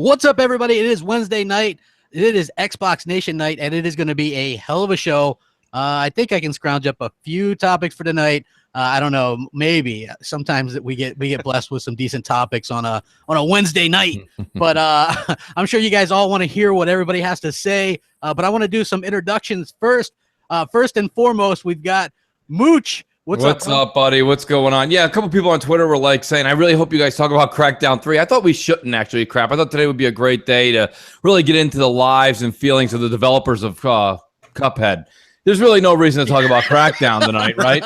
What's up, everybody? It is Wednesday night. It is Xbox Nation night, and it is going to be a hell of a show. I think I can scrounge up a few topics for tonight. I don't know, maybe sometimes we get blessed with some decent topics on a Wednesday night. But I'm sure you guys all want to hear what everybody has to say. But I want to do some introductions first. First and foremost, we've got Mooch. What's up, buddy? What's going on? Yeah, a couple people on Twitter were like saying, I really hope you guys talk about Crackdown 3. I thought we shouldn't actually, Crap. I thought today would be a great day to really get into the lives and feelings of the developers of Cuphead. There's really no reason to talk about Crackdown tonight, right?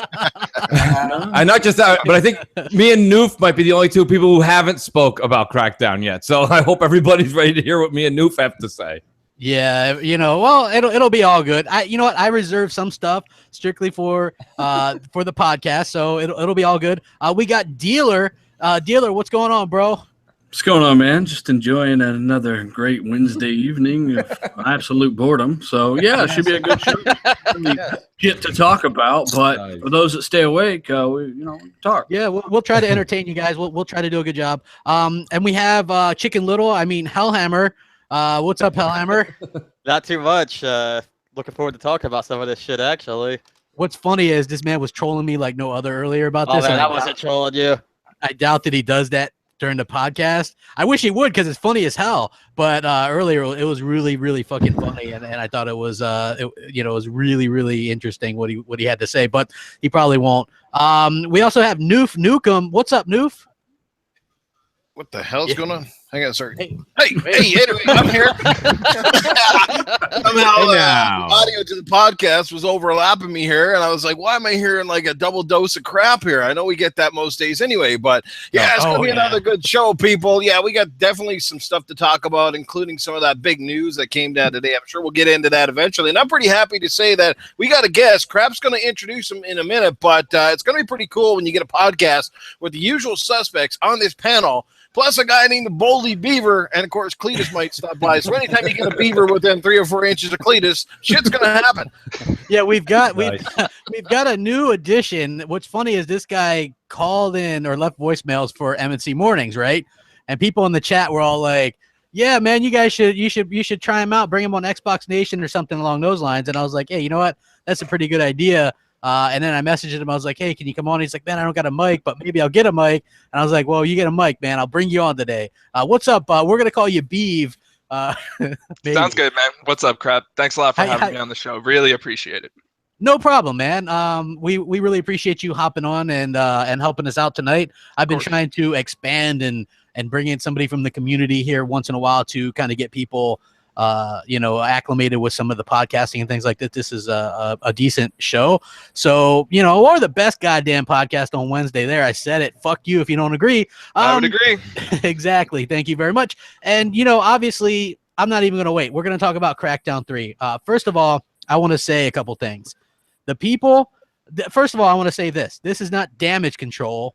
And not just that, but I think me and Noof might be the only two people who haven't spoke about Crackdown yet. So I hope everybody's ready to hear what me and Noof have to say. Yeah, well, it'll be all good. I reserve some stuff strictly for the podcast, so it'll be all good. We got Dealer. Dealer, what's going on, bro? What's going on, man? Just enjoying another great Wednesday evening of absolute boredom. So yeah, it should be a good show. Shit to talk about, but for those that stay awake, we talk. Yeah, we'll try to entertain you guys. We'll try to do a good job. And we have Chicken Little. I mean Hellhammer. What's up, Hellhammer? Not too much. Looking forward to talking about some of this shit, actually. What's funny is this man was trolling me like no other earlier about this. Man, I wasn't trolling you. I doubt that he does that during the podcast. I wish he would, because it's funny as hell. But earlier it was really, really fucking funny, and I thought it was it was really, really interesting what he had to say. But he probably won't. We also have Noof Nukem. What's up, Noof? What the hell's going on? Hang on, sorry. Hey, anyway, I'm here. Somehow audio to the podcast was overlapping me here, and I was like, why am I hearing like a double dose of crap here? I know we get that most days anyway, but yeah, it's going to be another good show, people. Yeah, we got definitely some stuff to talk about, including some of that big news that came down today. I'm sure we'll get into that eventually, and I'm pretty happy to say that we got a guest. Crap's going to introduce him in a minute, but it's going to be pretty cool when you get a podcast with the usual suspects on this panel, plus a guy named Boldy Beaver, and of course Cletus might stop by. So anytime you get a beaver within 3 or 4 inches of Cletus, shit's gonna happen. Yeah, we've got a new addition. What's funny is this guy called in or left voicemails for M&C Mornings, right? And people in the chat were all like, "Yeah, man, you guys should try him out, bring him on Xbox Nation or something along those lines." And I was like, "Hey, you know what? That's a pretty good idea." And then I messaged him. I was like, "Hey, can you come on?" He's like, "Man, I don't got a mic, but maybe I'll get a mic." And I was like, "Well, you get a mic, man. I'll bring you on today." What's up? We're gonna call you Beeve. Sounds good, man. What's up, Crap? Thanks a lot for having me on the show. Really appreciate it. No problem, man. We really appreciate you hopping on and helping us out tonight. I've been trying to expand and bring in somebody from the community here once in a while to kind of get people acclimated with some of the podcasting and things like that. This is a decent show. So, or the best goddamn podcast on Wednesday there. I said it. Fuck you if you don't agree. I would agree. Exactly. Thank you very much. And, obviously, I'm not even going to wait. We're going to talk about Crackdown 3. First of all, I want to say a couple things. First of all, I want to say this. This is not damage control.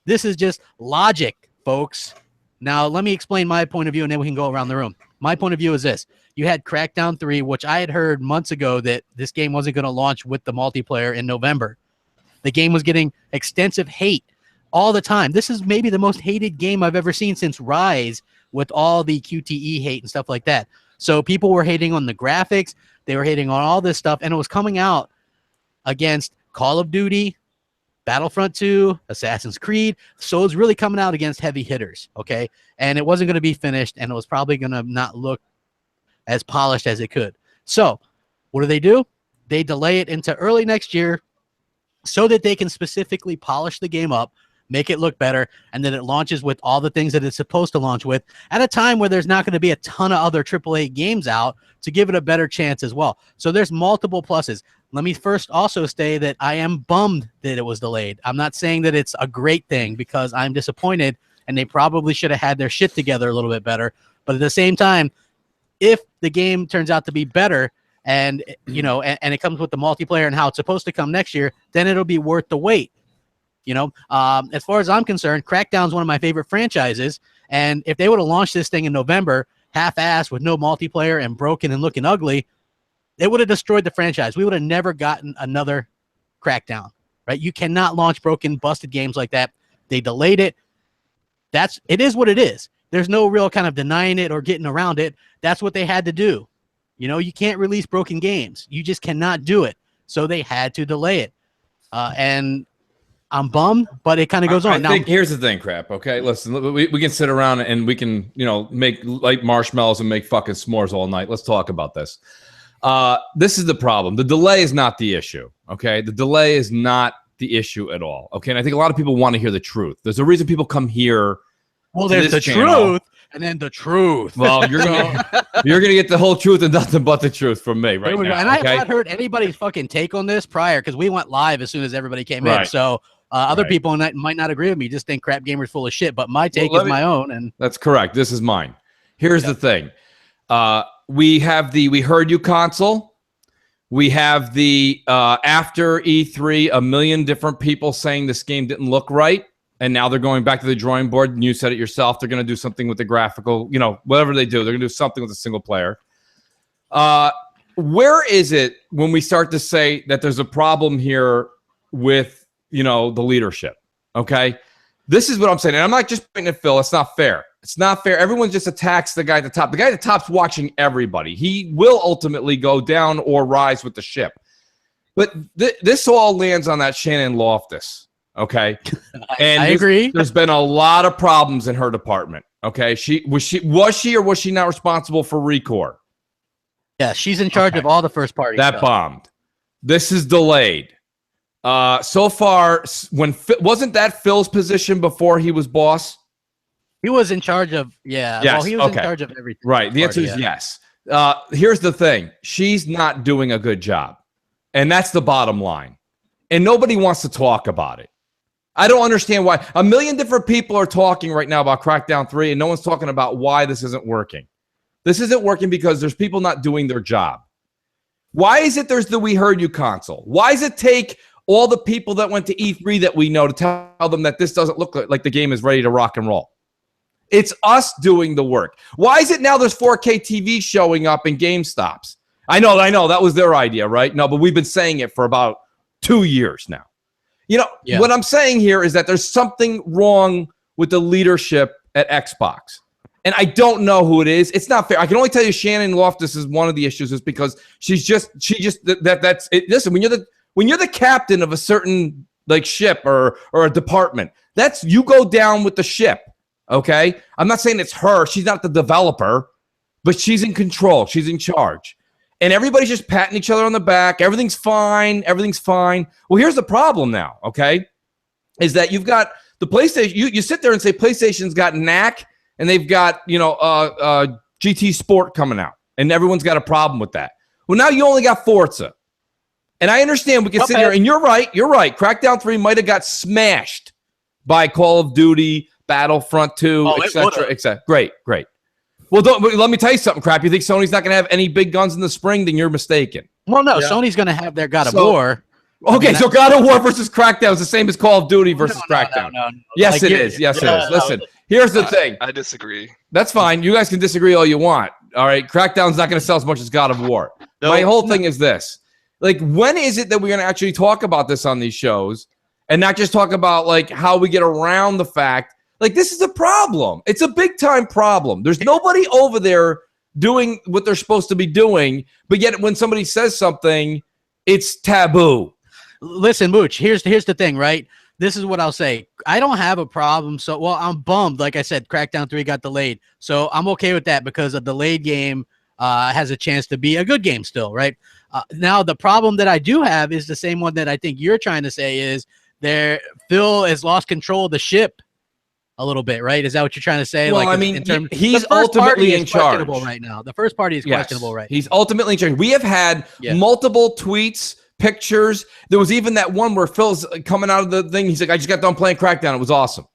This is just logic, folks. Now, let me explain my point of view, and then we can go around the room. My point of view is this. You had Crackdown 3, which I had heard months ago that this game wasn't going to launch with the multiplayer in November. The game was getting extensive hate all the time. This is maybe the most hated game I've ever seen since Rise, with all the QTE hate and stuff like that. So people were hating on the graphics. They were hating on all this stuff, and it was coming out against Call of Duty, Battlefront 2, Assassin's Creed. So it's really coming out against heavy hitters, okay? And it wasn't going to be finished, and it was probably going to not look as polished as it could. So what do? They delay it into early next year so that they can specifically polish the game up, make it look better, and then it launches with all the things that it's supposed to launch with at a time where there's not going to be a ton of other AAA games out to give it a better chance as well. So there's multiple pluses. Let me first also say that I am bummed that it was delayed. I'm not saying that it's a great thing, because I'm disappointed, and they probably should have had their shit together a little bit better. But at the same time, if the game turns out to be better and, and it comes with the multiplayer and how it's supposed to come next year, then it'll be worth the wait. As far as I'm concerned, Crackdown's one of my favorite franchises. And if they would have launched this thing in November, half-assed with no multiplayer and broken and looking ugly, it would have destroyed the franchise. We would have never gotten another Crackdown, right? You cannot launch broken, busted games like that. They delayed it. It is what it is. there's no real kind of denying it or getting around it. That's what they had to do. You know, you can't release broken games. You just cannot do it. So they had to delay it. And I'm bummed, but it kind of goes on. I think here's the thing, Crap. Okay, listen, we can sit around and we can, you know, make light marshmallows and make fucking s'mores all night. Let's talk about this. This is the problem. The delay is not the issue. Okay, the delay is not the issue at all. Okay, and I think a lot of people want to hear the truth. There's a reason people come here. Well, there's the truth. And then the truth. Well, you're gonna get the whole truth and nothing but the truth from me right now. And I have not heard anybody's fucking take on this prior because we went live as soon as everybody came in. So other people might not agree with me. Just think Crapgamer's full of shit. But my take is my own. And that's correct. This is mine. Here's the thing. We have the We Heard You console. We have the after E3, a million different people saying this game didn't look right. And now they're going back to the drawing board. And you said it yourself. They're going to do something with the graphical, you know, whatever they do. They're going to do something with a single player. Where is it when we start to say that there's a problem here with, you know, the leadership? Okay. This is what I'm saying. And I'm not just pointing at Phil. It's not fair. It's not fair. Everyone just attacks the guy at the top. The guy at the top's watching everybody. He will ultimately go down or rise with the ship. But this all lands on that Shannon Loftus. Okay. And I agree. There's been a lot of problems in her department. Okay. Was she or was she not responsible for Recore? Yeah, she's in charge of all the first party that stuff. Bombed. This is delayed. So far, wasn't that Phil's position before he was boss? He was in charge of Yes. Well, he was in charge of everything. Right. The answer is yes. Here's the thing. She's not doing a good job. And that's the bottom line. And nobody wants to talk about it. I don't understand why. A million different people are talking right now about Crackdown 3, and no one's talking about why this isn't working. This isn't working because there's people not doing their job. Why is it there's the We Heard You console? Why does it take all the people that went to E3 that we know to tell them that this doesn't look like the game is ready to rock and roll? It's us doing the work. Why is it now there's 4K TV showing up in GameStops? I know. That was their idea, right? No, but we've been saying it for about 2 years now. You know, what I'm saying here is that there's something wrong with the leadership at Xbox. And I don't know who it is. It's not fair. I can only tell you Shannon Loftus is one of the issues is because that's it. Listen, when you're the captain of a certain like ship or a department, that's you go down with the ship. Okay. I'm not saying it's her. She's not the developer, but she's in control. She's in charge. And everybody's just patting each other on the back. Everything's fine. Everything's fine. Well, here's the problem now, okay, is that you've got the PlayStation. You sit there and say PlayStation's got NAC and they've got, you know, GT Sport coming out. And everyone's got a problem with that. Well, now you only got Forza. And I understand we can sit here, and you're right. Crackdown 3 might have got smashed by Call of Duty, Battlefront 2, etc. Great. Well, let me tell you something, Crap. You think Sony's not going to have any big guns in the spring? Then you're mistaken. Well, no, Sony's going to have their God of War. Okay, so God of War versus Crackdown is the same as Call of Duty versus Crackdown. No. Yes, it is. Yes, it is. Listen, here's the thing. I disagree. That's fine. You guys can disagree all you want. All right, Crackdown's not going to sell as much as God of War. My whole thing is this. Like, when is it that we're going to actually talk about this on these shows and not just talk about, like, how we get around the fact like, this is a problem. It's a big-time problem. There's nobody over there doing what they're supposed to be doing, but yet when somebody says something, it's taboo. Listen, Mooch, here's the thing, right? This is what I'll say. I don't have a problem. So, well, I'm bummed. Like I said, Crackdown 3 got delayed. So I'm okay with that because a delayed game has a chance to be a good game still, right? Now, the problem that I do have is the same one that I think you're trying to say is Phil has lost control of the ship a little bit, right? Is that what you're trying to say? Well, like, I mean, he's ultimately in charge right now. The first party is questionable right now. He's ultimately in charge. We have had multiple tweets, pictures. There was even that one where Phil's coming out of the thing. He's like, I just got done playing Crackdown. It was awesome.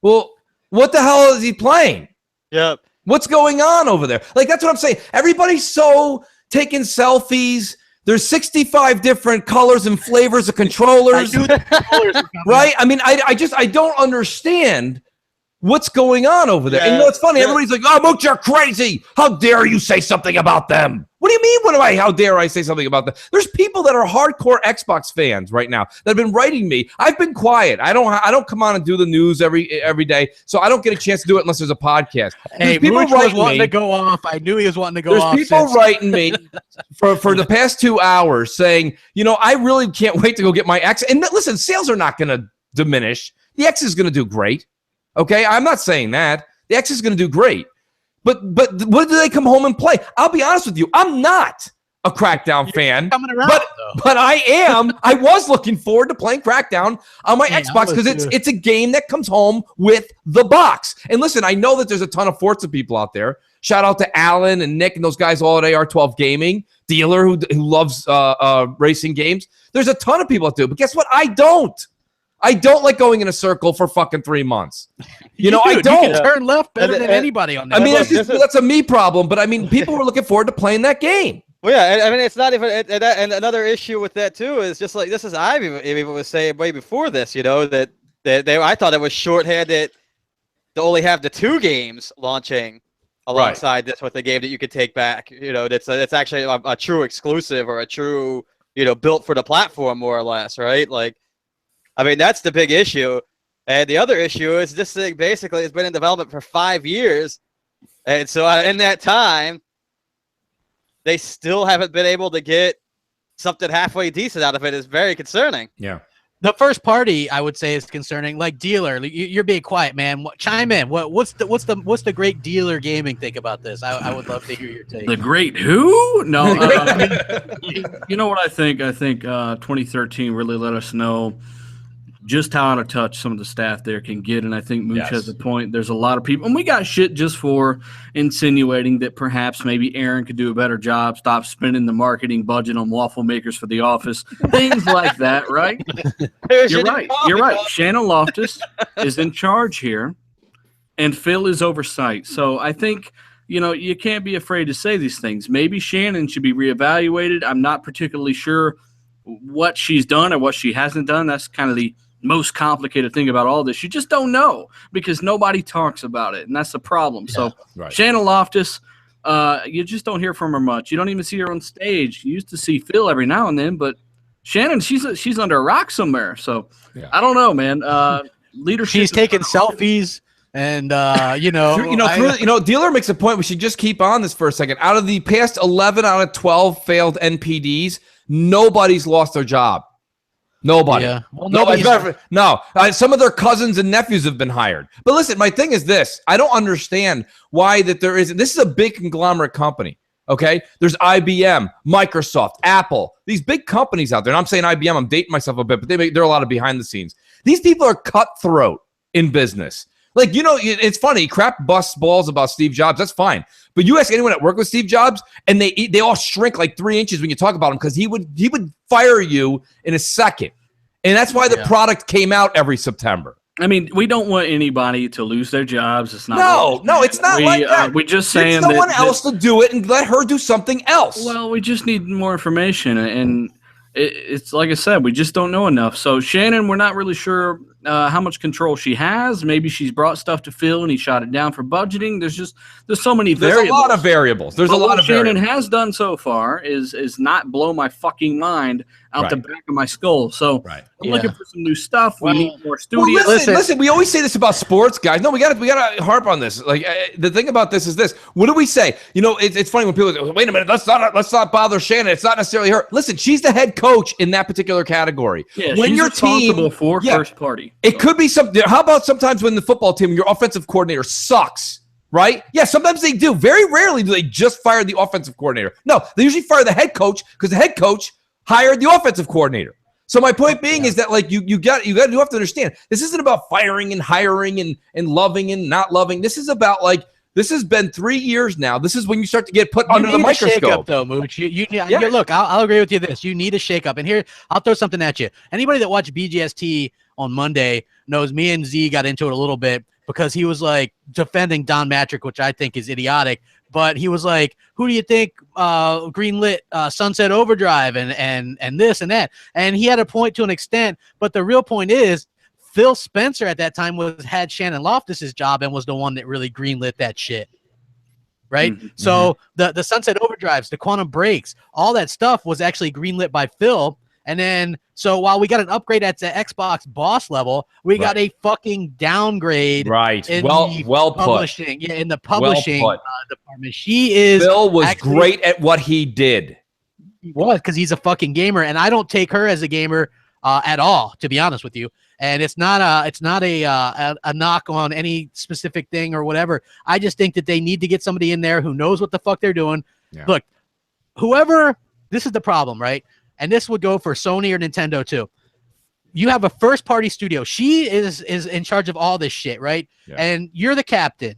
Well, what the hell is he playing? Yep. What's going on over there? Like, that's what I'm saying. Everybody's so taking selfies. There's 65 different colors and flavors of controllers. Right? I mean, I don't understand what's going on over there. And you know, it's funny. Everybody's like, oh, Mooch, you're crazy. How dare you say something about them? What do you mean? How dare I say something about that? There's people that are hardcore Xbox fans right now that have been writing me. I've been quiet. I don't come on and do the news every day, so I don't get a chance to do it unless there's a podcast. Hey, people was wanting to go off. I knew he was wanting to go off. There's people writing me for the past 2 hours saying, I really can't wait to go get my X. And listen, sales are not going to diminish. The X is going to do great. Okay, I'm not saying that. The X is going to do great. But what do they come home and play? I'll be honest with you. I'm not a Crackdown fan, but I am. I was looking forward to playing Crackdown on my Xbox because it's a game that comes home with the box. And listen, I know that there's a ton of Forza people out there. Shout out to Alan and Nick and those guys all at AR12 Gaming, dealer who loves racing games. There's a ton of people that do. But guess what? I don't. I don't like going in a circle for fucking 3 months. I don't. You can turn left better than anybody on that. I mean, that's a me problem, but I mean, people were looking forward to playing that game. Well, yeah, I mean, it's not even, and another issue with that too is just like I even was saying way before this, that I thought it was shorthanded to only have the 2 games launching alongside this with a game that you could take back. That's actually a true exclusive or a true, built for the platform more or less, right? Like. I mean, that's the big issue. And the other issue is this thing basically has been in development for 5 years. And so in that time, they still haven't been able to get something halfway decent out of it. Is very concerning. Yeah. The first party, I would say, is concerning. Like dealer, you're being quiet, man. Chime in. What's the great dealer gaming think about this? I would love to hear your take. The great who? No, you know what I think? I think 2013 really let us know just how out of touch some of the staff there can get. And I think Mooch has a point. There's a lot of people, and we got shit just for insinuating that perhaps maybe Aaron could do a better job, stop spending the marketing budget on waffle makers for the office, things like that, right? You're right. You're right. Shannon Loftus is in charge here, and Phil is oversight. So I think, you can't be afraid to say these things. Maybe Shannon should be reevaluated. I'm not particularly sure what she's done or what she hasn't done. That's kind of the most complicated thing about all this. You just don't know because nobody talks about it, and that's the problem. So Shannon Loftus, you just don't hear from her much. You don't even see her on stage. You used to see Phil every now and then, but Shannon, she's under a rock somewhere. So I don't know, man. Leadership. She's taking selfies. And Dealer makes a point. We should just keep on this for a second. Out of the past 11 out of 12 failed NPDs, nobody's lost their job. Nobody. Yeah. Well, some of their cousins and nephews have been hired. But listen, my thing is this. I don't understand why that there isn't. This is a big conglomerate company, okay? There's IBM, Microsoft, Apple, these big companies out there. And I'm saying IBM, I'm dating myself a bit, but they're a lot of behind the scenes. These people are cutthroat in business. Like, it's funny. Crap busts balls about Steve Jobs. That's fine. But you ask anyone that worked with Steve Jobs, and they all shrink like 3 inches when you talk about him because he would fire you in a second. And that's why the product came out every September. I mean, we don't want anybody to lose their jobs. It's not. No, it's not like that. We're just saying someone else to do it and let her do something else. Well, we just need more information, and it's like I said, we just don't know enough. So Shannon, we're not really sure how much control she has. Maybe she's brought stuff to Phil and he shot it down for budgeting. There's so many variables. There's a lot of variables. What Shannon has done so far is not blow my fucking mind out the back of my skull. So I'm looking for some new stuff. We need more studios. Well, listen. We always say this about sports, guys. No, we gotta harp on this. Like the thing about this is this. What do we say? It's funny when people go, wait a minute, let's not bother Shannon. It's not necessarily her. Listen, she's the head coach in that particular category. Yeah, when she's your responsible for first party. It could be something. How about sometimes when the football team, your offensive coordinator sucks, right? Yeah, sometimes they do. Very rarely do they just fire the offensive coordinator. No, they usually fire the head coach because the head coach hired the offensive coordinator. So my point being is that like you have to understand this isn't about firing and hiring and loving and not loving. This is about like this has been 3 years now. This is when you start to get put under the microscope. Shake up, though, Mooch. Look, I'll agree with you. You need a shake up, and here I'll throw something at you. Anybody that watched BGST on Monday knows me and Z got into it a little bit because he was like defending Don Matrick, which I think is idiotic. But he was like, "Who do you think greenlit Sunset Overdrive and this and that?" And he had a point to an extent, but the real point is Phil Spencer at that time had Shannon Loftus's job and was the one that really greenlit that shit. right? Mhm. So the Sunset Overdrives, the Quantum Breaks, all that stuff was actually greenlit by Phil. And then, so while we got an upgrade at the Xbox boss level, we got a fucking downgrade. Right. In Well put. publishing. Yeah, in the publishing put. department. She is. Phil was actually, great at what he did. He was, because he's a fucking gamer, and I don't take her as a gamer at all, to be honest with you. And it's not a knock on any specific thing or whatever. I just think that they need to get somebody in there who knows what the fuck they're doing. Yeah. Look, whoever, this is the problem, right? And this would go for Sony or Nintendo too. You have a first party studio. She is in charge of all this shit, right? Yeah. And you're the captain.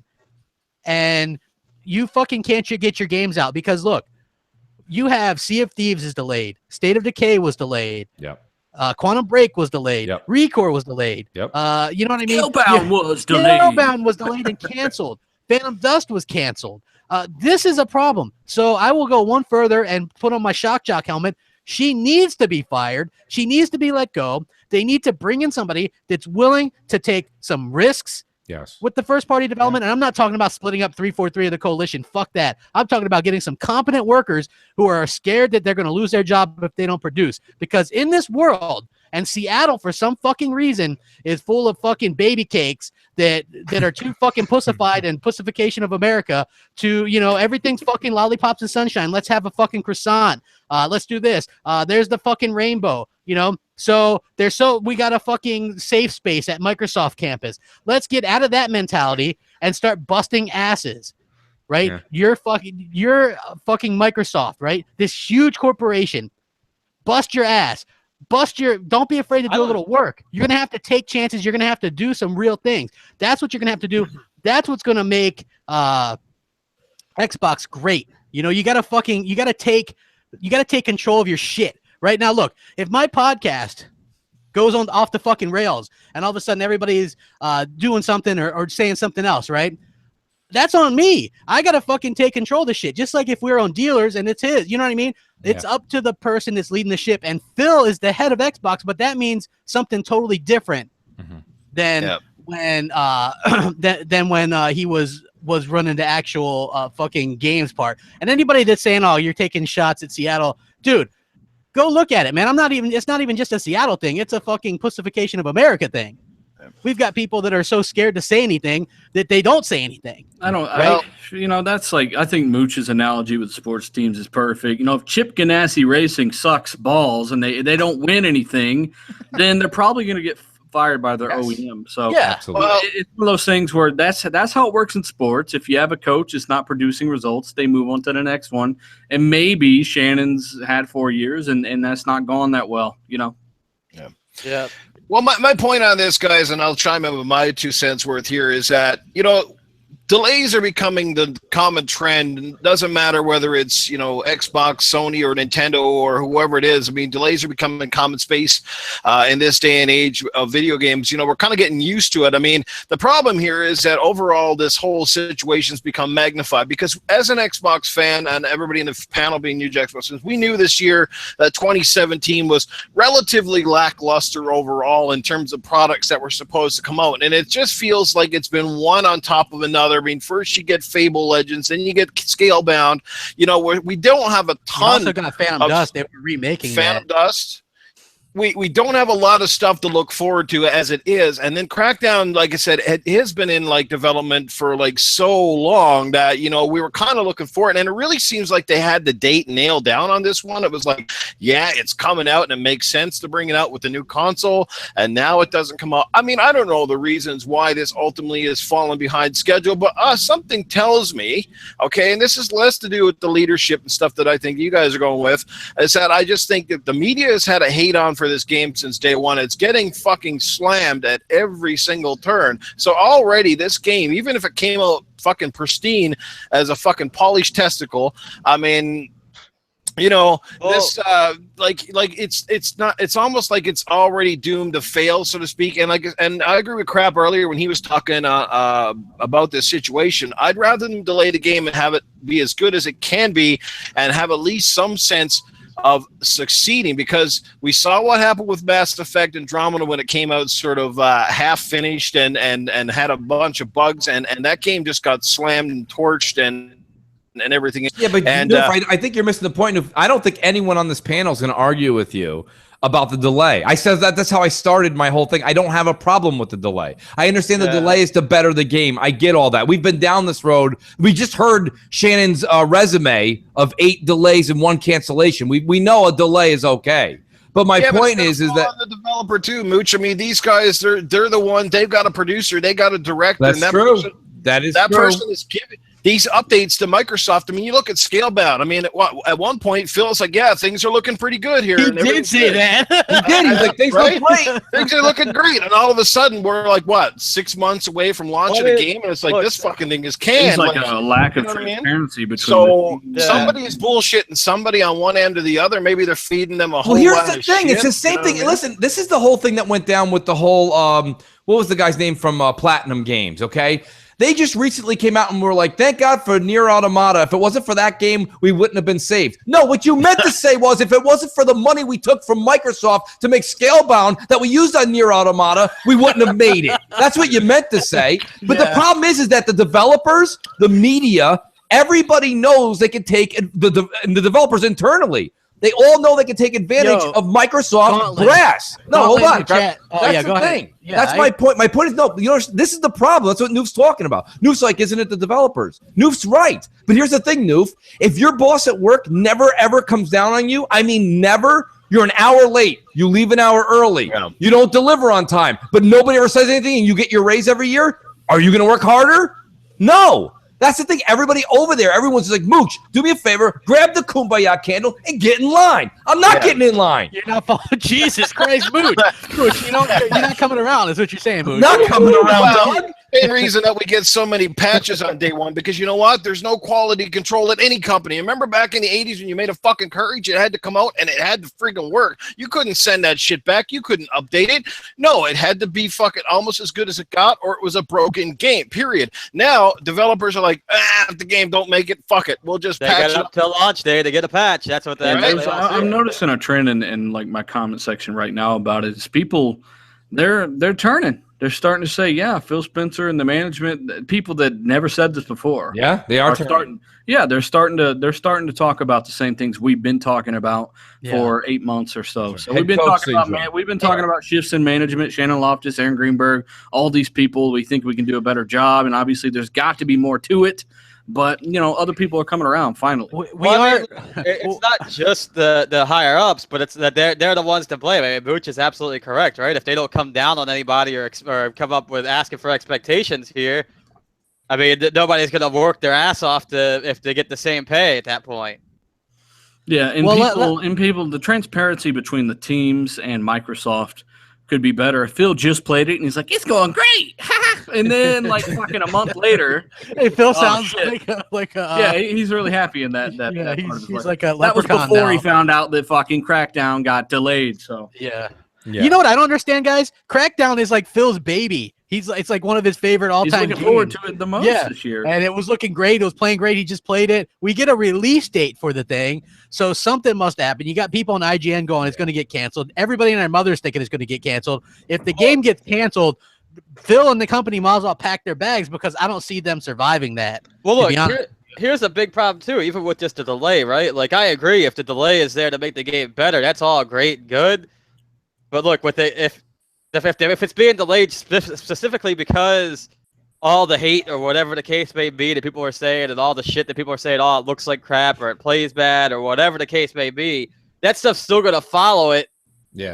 And you fucking can't get your games out because look, you have Sea of Thieves is delayed. State of Decay was delayed. Yep. Quantum Break was delayed. Yep. Recore was delayed. Yep. You know what I mean? Scalebound was delayed. Scalebound was delayed and canceled. Phantom Dust was canceled. This is a problem. So I will go one further and put on my shock jock helmet. She needs to be fired. She needs to be let go. They need to bring in somebody that's willing to take some risks Yes. with the first party development. And I'm not talking about splitting up 343 of the coalition. Fuck that. I'm talking about getting some competent workers who are scared that they're going to lose their job if they don't produce. Because in this world, and Seattle, for some fucking reason, is full of fucking baby cakes that are too fucking pussified and pussification of America to, you know, everything's fucking lollipops and sunshine. Let's have a fucking croissant. Let's do this. There's the fucking rainbow, you know? So we got a fucking safe space at Microsoft campus. Let's get out of that mentality and start busting asses. Right? Yeah. You're fucking Microsoft, right? This huge corporation. Bust your ass. Don't be afraid to do a little work. You're going to have to take chances. You're going to have to do some real things. That's what you're going to have to do. That's what's going to make Xbox great. You know, you got to take control of your shit. Right now, look, if my podcast goes on off the fucking rails and all of a sudden everybody's doing something or saying something else, right? That's on me. I got to fucking take control of the shit. Just like if we're on dealers and it's his, you know what I mean? It's up to the person that's leading the ship. And Phil is the head of Xbox, but that means something totally different than when he was running the actual fucking games part. And anybody that's saying, "Oh, you're taking shots at Seattle," dude, go look at it, man. It's not even just a Seattle thing. It's a fucking pussification of America thing. We've got people that are so scared to say anything that they don't say anything. That's like, I think Mooch's analogy with sports teams is perfect. You know, if Chip Ganassi Racing sucks balls and they don't win anything, then they're probably going to get fired by their OEM. So absolutely. It's one of those things where that's how it works in sports. If you have a coach that's not producing results, they move on to the next one. And maybe Shannon's had 4 years and that's not gone that well, you know? Yeah. Well, my point on this, guys, and I'll chime in with my 2 cents worth here, is that, you know, delays are becoming the common trend. It doesn't matter whether it's, you know, Xbox, Sony, or Nintendo, or whoever it is. I mean, delays are becoming common space in this day and age of video games. You know, we're kind of getting used to it. I mean, the problem here is that overall this whole situation's become magnified because as an Xbox fan and everybody in the panel being huge Xbox fans, we knew this year that 2017 was relatively lackluster overall in terms of products that were supposed to come out. And it just feels like it's been one on top of another. I mean, first you get Fable Legends, then you get Scalebound. You know, we don't have a ton. You also got Phantom Dust. They were remaking Phantom Dust. We don't have a lot of stuff to look forward to as it is. And then Crackdown, like I said, it has been in like development for like so long that, you know, we were kind of looking for it. And it really seems like they had the date nailed down on this one. It was like, yeah, it's coming out and it makes sense to bring it out with the new console. And now it doesn't come out. I mean, I don't know the reasons why this ultimately is falling behind schedule, but something tells me, okay, and this is less to do with the leadership and stuff that I think you guys are going with, is that I just think that the media has had a hate on for this game since day one. It's getting fucking slammed at every single turn. So already this game, even if it came out fucking pristine as a fucking polished testicle, I mean, you know, this it's almost like it's already doomed to fail, so to speak. And I agree with Crap earlier when he was talking about this situation. I'd rather them delay the game and have it be as good as it can be and have at least some sense of succeeding, because we saw what happened with Mass Effect Andromeda when it came out sort of half finished and had a bunch of bugs, and that game just got slammed and torched, and and everything. Yeah, but and I think you're missing the point. I don't think anyone on this panel is going to argue with you about the delay. I said that's how I started my whole thing. I don't have a problem with the delay. I understand the delay is to better the game. I get all that. We've been down this road. We just heard Shannon's resume of 8 delays and 1 cancellation. We know a delay is okay. But my point is that the developer too, Mooch. I mean, these guys, they're the one. They've got a producer, they got a director. That's and that true. That person is giving these updates to Microsoft. I mean, you look at Scalebound. I mean, at one point, Phil's like, "Yeah, things are looking pretty good here." He did say that. He did. He's like, "Things look great. Things are looking great." And all of a sudden, we're like, what, 6 months away from launching the game, and it's like this fucking thing is canned. It's like a lack of transparency between. So somebody is bullshitting somebody on one end or the other. Maybe they're feeding them a whole. Well, here's lot the of thing. shit, It's the same thing. I mean? Listen, this is the whole thing that went down with the whole. What was the guy's name from PlatinumGames? Okay. They just recently came out and were like, thank God for Nier Automata. If it wasn't for that game, we wouldn't have been saved. No, what you meant to say was if it wasn't for the money we took from Microsoft to make Scalebound that we used on Nier Automata, we wouldn't have made it. That's what you meant to say. But the problem is that the developers, the media, everybody knows they can take the developers internally. They all know they can take advantage of Microsoft grass. No, hold on. That's the thing. Yeah, that's my point. My point is, no, you know, this is the problem. That's what Noof's talking about. Noof's like, isn't it the developers? Noof's right. But here's the thing, Noof. If your boss at work never, ever comes down on you, I mean, never, you're an hour late. You leave an hour early. Yeah. You don't deliver on time. But nobody ever says anything and you get your raise every year, are you going to work harder? No. That's the thing. Everybody over there, everyone's like, Mooch, do me a favor, grab the Kumbaya candle and get in line. I'm not getting in line. You're not following. Jesus Christ, Mooch. Mooch, you're not coming around, is what you're saying, Mooch. Not coming around, dog. Main reason that we get so many patches on day one, because you know what? There's no quality control at any company. Remember back in the 80s when you made a fucking cartridge, it had to come out and it had to freaking work. You couldn't send that shit back. You couldn't update it. No, it had to be fucking almost as good as it got, or it was a broken game, period. Now, developers are like, if the game don't make it, fuck it. We'll just patch it up till launch day to get a patch. That's what that is. I'm noticing a trend in like my comment section right now about it. Is people, they're turning. They're starting to say, yeah, Phil Spencer and the management, people that never said this before. Yeah, they are starting. Yeah, they're starting to talk about the same things we've been talking about for 8 months or so. So we've been talking about shifts in management. Shannon Loftus, Aaron Greenberg, all these people. We think we can do a better job, and obviously there's got to be more to it. But you know, other people are coming around finally. It's not just the higher ups, but it's that they're the ones to blame. I mean, Mooch is absolutely correct, right? If they don't come down on anybody or come up with asking for expectations here, I mean, nobody's gonna work their ass off if they get the same pay at that point. Yeah, and people, the transparency between the teams and Microsoft could be better. Phil just played it, and he's like, "It's going great," and then like fucking a month later, hey, Phil sounds like yeah, he's really happy in that. He's like a leprechaun. That was before he found out that fucking Crackdown got delayed. So yeah. You know what I don't understand, guys? Crackdown is like Phil's baby. It's like one of his favorite all-time games. He's looking forward to it the most this year. And it was looking great. It was playing great. He just played it. We get a release date for the thing, so something must happen. You got people on IGN going, it's going to get canceled. Everybody and their mother's thinking it's going to get canceled. If the game gets canceled, Phil and the company might as well pack their bags because I don't see them surviving that. Well, look, here's a big problem, too, even with just the delay, right? Like, I agree. If the delay is there to make the game better, that's all great and good. But look, with it, if it's being delayed specifically because all the hate or whatever the case may be that people are saying and all the shit that people are saying, oh, it looks like crap or it plays bad or whatever the case may be, that stuff's still going to follow it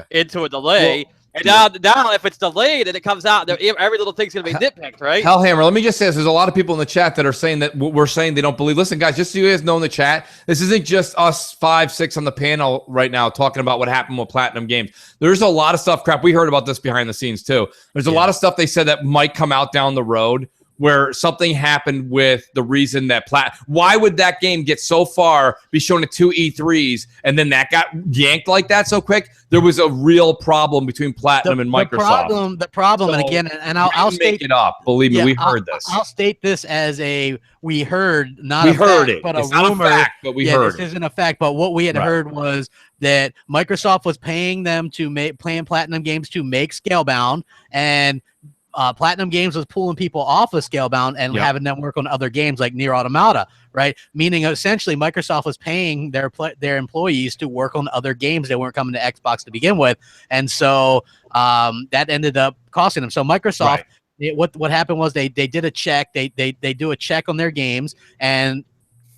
into a delay. Well, and now if it's delayed and it comes out, every little thing's going to be nitpicked, right? Hellhammer, let me just say this. There's a lot of people in the chat that are saying that we're saying they don't believe. Listen, guys, just so you guys know in the chat, this isn't just us 5, 6 on the panel right now talking about what happened with Platinum Games. There's a lot of stuff, crap. We heard about this behind the scenes, too. There's a lot of stuff they said that might come out down the road where something happened with the reason that why would that game get so far, be shown at 2 E3s, and then that got yanked like that so quick? There was a real problem between Platinum and Microsoft. The problem, so, and again, and I'll state it up. Believe me, we heard this. I'll state this as we heard, not we heard it. But it's a rumor. Not a fact, but we heard this isn't a fact, but what we had heard was that Microsoft was paying them to playing Platinum Games to make Scalebound, and PlatinumGames was pulling people off of Scalebound and having them work on other games like Nier Automata, right? Meaning essentially Microsoft was paying their employees to work on other games that weren't coming to Xbox to begin with, and so that ended up costing them. So Microsoft, what happened was they did a check, they do a check on their games, and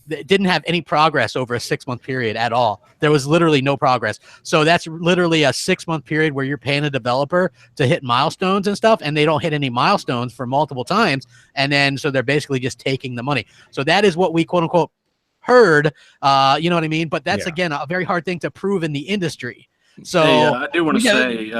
it didn't have any progress over a 6-month period at all. There was literally no progress. So that's literally a 6-month period where you're paying a developer to hit milestones and stuff, and they don't hit any milestones for multiple times. And then, so they're basically just taking the money. So that is what we quote unquote heard, you know what I mean? But that's again, a very hard thing to prove in the industry. So I do want to say,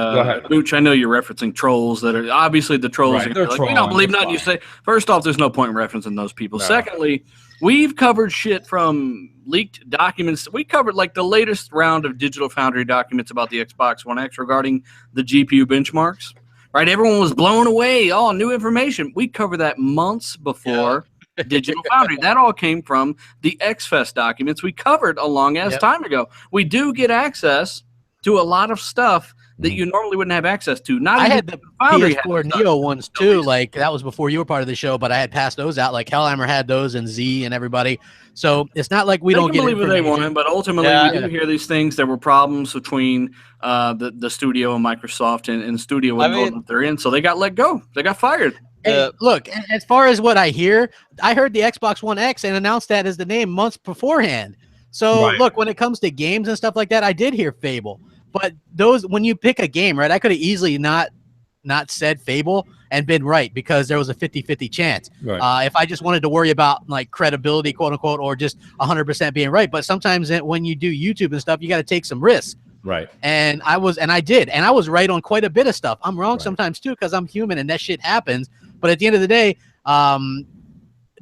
Mooch, I know you're referencing trolls that are obviously the trolls. Are like, we don't believe nothing you say. First off, there's no point in referencing those people. No. Secondly, we've covered shit from leaked documents. We covered like the latest round of Digital Foundry documents about the Xbox One X regarding the GPU benchmarks. Right? Everyone was blown away. Oh, new information. We covered that months before Digital Foundry. That all came from the XFest documents we covered a long ass time ago. We do get access to a lot of stuff that you normally wouldn't have access to. I had the PS4 Neo ones too. Like that was before you were part of the show, but I had passed those out. Like Hellhammer had those, and Z and everybody. So it's not like we don't get believe what they want, but ultimately we do hear these things. There were problems between the studio and Microsoft, and the studio what they're in, so they got let go. They got fired. Hey, look, as far as what I hear, I heard the Xbox One X and announced that as the name months beforehand. So look, when it comes to games and stuff like that, I did hear Fable. But those, when you pick a game, right, I could have easily not said Fable and been right because there was a 50-50 chance. Right. If I just wanted to worry about like credibility, quote unquote, or just 100% being right. But sometimes when you do YouTube and stuff, you got to take some risks. Right. And I did. And I was right on quite a bit of stuff. I'm wrong sometimes too because I'm human and that shit happens. But at the end of the day,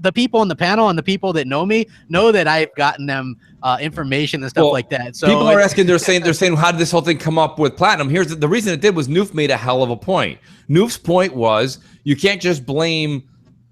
the people on the panel and the people that know me know that I've gotten them information and stuff like that. So people are asking, they're saying, how did this whole thing come up with Platinum? Here's the reason it did was Noof made a hell of a point. Noof's point was you can't just blame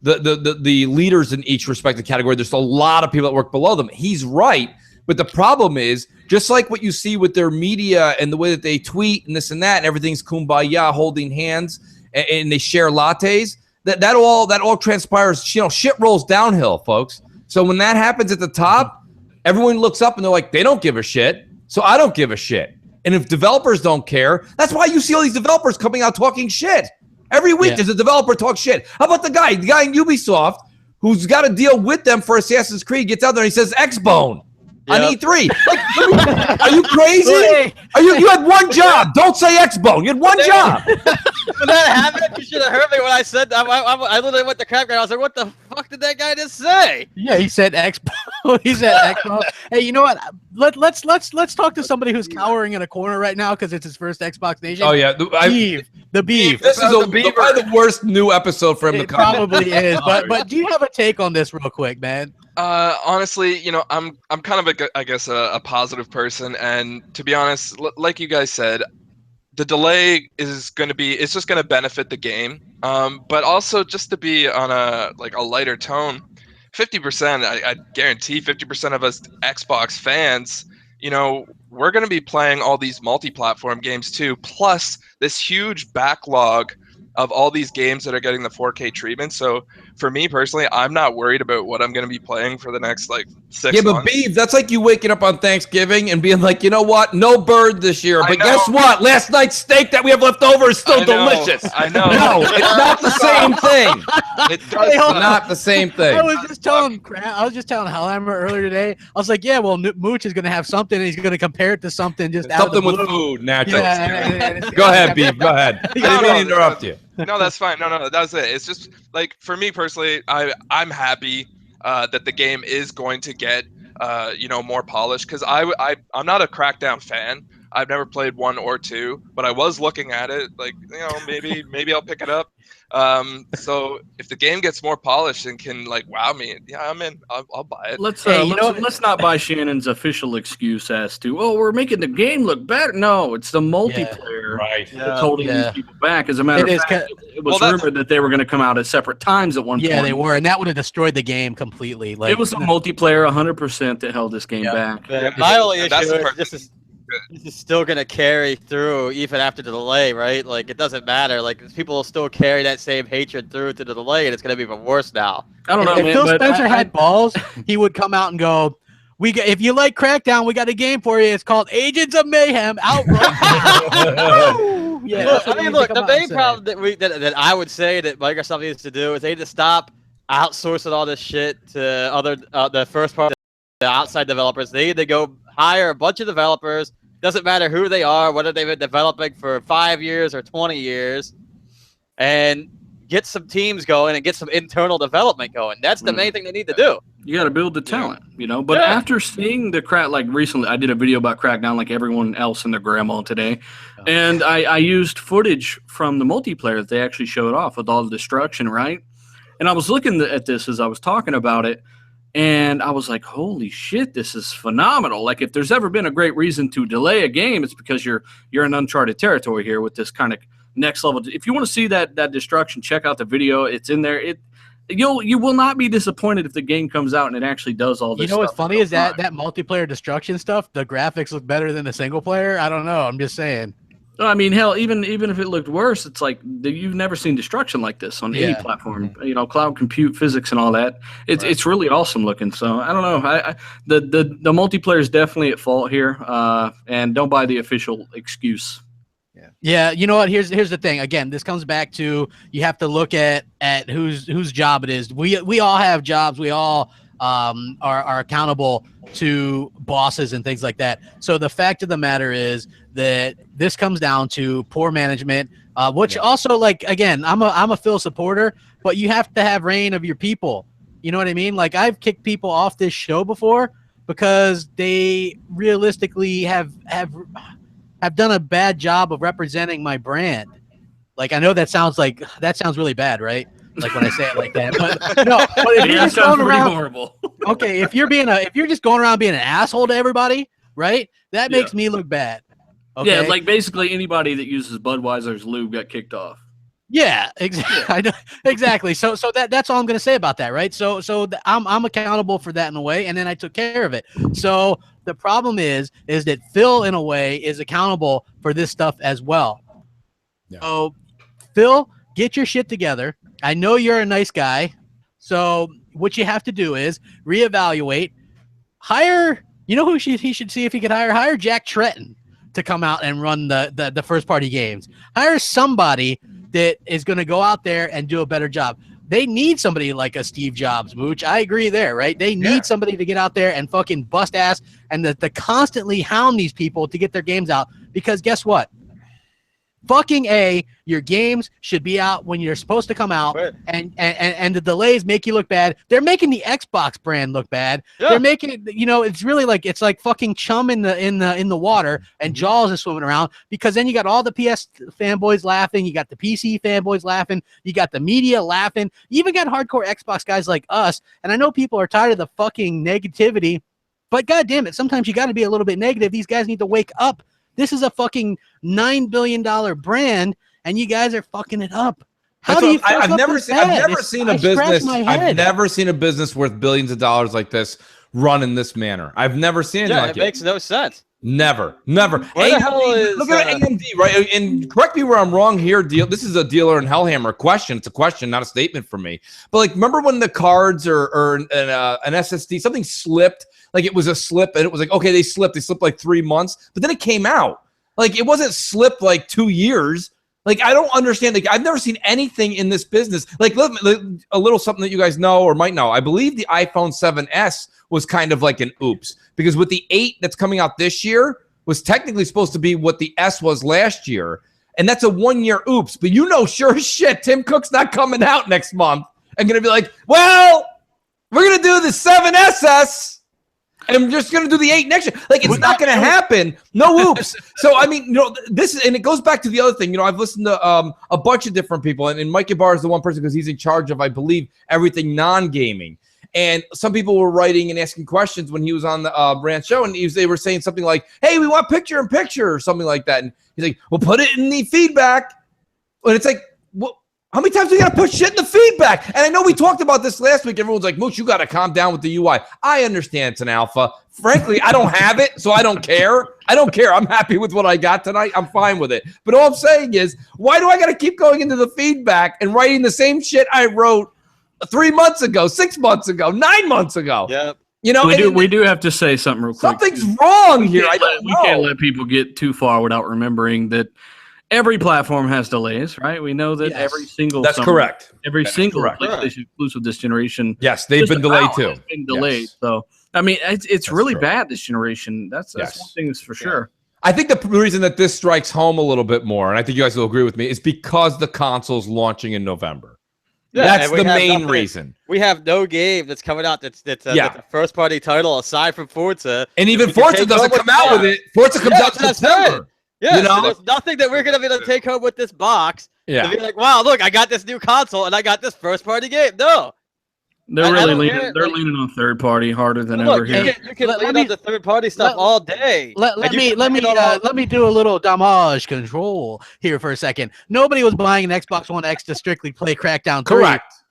the leaders in each respective category. There's a lot of people that work below them. He's right. But the problem is, just like what you see with their media and the way that they tweet and this and that, and everything's kumbaya, holding hands, and they share lattes, that all transpires, you know, shit rolls downhill, folks. So when that happens at the top, everyone looks up and they're like, they don't give a shit, so I don't give a shit. And if developers don't care, that's why you see all these developers coming out talking shit. Every week there's a developer talk shit. How about the guy in Ubisoft who's got to deal with them for Assassin's Creed, gets out there and he says X-Bone on E3. Like, are you crazy? You had one job. Don't say X-Bone. You had one job. When that happened, you should have heard me when I said I literally went to Crapgamer. I was like, "What the fuck did that guy just say?" Yeah, he said Xbox. He said Xbox. Hey, you know what? Let's talk to somebody who's cowering in a corner right now because it's his first Xbox Nation. Oh yeah, the beef. This is probably the worst new episode for him to come. Probably is. But do you have a take on this real quick, man? Honestly, you know, I'm kind of a positive person, and to be honest, like you guys said, the delay is going to be, it's just going to benefit the game. But also just to be on a lighter tone, 50%, I guarantee 50% of us Xbox fans, you know, we're going to be playing all these multi-platform games too, plus this huge backlog of all these games that are getting the 4K treatment. So for me personally, I'm not worried about what I'm going to be playing for the next 6 months. Yeah, but Beeve, that's like you waking up on Thanksgiving and being like, you know what? No bird this year. But guess what? Last night's steak that we have left over is still delicious. I know. No, it's not the same thing. It does not the same thing. I was just telling Hellhammer earlier today. I was like, yeah, well, Mooch is going to have something, and he's going to compare it to something just out of the blue. Something with food, naturally. Yeah, Go ahead, Beeve. Go ahead. I didn't mean to interrupt you. No, that's fine. No, that's it. It's just like for me personally, I'm happy that the game is going to get more polished because I'm not a Crackdown fan. I've never played 1 or 2, but I was looking at it like, you know, maybe I'll pick it up. So if the game gets more polished and can wow me, yeah, I'm in. I'll buy it. Let's not buy Shannon's official excuse as to, we're making the game look better. No, it's the multiplayer that's holding these people back. As a matter of fact, it was rumored that they were going to come out at separate times at one point. Yeah, they were, and that would have destroyed the game completely. It was a multiplayer 100% that held this game back. My only issue is this is still gonna carry through even after the delay, right? Like it doesn't matter. Like people will still carry that same hatred through to the delay, and it's gonna be even worse now. I don't know, If man. Phil but Spencer had balls, he would come out and go, if you like Crackdown, we got a game for you. It's called Agents of Mayhem. Out right now. Yeah, Look, I mean, look, the main problem that I would say that Microsoft needs to do is they need to stop outsourcing all this shit to other the first part, the outside developers. They need to go hire a bunch of developers. Doesn't matter who they are, whether they've been developing for 5 years or 20 years, and get some teams going and get some internal development going. That's the main thing they need to do. You got to build the talent, you know. But after seeing the like recently, I did a video about Crackdown, like everyone else and their grandma today, and I used footage from the multiplayer that they actually showed off with all the destruction, right? And I was looking at this as I was talking about it, and I was like, "Holy shit, this is phenomenal!" Like, if there's ever been a great reason to delay a game, it's because you're in uncharted territory here with this kind of next level. If you want to see that destruction, check out the video. It's in there. You will not be disappointed if the game comes out and it actually does all this. You know what's funny is that multiplayer destruction stuff, the graphics look better than the single player. I don't know. I'm just saying. I mean, hell, even if it looked worse, it's like you've never seen destruction like this on any platform. You know, cloud compute, physics, and all that. It's really awesome looking. So I don't know. The multiplayer is definitely at fault here, and don't buy the official excuse. Yeah, you know what? Here's the thing. Again, this comes back to you have to look at whose job it is. We all have jobs. We all are accountable to bosses and things like that. So the fact of the matter is that this comes down to poor management, which also, like, again, I'm a Phil supporter, but you have to have reign of your people. You know what I mean? Like, I've kicked people off this show before because they realistically have done a bad job of representing my brand. Like, I know that sounds really bad, right? Like when I say it like that, but no. But if you're just going around, horrible. Okay, if you're just going around being an asshole to everybody, right? That makes me look bad. Okay? Yeah, like basically anybody that uses Budweiser's lube got kicked off. Yeah, exactly. I know, exactly. So that's all I'm going to say about that, right? So I'm accountable for that in a way, and then I took care of it. So the problem is that Phil, in a way, is accountable for this stuff as well. Yeah. So Phil, get your shit together. I know you're a nice guy. So what you have to do is reevaluate, hire. You know who he should see if he could hire Jack Tretton to come out and run the first party games. Hire somebody that is going to go out there and do a better job. They need somebody like a Steve Jobs, Mooch. I agree there, right? They need somebody to get out there and fucking bust ass and to constantly hound these people to get their games out. Because guess what? Fucking A, your games should be out when you're supposed to come out, and the delays make you look bad. They're making the Xbox brand look bad. Yeah. They're making it, it's really like fucking chum in the water, and Jaws is swimming around, because then you got all the PS fanboys laughing, you got the PC fanboys laughing, you got the media laughing, you even got hardcore Xbox guys like us. And I know people are tired of the fucking negativity, but God damn it, sometimes you got to be a little bit negative. These guys need to wake up. This is a fucking $9 billion brand, and you guys are fucking it up. How do you? I've never seen a business worth billions of dollars like this run in this manner. I've never seen anything like it. It makes no sense. Never. Where the hell is? Look at AMD, right? And correct me where I'm wrong here. This is a dealer and Hellhammer question. It's a question, not a statement for me. But like, remember when the cards or an SSD, something slipped? Like, it was a slip, and it was like, okay, they slipped like 3 months, but then it came out. Like, it wasn't slipped like 2 years. Like, I don't understand. Like, I've never seen anything in this business. Like, a little something that you guys know or might know. I believe the iPhone 7S was kind of like an oops, because with the 8 that's coming out this year was technically supposed to be what the S was last year, and that's a 1 year oops. But sure as shit, Tim Cook's not coming out next month and going to be like, well, we're going to do the 7SS. And I'm just going to do the 8 next year. Like, it's not going to happen. No oops. So, I mean, this is, and it goes back to the other thing. I've listened to a bunch of different people, and Mike Ibarra is the one person because he's in charge of, I believe, everything non-gaming. And some people were writing and asking questions when he was on the Brand show, and they were saying something like, hey, we want picture-in-picture or something like that. And he's like, well, put it in the feedback. And it's like, well, How many times we got to put shit in the feedback? And I know we talked about this last week. Everyone's like, Mooch, you got to calm down with the UI. I understand it's an alpha. Frankly, I don't have it, so I don't care. I don't care. I'm happy with what I got tonight. I'm fine with it. But all I'm saying is, why do I got to keep going into the feedback and writing the same shit I wrote 3 months ago, 6 months ago, 9 months ago? Yep. You know, we do have to say something real quick. Something's wrong here. We can't let people get too far without remembering that every platform has delays, right? We know that every single That's correct. Every single correct. PlayStation exclusive this generation. Yes, they've been delayed too. Has been delayed. Yes. So I mean, it's really true. bad this generation. That's one thing that's for sure. I think the reason that this strikes home a little bit more, and I think you guys will agree with me, is because the console's launching in November. Yeah, that's and the main reason. We have no game that's coming out that's a first party title aside from Forza. And even Forza doesn't come out with it. Forza comes out in September. Yeah, you know? so there's nothing that we're gonna be able to take home with this box. Yeah. To be like, wow, look, I got this new console and I got this first party game. No. They're really leaning on third party harder than ever here. You can lean on the third party stuff all day. Let me do a little damage control here for a second. Nobody was buying an Xbox One X to strictly play Crackdown 3.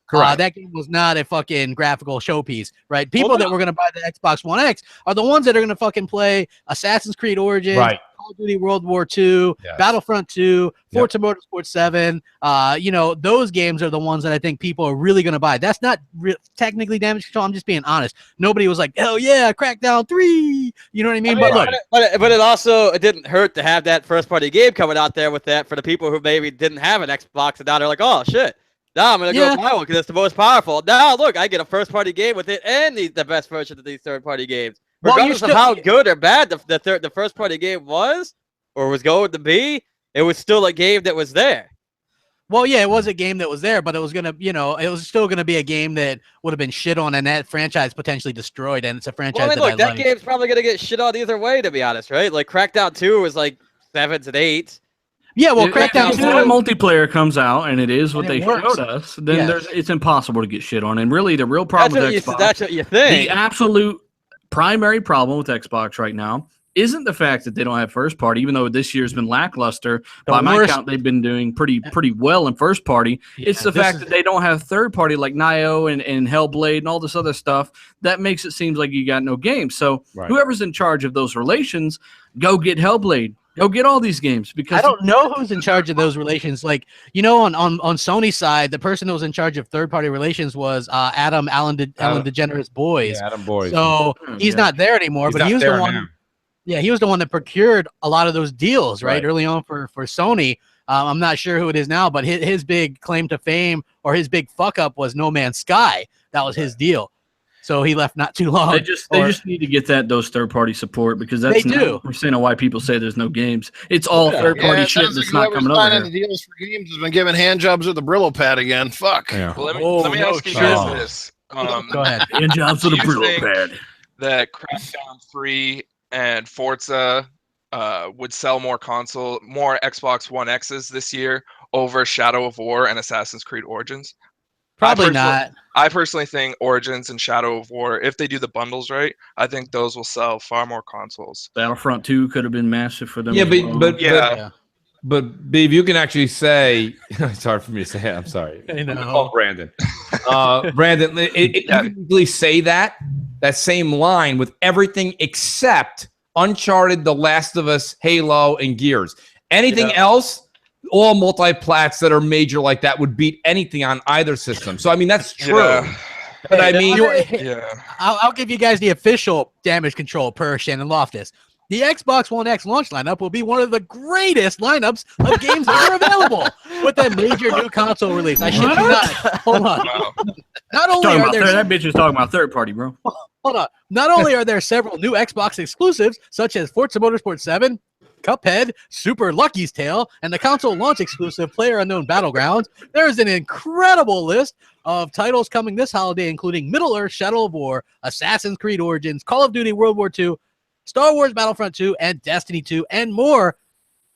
Correct. That game was not a fucking graphical showpiece, right? People that were going to buy the Xbox One X are the ones that are going to fucking play Assassin's Creed Origins, Call of Duty World War II, Battlefront 2, Forza Motorsport 7. Those games are the ones that I think people are really going to buy. That's not technically damage control. I'm just being honest. Nobody was like, hell yeah, Crackdown 3. You know what I mean? But look, but it didn't hurt to have that first party game coming out there with that for the people who maybe didn't have an Xbox and now they're like, oh shit. Now I'm gonna go buy one because it's the most powerful. Now look, I get a first-party game with it and the best version of these third-party games, regardless of how good or bad the first-party game was or was going to be. It was still a game that was there. Well, yeah, it was a game that was there, but it was gonna, it was still gonna be a game that would have been shit on, and that franchise potentially destroyed. And it's a franchise that game's probably gonna get shit on either way, to be honest, right? Like Crackdown 2 was like 7s and 8s. Yeah, well, Crackdown 2 multiplayer comes out and it is what they showed us. Then it's impossible to get shit on. And really, the real problem with Xbox, that's what you think. The absolute primary problem with Xbox right now isn't the fact that they don't have first party, even though this year's been lackluster. By my count, they've been doing pretty well in first party. It's the fact that they don't have third party like Nioh and Hellblade and all this other stuff that makes it seem like you got no games. So whoever's in charge of those relations, go get Hellblade. Go get all these games because I don't know who's in charge of those relations. Like, on Sony's side, the person who was in charge of third-party relations was Ellen DeGeneres Boys. Yeah, Adam Boys. So he's not there anymore, but he was the one. Now. Yeah, he was the one that procured a lot of those deals, right? Early on for Sony. I'm not sure who it is now, but his big claim to fame or his big fuck up was No Man's Sky. That was his deal. So he left not too long. They just need to get those third party support because that's 90% of why people say there's no games. It's all third party shit that's not coming over here. The deals for games has been giving hand jobs with the Brillo pad again. Fuck. Yeah. Well, let me ask you guys this. Go ahead. Hand jobs with a Brillo pad. That Crackdown 3 and Forza would sell more Xbox One X's this year over Shadow of War and Assassin's Creed Origins? Probably not. I personally think Origins and Shadow of War, if they do the bundles right, I think those will sell far more consoles. Battlefront 2 could have been massive for them. Yeah, but Beav, you can actually say it's hard for me to say. I'm sorry. I know. Oh, Brandon. Brandon, you can really say that same line with everything except Uncharted, The Last of Us, Halo, and Gears. Anything else? All multi-plats that are major like that would beat anything on either system. So, I mean, that's true. Yeah. But, I mean... I'll give you guys the official damage control per Shannon Loftus. The Xbox One X launch lineup will be one of the greatest lineups of games ever available with a major new console release. I shit you not. Hold on. Wow. Not only are there... That bitch is talking about third party, bro. Hold on. Not only are there several new Xbox exclusives, such as Forza Motorsport 7, Cuphead, Super Lucky's Tale, and the console launch exclusive PlayerUnknown Battlegrounds, there is an incredible list of titles coming this holiday, including Middle-earth: Shadow of War, Assassin's Creed Origins, Call of Duty World War II, Star Wars Battlefront 2, and Destiny 2, and more,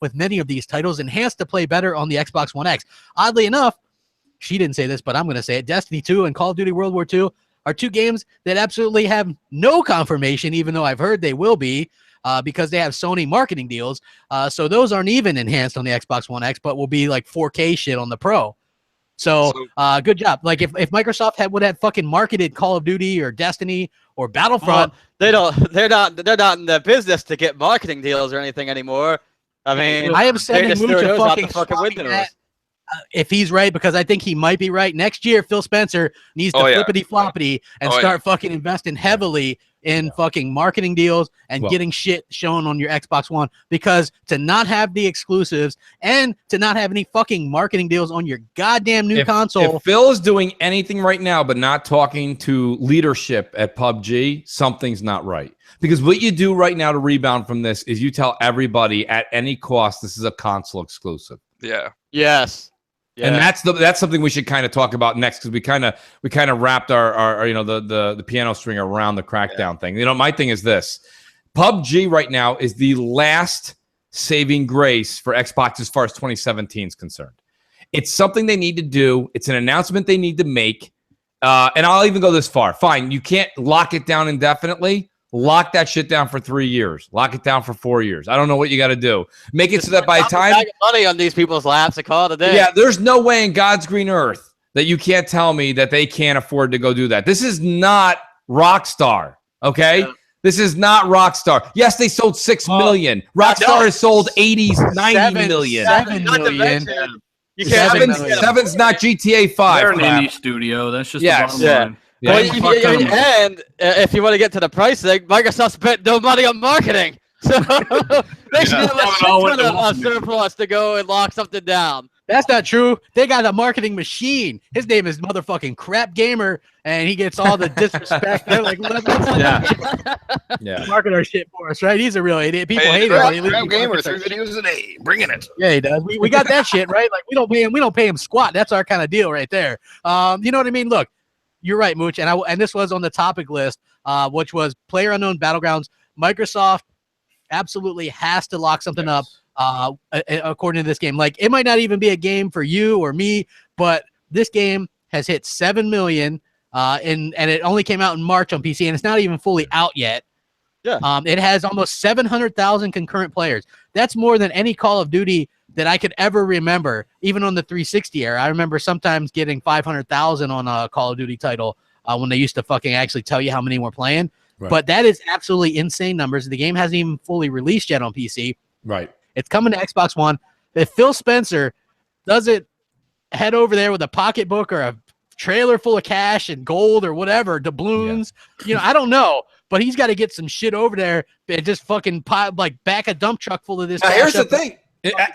with many of these titles enhanced to play better on the Xbox One X. Oddly enough, she didn't say this, but I'm going to say it, Destiny 2 and Call of Duty World War II are two games that absolutely have no confirmation, even though I've heard they will be, because they have Sony marketing deals. So those aren't even enhanced on the Xbox One X, but will be like 4K shit on the Pro. So good job. Like if Microsoft would have fucking marketed Call of Duty or Destiny or Battlefront, they're not in the business to get marketing deals or anything anymore. I mean, I am sending Mooch a fucking fucking if he's right, because I think he might be right. Next year, Phil Spencer needs to flippity floppity and start fucking investing heavily in fucking marketing deals and getting shit shown on your Xbox One, because to not have the exclusives and to not have any fucking marketing deals on your goddamn new console. If Phil is doing anything right now but not talking to leadership at PUBG, something's not right. Because what you do right now to rebound from this is you tell everybody at any cost this is a console exclusive. Yeah. Yes. Yeah. And that's something we should kind of talk about next, because we kind of wrapped our the piano string around the Crackdown thing. My thing is this: PUBG right now is the last saving grace for Xbox as far as 2017 is concerned. It's something they need to do. It's an announcement they need to make. And I'll even go this far. Fine, you can't lock it down indefinitely. Lock that shit down for 3 years. Lock it down for 4 years. I don't know what you got to do. Make it so that by the time money on these people's laps, to call it a day. Yeah, there's no way in God's green earth that you can't tell me that they can't afford to go do that. This is not Rockstar, okay? Yeah. This is not Rockstar. Yes, they sold 6 million. Rockstar has sold 90 million. 7 million. Seven's not GTA 5. They're an indie studio. That's just the bottom line. Yeah. And if you want to get to the price thing, Microsoft spent no money on marketing. So they should have a surplus to go and lock something down. That's not true. They got a marketing machine. His name is motherfucking Crapgamer, and he gets all the disrespect. They're like, let's market our shit for us, right? He's a real idiot. People hate him. Crapgamer, 3 videos a day, bringing it. Yeah, he does. We got that shit, right? Like we don't pay him squat. That's our kind of deal right there. You know what I mean? Look, you're right, Mooch, and this was on the topic list, which was PlayerUnknown Battlegrounds. Microsoft absolutely has to lock something up. According to this game, like it might not even be a game for you or me, but this game has hit 7 million, and it only came out in March on PC, and it's not even fully out yet. Yeah. It has almost 700,000 concurrent players. That's more than any Call of Duty that I could ever remember, even on the 360 era. I remember sometimes getting 500,000 on a Call of Duty title when they used to fucking actually tell you how many were playing. Right. But that is absolutely insane numbers. The game hasn't even fully released yet on PC. Right. It's coming to Xbox One. If Phil Spencer doesn't head over there with a pocketbook or a trailer full of cash and gold or whatever, doubloons, I don't know. But he's got to get some shit over there and just fucking back a dump truck full of this. Now, here's the thing.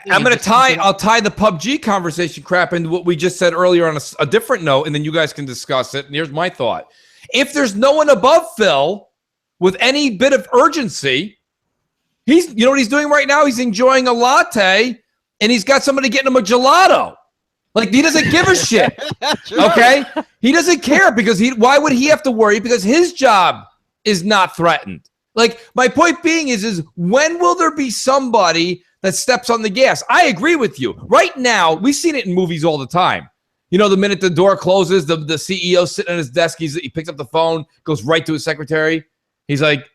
I'll tie the PUBG conversation crap into what we just said earlier on a different note, and then you guys can discuss it. And here's my thought. If there's no one above Phil with any bit of urgency, you know what he's doing right now? He's enjoying a latte, and he's got somebody getting him a gelato. Like, he doesn't give a shit. Okay? He doesn't care because why would he have to worry? Because his job is not threatened. Like, my point being is when will there be somebody that steps on the gas? I agree with you. Right now, we've seen it in movies all the time. The minute the door closes, the CEO sitting at his desk, he picks up the phone, goes right to his secretary. He's like,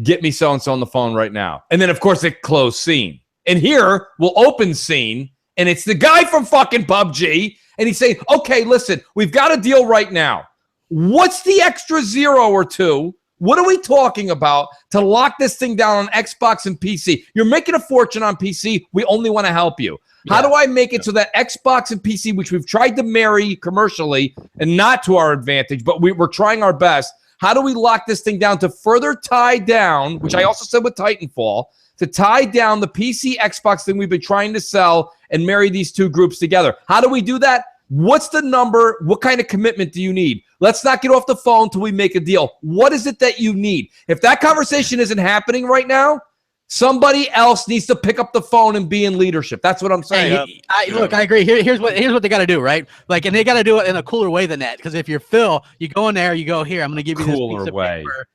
get me so-and-so on the phone right now. And then, of course, it closed scene. And here, we'll open scene, and it's the guy from fucking PUBG, and he's saying, okay, listen, we've got a deal right now. What's the extra 0 or 2? What are we talking about to lock this thing down on Xbox and PC? You're making a fortune on PC. We only want to help you. How do I make it so that Xbox and PC, which we've tried to marry commercially and not to our advantage, but we're trying our best, how do we lock this thing down to further tie down, which I also said with Titanfall, to tie down the PC Xbox thing we've been trying to sell and marry these two groups together? How do we do that? What's the number? What kind of commitment do you need? Let's not get off the phone until we make a deal. What is it that you need? If that conversation isn't happening right now, somebody else needs to pick up the phone and be in leadership. That's what I'm saying. Look, I agree. Here's what they got to do, right? Like, and they got to do it in a cooler way than that. Because if you're Phil, you go in there, you go, here, I'm going to give you this piece of paper.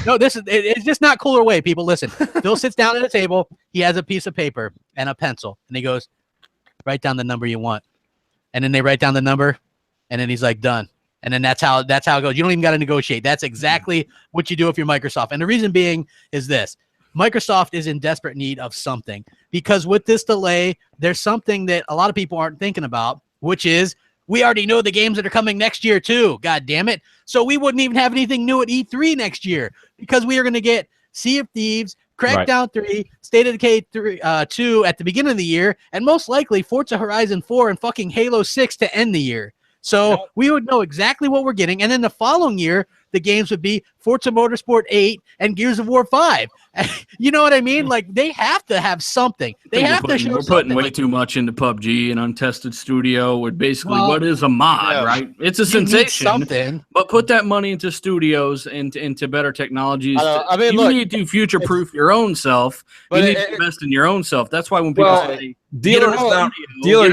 No, it's just not cooler way, people. Listen, Phil sits down at a table. He has a piece of paper and a pencil, and he goes, write down the number you want. And then they write down the number, and then he's like, done. And then that's how it goes. You don't even got to negotiate. That's exactly what you do if you're Microsoft. And the reason being is this. Microsoft is in desperate need of something, because with this delay, there's something that a lot of people aren't thinking about, which is We already know the games that are coming next year too. God damn it. So we wouldn't even have anything new at E3 next year because we are going to get Sea of Thieves, Crackdown 3, State of Decay 2 at the beginning of the year, and most likely Forza Horizon 4 and fucking Halo 6 to end the year. So we would know exactly what we're getting. And then the following year, the games would be Forza Motorsport 8 and Gears of War 5. You know what I mean? Like, they have to have something. They have to show We're putting way too much into PUBG and Untested Studio with basically what is a mod, right? It's a sensation. Something. But put that money into studios and into better technologies. I mean, you need to future-proof your own self. You need to invest in your own self. That's why when people say, Dealer,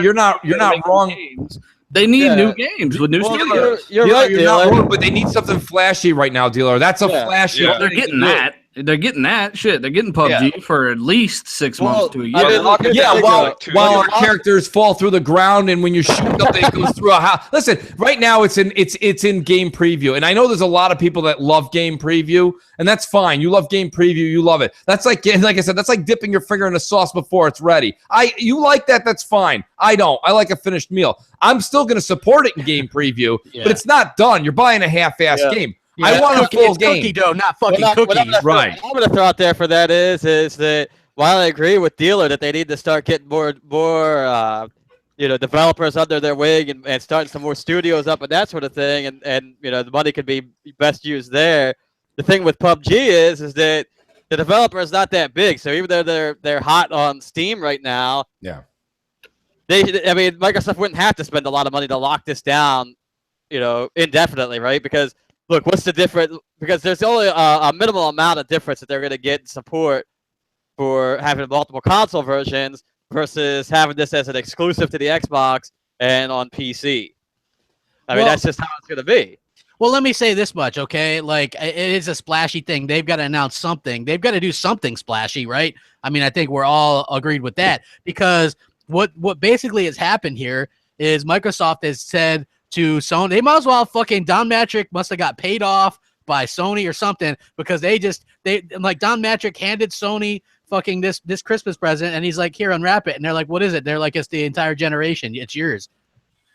you're not wrong. Games, they need new games with new studios. You're right, you're not wrong, but they need something flashy right now, Dealer. That's a flashy. Well, they're getting that. They're getting that shit. They're getting PUBG for at least 6 months to a year. While our characters fall through the ground, and when you shoot something, it goes through a house. Listen, right now it's in game preview, and I know there's a lot of people that love game preview, and that's fine. You love game preview, you love it. That's like I said, that's like dipping your finger in the sauce before it's ready. You like that? That's fine. I don't. I like a finished meal. I'm still going to support it in game preview, but it's not done. You're buying a half-assed game. Yeah, I want a full game. Cookie dough, not fucking cookies. Right. What I'm going to throw out there for that is that while I agree with Dealer that they need to start getting more developers under their wing and starting some more studios up and that sort of thing, and the money could be best used there. The thing with PUBG is that the developer is not that big, so even though they're hot on Steam right now, Microsoft wouldn't have to spend a lot of money to lock this down, indefinitely, right? Because look, what's the difference? Because there's only a minimal amount of difference that they're going to get in support for having multiple console versions versus having this as an exclusive to the Xbox and on PC. I mean, that's just how it's going to be. Well, let me say this much, okay? Like, it is a splashy thing. They've got to announce something. They've got to do something splashy, right? I mean, I think we're all agreed with that because what basically has happened here is Microsoft has said to Sony, they might as well fucking Don Matrick must have got paid off by Sony or something because they Don Matrick handed Sony fucking this Christmas present and he's like, here, unwrap it. And they're like, what is it? They're like, it's the entire generation. It's yours.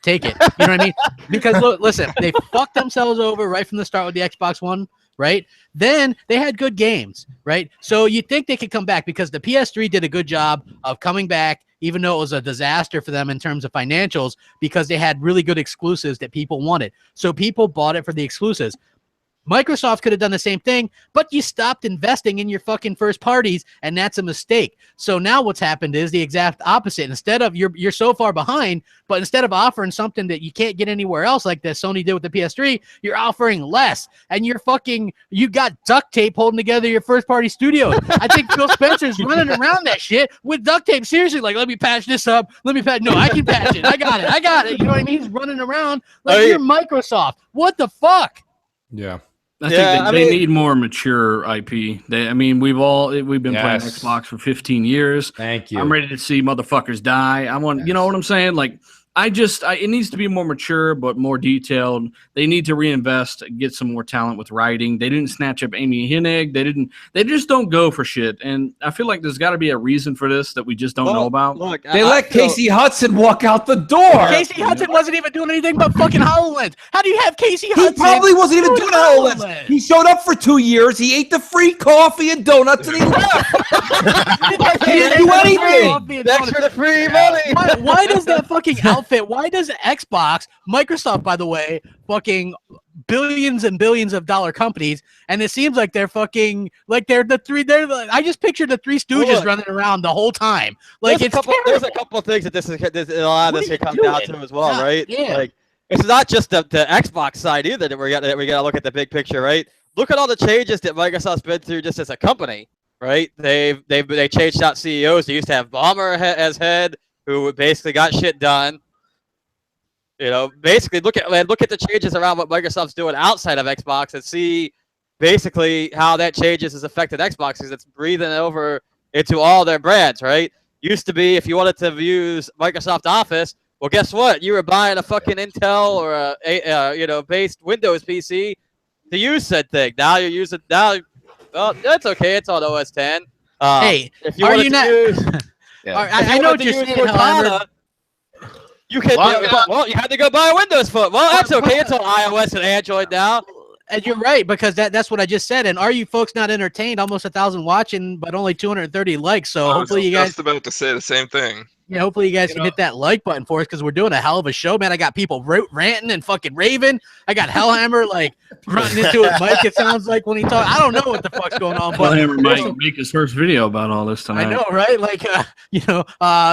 Take it. You know what I mean? Because look, listen, they fucked themselves over right from the start with the Xbox One, right? Then they had good games, right? So you think they could come back because the PS3 did a good job of coming back, even though it was a disaster for them in terms of financials, because they had really good exclusives that people wanted. So people bought it for the exclusives. Microsoft could have done the same thing, but you stopped investing in your fucking first parties, and that's a mistake. So now what's happened is the exact opposite. Instead of you're so far behind, but instead of offering something that you can't get anywhere else like that Sony did with the PS3, you're offering less, and you got duct tape holding together your first party studios. I think Phil Spencer's running around that shit with duct tape. Seriously, like, let me patch this up. No, I can patch it. I got it. You know what I mean? He's running around like you're Microsoft. What the fuck? Yeah. I think they need more mature IP. We've been playing Xbox for 15 years. Thank you. I'm ready to see motherfuckers die. You know what I'm saying? Like, it needs to be more mature, but more detailed. They need to reinvest, get some more talent with writing. They didn't snatch up Amy Hennig. They just don't go for shit. And I feel like there's got to be a reason for this that we just don't know about. Look, they let Casey Hudson walk out the door. Casey Hudson wasn't even doing anything but fucking HoloLens. How do you have Casey Hudson? He probably wasn't even doing HoloLens. He showed up for 2 years. He ate the free coffee and donuts and he left. He didn't do anything. Thanks for the free money. Why does that fucking outfit? Why does Xbox, Microsoft, by the way, fucking billions and billions of dollar companies, and it seems like they're fucking like they're the three. I just pictured the Three Stooges running around the whole time. Like there's a couple of things that a lot of this could come down to as well, right? Yeah. Like it's not just the Xbox side either that we got to look at the big picture, right? Look at all the changes that Microsoft's been through just as a company, right? They changed out CEOs. They used to have Ballmer as head, who basically got shit done. Basically look at the changes around what Microsoft's doing outside of Xbox and see basically how that changes has affected Xbox because it's breathing over into all their brands, right? Used to be if you wanted to use Microsoft Office, well, guess what? You were buying a fucking Intel or a based Windows PC to use said thing. Now you're using well, that's okay. It's on OS 10. Hey, if you are you not? Use, I know what you're saying. However, You can. Well, you had to go buy a Windows Phone. Well, that's okay. It's on iOS and Android now. And you're right, because that's what I just said. And are you folks not entertained? Almost 1,000 watching, but only 230 likes. So hopefully you guys. Just about to say the same thing. Yeah, hopefully you guys can hit that like button for us, because we're doing a hell of a show, man. I got people ranting and fucking raving. I got Hellhammer like running into it. Mike, it sounds like when he talks. I don't know what the fuck's going on. But Hellhammer might make his first video about all this tonight. I know, right? Like,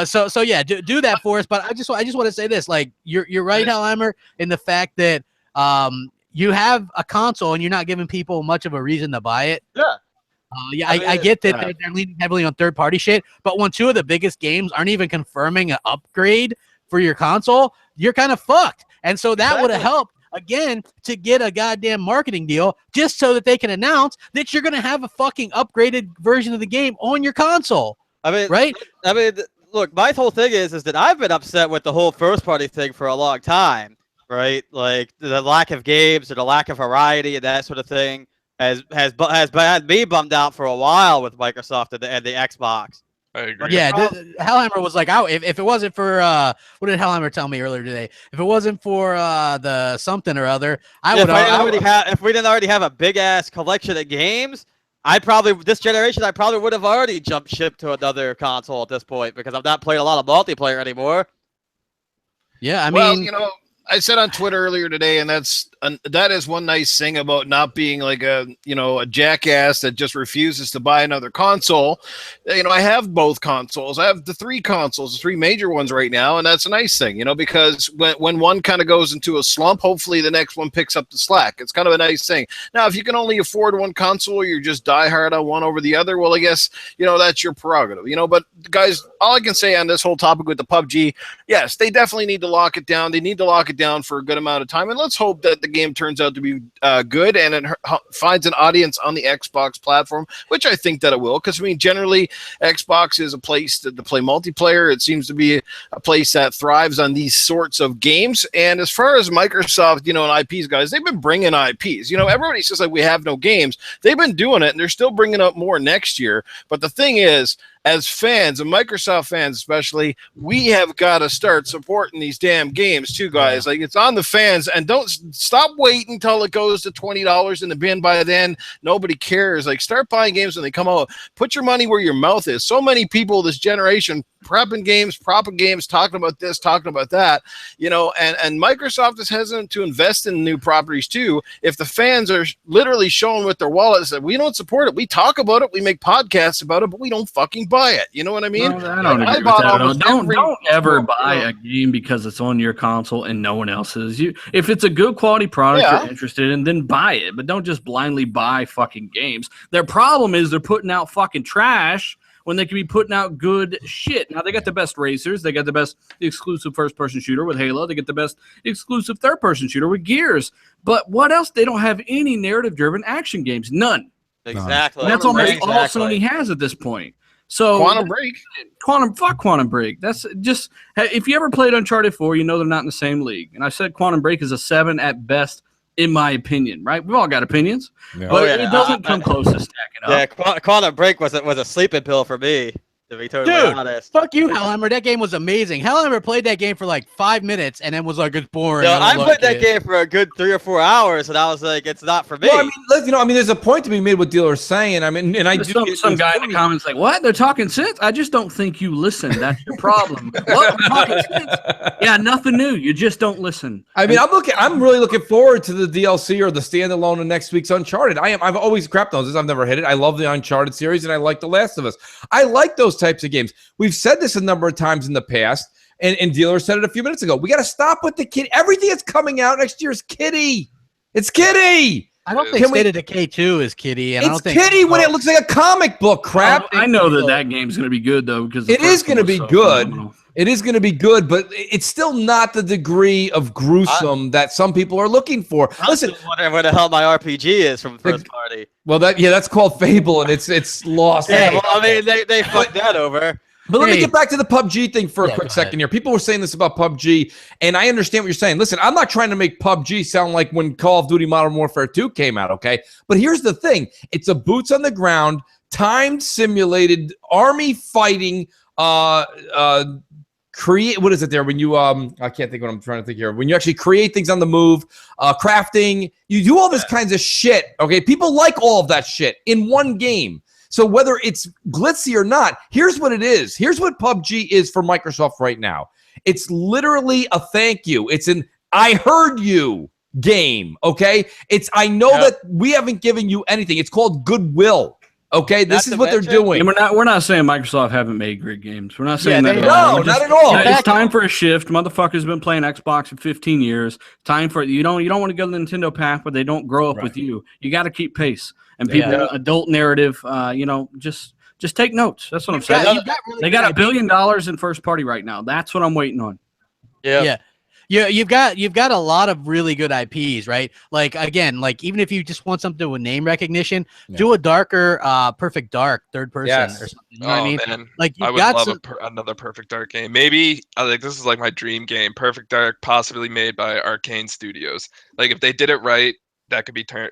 so yeah, do that for us. But I just want to say this, like, you're right, Hellhammer, in the fact that you have a console and you're not giving people much of a reason to buy it. Yeah. I get that they're leaning heavily on third-party shit, but when two of the biggest games aren't even confirming an upgrade for your console, you're kind of fucked. And so that would have helped, again, to get a goddamn marketing deal just so that they can announce that you're going to have a fucking upgraded version of the game on your console. I mean, right? I mean, look, my whole thing is that I've been upset with the whole first-party thing for a long time, right? Like, the lack of games or the lack of variety and that sort of thing has had me bummed out for a while with Microsoft and the Xbox. I agree. Yeah, Hellhammer was like, if it wasn't for what did Hellhammer tell me earlier today? If it wasn't for the something or other, if we didn't already have a big ass collection of games, this generation I probably would have already jumped ship to another console at this point, because I'm not playing a lot of multiplayer anymore. Yeah, I mean, well, you know, I said on Twitter earlier today, and that is one nice thing about not being like a jackass that just refuses to buy another console. You know, I have both consoles. I have the three consoles, the three major ones right now, and that's a nice thing, you know, because when one kind of goes into a slump, hopefully the next one picks up the slack. It's kind of a nice thing. Now, if you can only afford one console, or you're just diehard on one over the other, well, I guess, you know, that's your prerogative, you know. But guys, all I can say on this whole topic with the PUBG, yes, they definitely need to lock it down. They need to lock it down for a good amount of time, and let's hope that the game turns out to be good and it finds an audience on the Xbox platform, which I think that it will, because I mean, generally Xbox is a place to play multiplayer. It seems to be a place that thrives on these sorts of games. And as far as Microsoft, you know, and IPs, guys, they've been bringing IPs. You know, everybody says like we have no games. They've been doing it, and they're still bringing up more next year. But the thing is, as fans, and Microsoft fans especially, we have got to start supporting these damn games too, guys. Like, it's on the fans, and don't stop waiting until it goes to $20 in the bin. By then, nobody cares. Like, start buying games when they come out. Put your money where your mouth is. So many people this generation propping games, talking about this, talking about that, you know, and Microsoft is hesitant to invest in new properties too. If the fans are literally showing with their wallets that we don't support it, we talk about it, we make podcasts about it, but we don't fucking buy it. You know what I mean? No, I don't agree with that. Don't ever buy a game because it's on your console and no one else's. If it's a good quality product you're interested in, then buy it. But don't just blindly buy fucking games. Their problem is they're putting out fucking trash when they could be putting out good shit. Now, they got the best racers. They got the best exclusive first-person shooter with Halo. They get the best exclusive third-person shooter with Gears. But what else? They don't have any narrative-driven action games. None. Exactly. And that's almost all Sony has at this point. So Quantum Break. Fuck Quantum Break. That's just, if you ever played Uncharted 4, you know they're not in the same league. And I said Quantum Break is a 7 at best, in my opinion, right? We've all got opinions, but it doesn't come close to stacking up. Yeah, Quantum Break was a sleeping pill for me, to be totally honest. Fuck you, Hellhammer. That game was amazing. Hellhammer played that game for like 5 minutes and then was like, it's boring. No, I played that game for a good 3 or 4 hours, and I was like, it's not for me. Well, I mean, there's a point to be made what dealers saying. I mean, and I do. Some guy in the comments like, what? They're talking sense? I just don't think you listen. That's your problem. What? We're talking sense? Yeah, nothing new. You just don't listen. I mean, I'm really looking forward to the DLC or the standalone of next week's Uncharted. I've always crapped this. I've never hit it. I love the Uncharted series, and I like The Last of Us. I like those types of games. We've said this a number of times in the past, and dealers said it a few minutes ago. We got to stop with the kid. Everything that's coming out next year is kiddie. It's kiddie. I don't think State of Decay 2 is kiddie. And it's kiddie when it looks like a comic book crap. I know that game's going to be good, though, because it is going to be good. Phenomenal. It is going to be good, but it's still not the degree of gruesome that some people are looking for. Listen, where the hell my RPG is from first party. Well, that's called Fable, and it's lost. Yeah, well, I mean, they fucked that over. But let me get back to the PUBG thing for a quick second here. People were saying this about PUBG, and I understand what you're saying. Listen, I'm not trying to make PUBG sound like when Call of Duty Modern Warfare 2 came out, okay? But here's the thing. It's a boots on the ground, timed, simulated, army fighting, create, what is it there when you I can't think what I'm trying to think here, when you actually create things on the move, crafting, you do all this kinds of shit. Okay, people like all of that shit in one game. So whether it's glitzy or not, here's what it is. Here's what PUBG is for Microsoft right now. It's literally a thank you. It's an I heard you game. Okay, it's I know that we haven't given you anything. It's called goodwill. Okay, this is what they're doing. And we're not saying Microsoft haven't made great games. We're not saying that. No, not at all. It's time for a shift. Motherfuckers been playing Xbox for 15 years. Time for you don't want to go the Nintendo path where they don't grow up with you. You got to keep pace. And people, adult narrative. Just take notes. That's what I'm saying. They got $1 billion in first party right now. That's what I'm waiting on. Yeah. You've got a lot of really good IPs, right? Like again, like even if you just want something with name recognition, do a darker, Perfect Dark third person or something. You know what I mean? Man. Like I would love another Perfect Dark game. Maybe this is like my dream game. Perfect Dark, possibly made by Arcane Studios. Like if they did it right, that could be turned.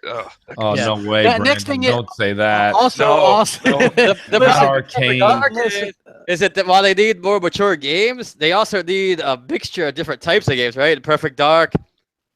No way! Next thing don't say that. Also, the Arcane. Is it that while they need more mature games, they also need a mixture of different types of games, right? Perfect Dark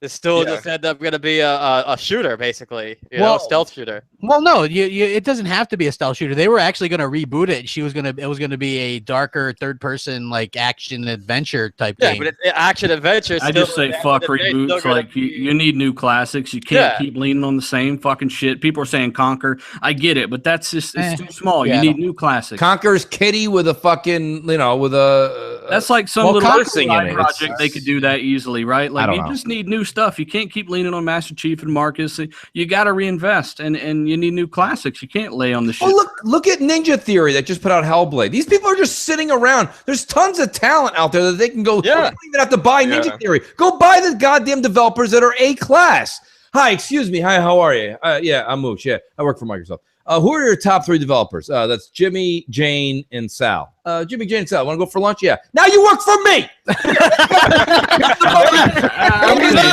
is still just end up going to be a shooter, basically, you know, stealth shooter. Well, no, it doesn't have to be a stealth shooter. They were actually going to reboot it. It was going to be a darker third person, like action adventure type game. Yeah, but it's action adventure. I just say fuck reboots. Like you need new classics. You can't keep leaning on the same fucking shit. People are saying Conquer. I get it, but that's just it's too small. You need new classics. Conquer's kitty with a fucking with a. That's like some little side project. They could do that easily, right? Like you just need new stuff. You can't keep leaning on Master Chief and Marcus. You got to reinvest, and you need new classics. You can't lay on the shit. Oh, look at Ninja Theory that just put out Hellblade. These people are just sitting around. There's tons of talent out there that they can go. You don't even have to buy Ninja Theory. Go buy the goddamn developers that are A class. Hi, excuse me. Hi, how are you? Yeah, I'm Mooch. Yeah, I work for Microsoft. Who are your top 3 developers? That's Jimmy, Jane, and Sal. Jimmy, Jane, and Sal. Want to go for lunch? Yeah. Now you work for me.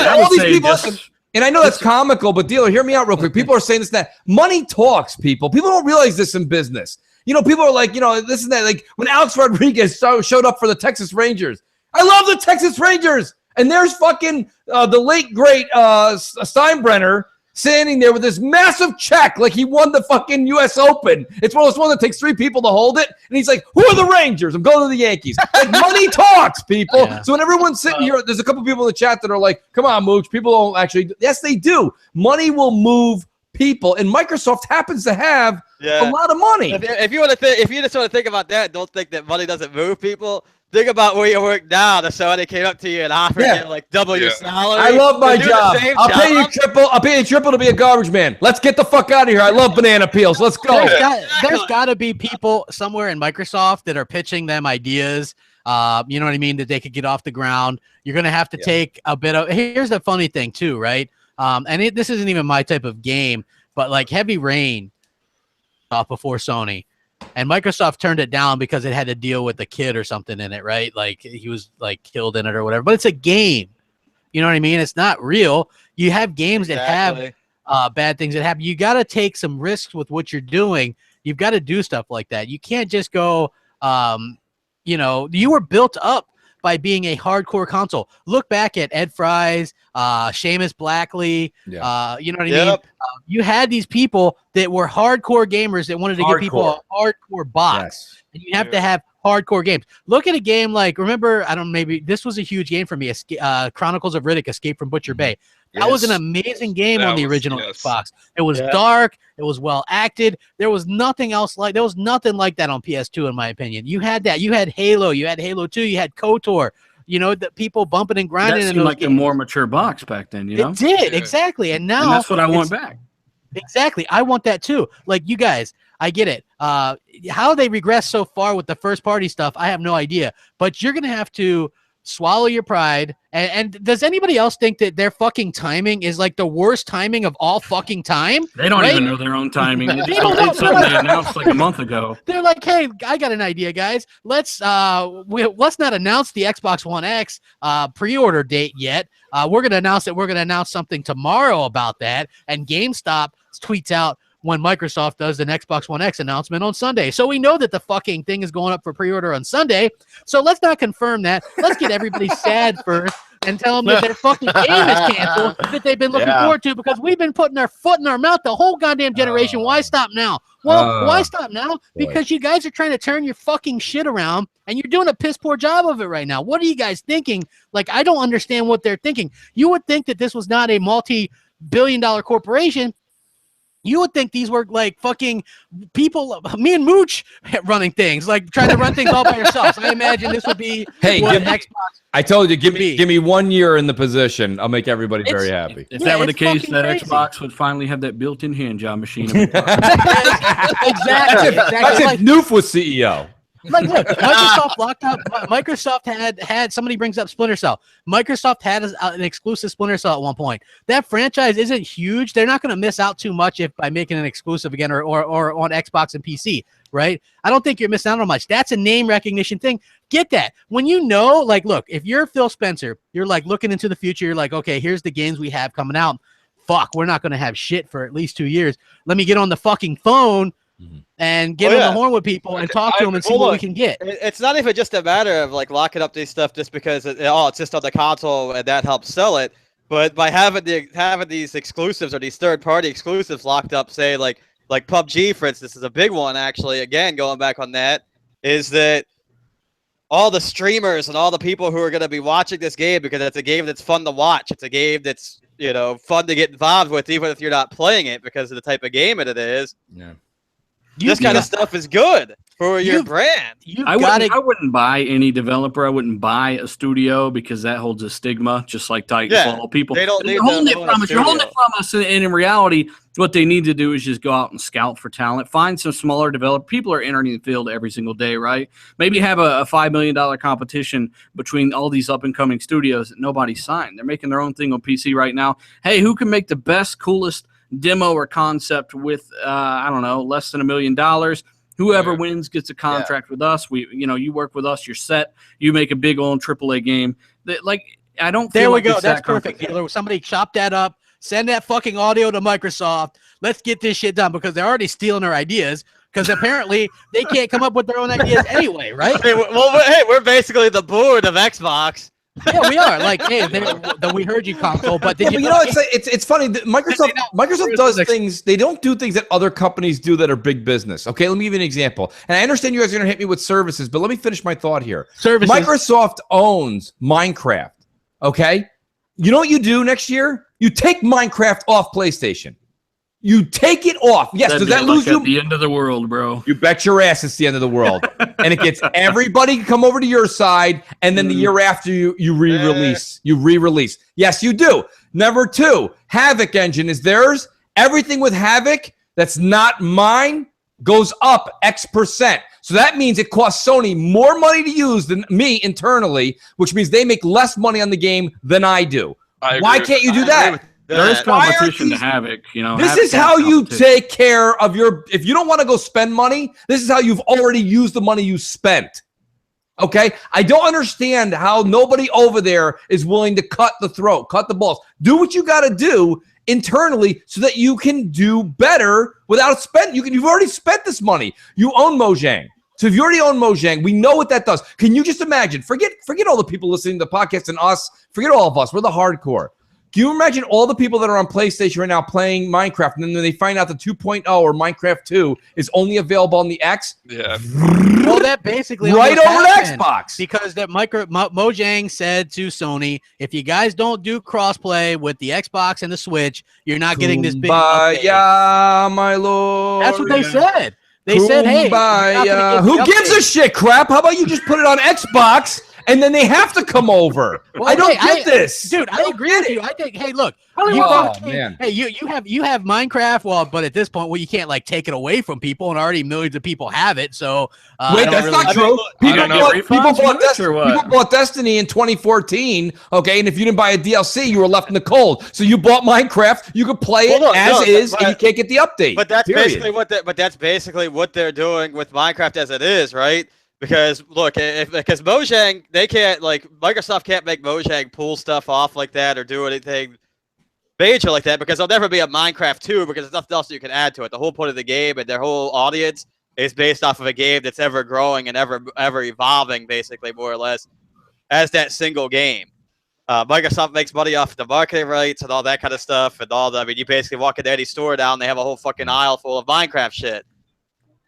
All these people. And I know that's comical, but dealer, hear me out real quick. People are saying this and that. Money talks, people. People don't realize this in business. You know, people are like, this and that. Like when Alex Rodriguez showed up for the Texas Rangers. I love the Texas Rangers. And there's fucking the late, great Steinbrenner standing there with this massive check like he won the fucking U.S. Open. It's one of those ones that takes 3 people to hold it. And he's like, who are the Rangers? I'm going to the Yankees. Like, money talks, people. Yeah. So when everyone's sitting here, there's a couple people in the chat that are like, come on, Mooch. People don't actually. Yes, they do. Money will move people. And Microsoft happens to have a lot of money. If you just want to think about that, don't think that money doesn't move people. Think about where you work now. If somebody came up to you and offered you like double your salary. I love my job. I'll pay you triple. I'll pay you triple to be a garbage man. Let's get the fuck out of here. I love banana peels. Let's go. There's got to be people somewhere in Microsoft that are pitching them ideas. You know what I mean? That they could get off the ground. You're gonna have to take a bit of. Here's the funny thing too, right? This isn't even my type of game, but like Heavy Rain, off before Sony. And Microsoft turned it down because it had to deal with a kid or something in it, right? Like he was like killed in it or whatever. But it's a game. You know what I mean? It's not real. You have games that have bad things that happen. You got to take some risks with what you're doing. You've got to do stuff like that. You can't just go, you were built up by being a hardcore console. Look back at Ed Fries, Seamus Blackley. You know what I mean? You had these people that were hardcore gamers that wanted to give people a hardcore box. And you have to have hardcore games. Look at a game like, maybe this was a huge game for me, Chronicles of Riddick, Escape from Butcher Bay. That was an amazing game on the original Xbox. It was dark. It was well acted. There was nothing like that on PS2, in my opinion. You had that. You had Halo. You had Halo 2. You had KOTOR. You know, the people bumping and grinding. That seemed like a more mature box back then, you know? It did, exactly. And now that's what I want back. Exactly. I want that too. Like, you guys, I get it. How they regress so far with the first party stuff, I have no idea. But you're going to have to swallow your pride. And does anybody else think that their fucking timing is like the worst timing of all fucking time? They don't even know their own timing. They announced like a month ago. They're like, hey, I got an idea, guys. Let's not announce the Xbox One X pre-order date yet. We're going to announce something tomorrow about that. And GameStop tweets out, when Microsoft does an Xbox One X announcement on Sunday. So we know that the fucking thing is going up for pre-order on Sunday. So let's not confirm that. Let's get everybody sad first and tell them that their fucking game is canceled that they've been looking forward to, because we've been putting our foot in our mouth the whole goddamn generation. Why stop now? Well, why stop now? Because you guys are trying to turn your fucking shit around, and you're doing a piss poor job of it right now. What are you guys thinking? Like, I don't understand what they're thinking. You would think that this was not a multi-billion-dollar corporation. You would think these were like fucking people, me and Mooch running things, like trying to run things all by yourselves. I imagine this would be Xbox. I told you, give me 1 year in the position. I'll make everybody very happy. If that were the case, that crazy. Xbox would finally have that built-in hand job machine. Exactly. That's if Noof was CEO. Like, look, Microsoft locked up. Microsoft had somebody brings up Splinter Cell. Microsoft had an exclusive Splinter Cell at one point. That franchise isn't huge. They're not going to miss out too much by making an exclusive again or on Xbox and PC, right? I don't think you're missing out on much. That's a name recognition thing. Get that. When you know, like, look, if you're Phil Spencer, you're like looking into the future. You're like, okay, here's the games we have coming out. Fuck, we're not going to have shit for at least 2 years. Let me get on the fucking phone and get on the horn with people and talk to them and see what we can get. It's not even just a matter of like locking up these stuff just because it's just on the console and that helps sell it. But by having these exclusives or these third-party exclusives locked up, say like PUBG, for instance, is a big one actually. Again, going back on that, is that all the streamers and all the people who are going to be watching this game, because it's a game that's fun to watch. It's a game that's, you know, fun to get involved with, even if you're not playing it, because of the type of game it is. Yeah. This kind of stuff is good for your brand. I wouldn't buy any developer. I wouldn't buy a studio because that holds a stigma, just like Titanfall. Yeah, People, you're holding it from us. You're holding it from us, and in reality, what they need to do is just go out and scout for talent. Find some smaller developers. People are entering the field every single day, right? Maybe have a $5 million competition between all these up-and-coming studios that nobody's signed. They're making their own thing on PC right now. Hey, who can make the best, coolest demo or concept with I don't know, less than $1 million? Whoever wins gets a contract with us. You work with us, you're set. You make a big old AAA game. I don't feel there we like go. it's That's perfect. Dealer. Somebody chop that up, send that fucking audio to Microsoft. Let's get this shit done, because they're already stealing our ideas, because apparently they can't come up with their own ideas anyway, right? We're basically the board of Xbox. Yeah, we are. Like, hey, we heard you, console, but did you know? It's funny. Microsoft does things. They don't do things that other companies do that are big business. Okay, let me give you an example. And I understand you guys are going to hit me with services, but let me finish my thought here. Services. Microsoft owns Minecraft. Okay, you know what you do next year? You take Minecraft off PlayStation. You take it off. Yes, does that lose you? The end of the world, bro. You bet your ass it's the end of the world. And it gets everybody to come over to your side, and then the year after you re-release. You re-release. Yes, you do. Number 2, Havoc engine is theirs. Everything with Havoc that's not mine goes up X%. So that means it costs Sony more money to use than me internally, which means they make less money on the game than I do. Why can't you do that? There is competition to Havoc, This is how you take care of if you don't want to go spend money, this is how you've already used the money you spent. Okay? I don't understand how nobody over there is willing to cut the throat, cut the balls. Do what you got to do internally so that you can do better without spending. You've already spent this money. You own Mojang. So if you already own Mojang, we know what that does. Can you just imagine? Forget all the people listening to the podcast and us. Forget all of us. We're the hardcore. Can you imagine all the people that are on PlayStation right now playing Minecraft, and then they find out the 2.0 or Minecraft 2 is only available on the X? Yeah. Well, that basically right over to Xbox. Because that Mojang said to Sony, if you guys don't do crossplay with the Xbox and the Switch, you're not getting this big update. My lord. That's what they said. They said, hey, who gives a shit, crap? How about you just put it on Xbox? And then they have to come over. Well, I don't get this, dude. I agree with you. I think, hey, look, you have Minecraft. Well, but at this point, you can't like take it away from people, and already millions of people have it. So wait, that's not true. People bought Destiny in 2014. Okay, and if you didn't buy a DLC, you were left in the cold. So you bought Minecraft. You could play it as is, and you can't get the update. But that's basically what they're doing with Minecraft as it is, right? Because look, because Mojang, they can't Microsoft can't make Mojang pull stuff off like that or do anything major like that, because there'll never be a Minecraft 2 because there's nothing else you can add to it. The whole point of the game and their whole audience is based off of a game that's ever growing and ever evolving, basically, more or less, as that single game. Microsoft makes money off the marketing rights and all that kind of stuff, and all that. I mean, you basically walk into any store down, they have a whole fucking aisle full of Minecraft shit.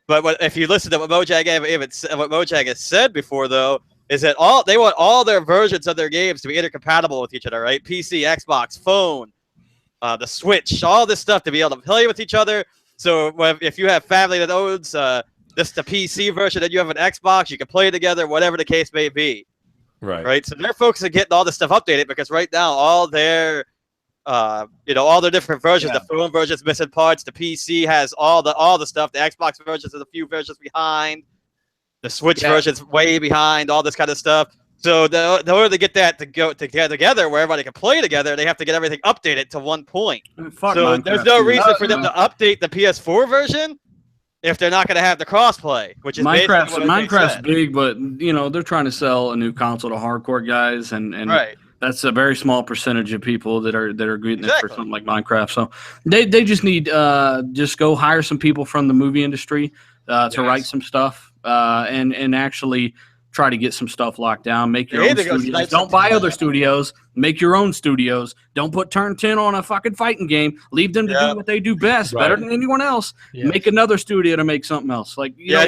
But if you listen to what Mojang has said before, though, is that they want all their versions of their games to be intercompatible with each other, right? PC, Xbox, phone, the Switch, all this stuff to be able to play with each other. So if you have family that owns the PC version and you have an Xbox, you can play together, whatever the case may be. Right. So they're focusing on getting all this stuff updated, because right now all their all their different versions, the phone version's missing parts, the PC has all the stuff, the Xbox versions is a few versions behind, the Switch version's way behind, all this kind of stuff. So in order to get that to go together where everybody can play together, they have to get everything updated to one point. So there's no reason for them to update the PS4 version if they're not going to have the crossplay, which is Minecraft's big, but they're trying to sell a new console to hardcore guys, and that's a very small percentage of people that are getting it for something like Minecraft. So they just need just go hire some people from the movie industry to write some stuff and actually try to get some stuff locked down. Make your own studios. Don't buy other studios. Make your own studios. Don't put Turn 10 on a fucking fighting game. Leave them to do what they do best, better than anyone else. Make another studio to make something else. Like this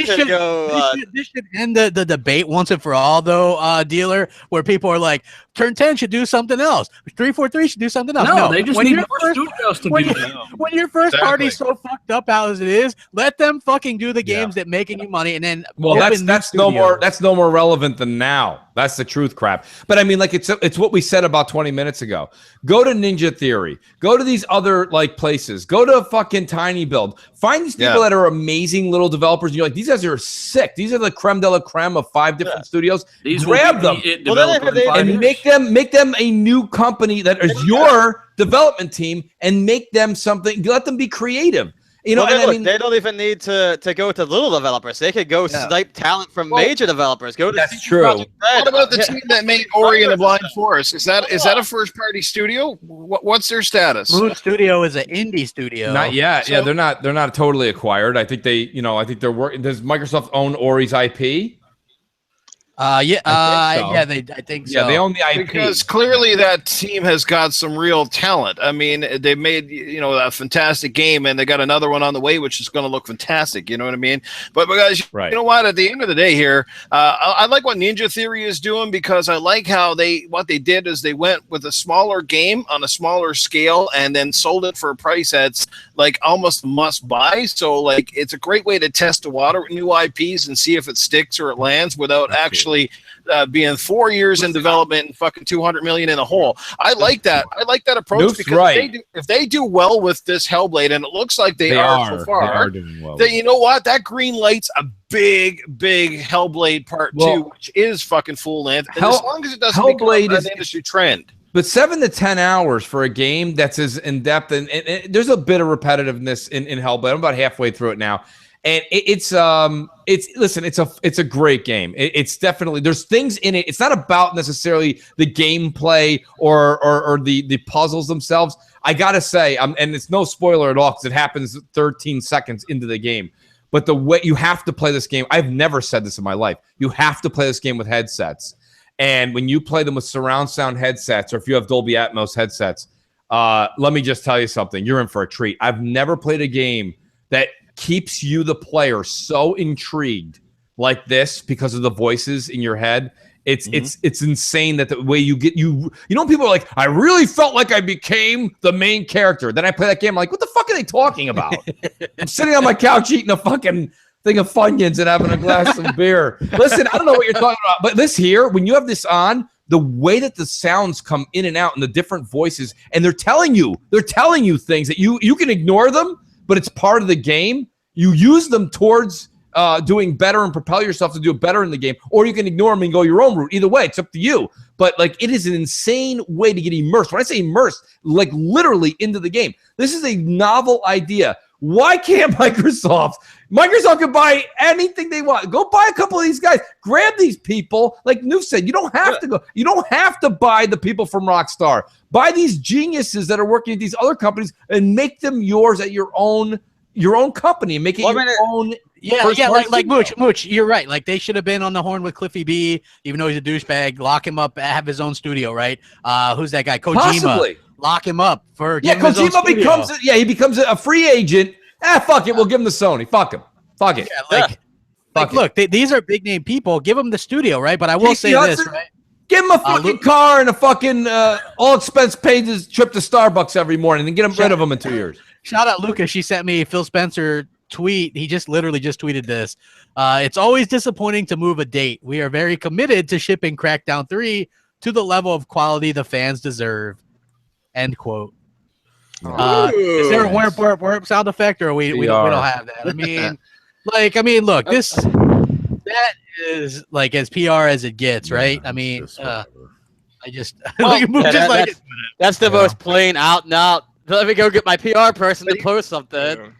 should end the debate once and for all, though, dealer, where people are like, Turn 10 should do something else. 343 should do something else. No, they just need more studios to do that. When your first party's so fucked up as it is, let them fucking do the games that making you money, and then that's no more relevant than now. That's the truth, crap. But I mean, like, it's what we said about 20 minutes ago. Go to Ninja Theory. Go to these other places. Go to fucking Tiny Build. Find these people that are amazing little developers. And you're like, these guys are sick. These are the creme de la creme of 5 different studios. Grab them and make them a new company that is your development team, and make them something. Let them be creative. They don't even need to go to little developers. They could go snipe talent from major developers. That's true. What about the team that made Ori and the Blind Forest? Is that a first party studio? What's their status? Moon Studio is an indie studio. Not yet. So, they're not totally acquired. I think they're working. Does Microsoft own Ori's IP? I think so. Yeah, they own the IP. Because clearly that team has got some real talent. I mean, they made a fantastic game, and they got another one on the way, which is going to look fantastic. You know what I mean? But guys, you know what? At the end of the day, here, I like what Ninja Theory is doing, because I like how what they did is they went with a smaller game on a smaller scale, and then sold it for a price that's like almost must buy. So it's a great way to test the water with new IPs and see if it sticks or it lands without actually being 4 years in development and fucking 200 million in a hole. I like that. I like that approach, because if they do well with this Hellblade, and it looks like they are so far, they are doing well. Then you know what? That green lights a big Hellblade Part 2, which is fucking full length. And as long as it doesn't become an industry trend. But 7 to 10 hours for a game that's as in depth, and there's a bit of repetitiveness in Hellblade. I'm about halfway through it now. And it's a great game. It's definitely, there's things in it. It's not about necessarily the gameplay or the puzzles themselves. I gotta say, and it's no spoiler at all because it happens 13 seconds into the game. But the way you have to play this game, I've never said this in my life. You have to play this game with headsets. And when you play them with surround sound headsets, or if you have Dolby Atmos headsets, let me just tell you something. You're in for a treat. I've never played a game that keeps you, the player, so intrigued like this because of the voices in your head. It's insane that the way you get people are like, I really felt like I became the main character. Then I play that game, I'm like, what the fuck are they talking about? I'm sitting on my couch eating a fucking thing of Funyuns and having a glass of beer. Listen, I don't know what you're talking about, but this here, when you have this on, the way that the sounds come in and out and the different voices, and they're telling you things that you can ignore them, but it's part of the game. You use them towards doing better and propel yourself to do better in the game, or you can ignore them and go your own route. Either way, it's up to you. But it is an insane way to get immersed. When I say immersed, literally into the game. This is a novel idea. Why can't Microsoft can buy anything they want. Go buy a couple of these guys. Grab these people. Like Noof said, you don't have to go. You don't have to buy the people from Rockstar. Buy these geniuses that are working at these other companies and make them yours at your own company and make it your own. Yeah, like Mooch, you're right. Like they should have been on the horn with Cliffy B, even though he's a douchebag. Lock him up, have his own studio, right? Who's that guy? Kojima. Possibly. Lock him up for Kojima becomes a free agent. Fuck it. We'll give him the Sony. Fuck him. Fuck it. Yeah, look, these are big name people. Give them the studio, right? But I will say this, right? Give him a fucking car and a fucking all expense paid trip to Starbucks every morning and get him rid of them in 2 years. Shout out Lucas. She sent me Phil Spencer tweet. He literally just tweeted this. It's always disappointing to move a date. We are very committed to shipping Crackdown 3 to the level of quality the fans deserve. End quote. Is there a warp sound effect, or we don't have that? I mean, look, that is like as PR as it gets, right? I mean, that's the most plain out and out. Let me go get my PR person to post something.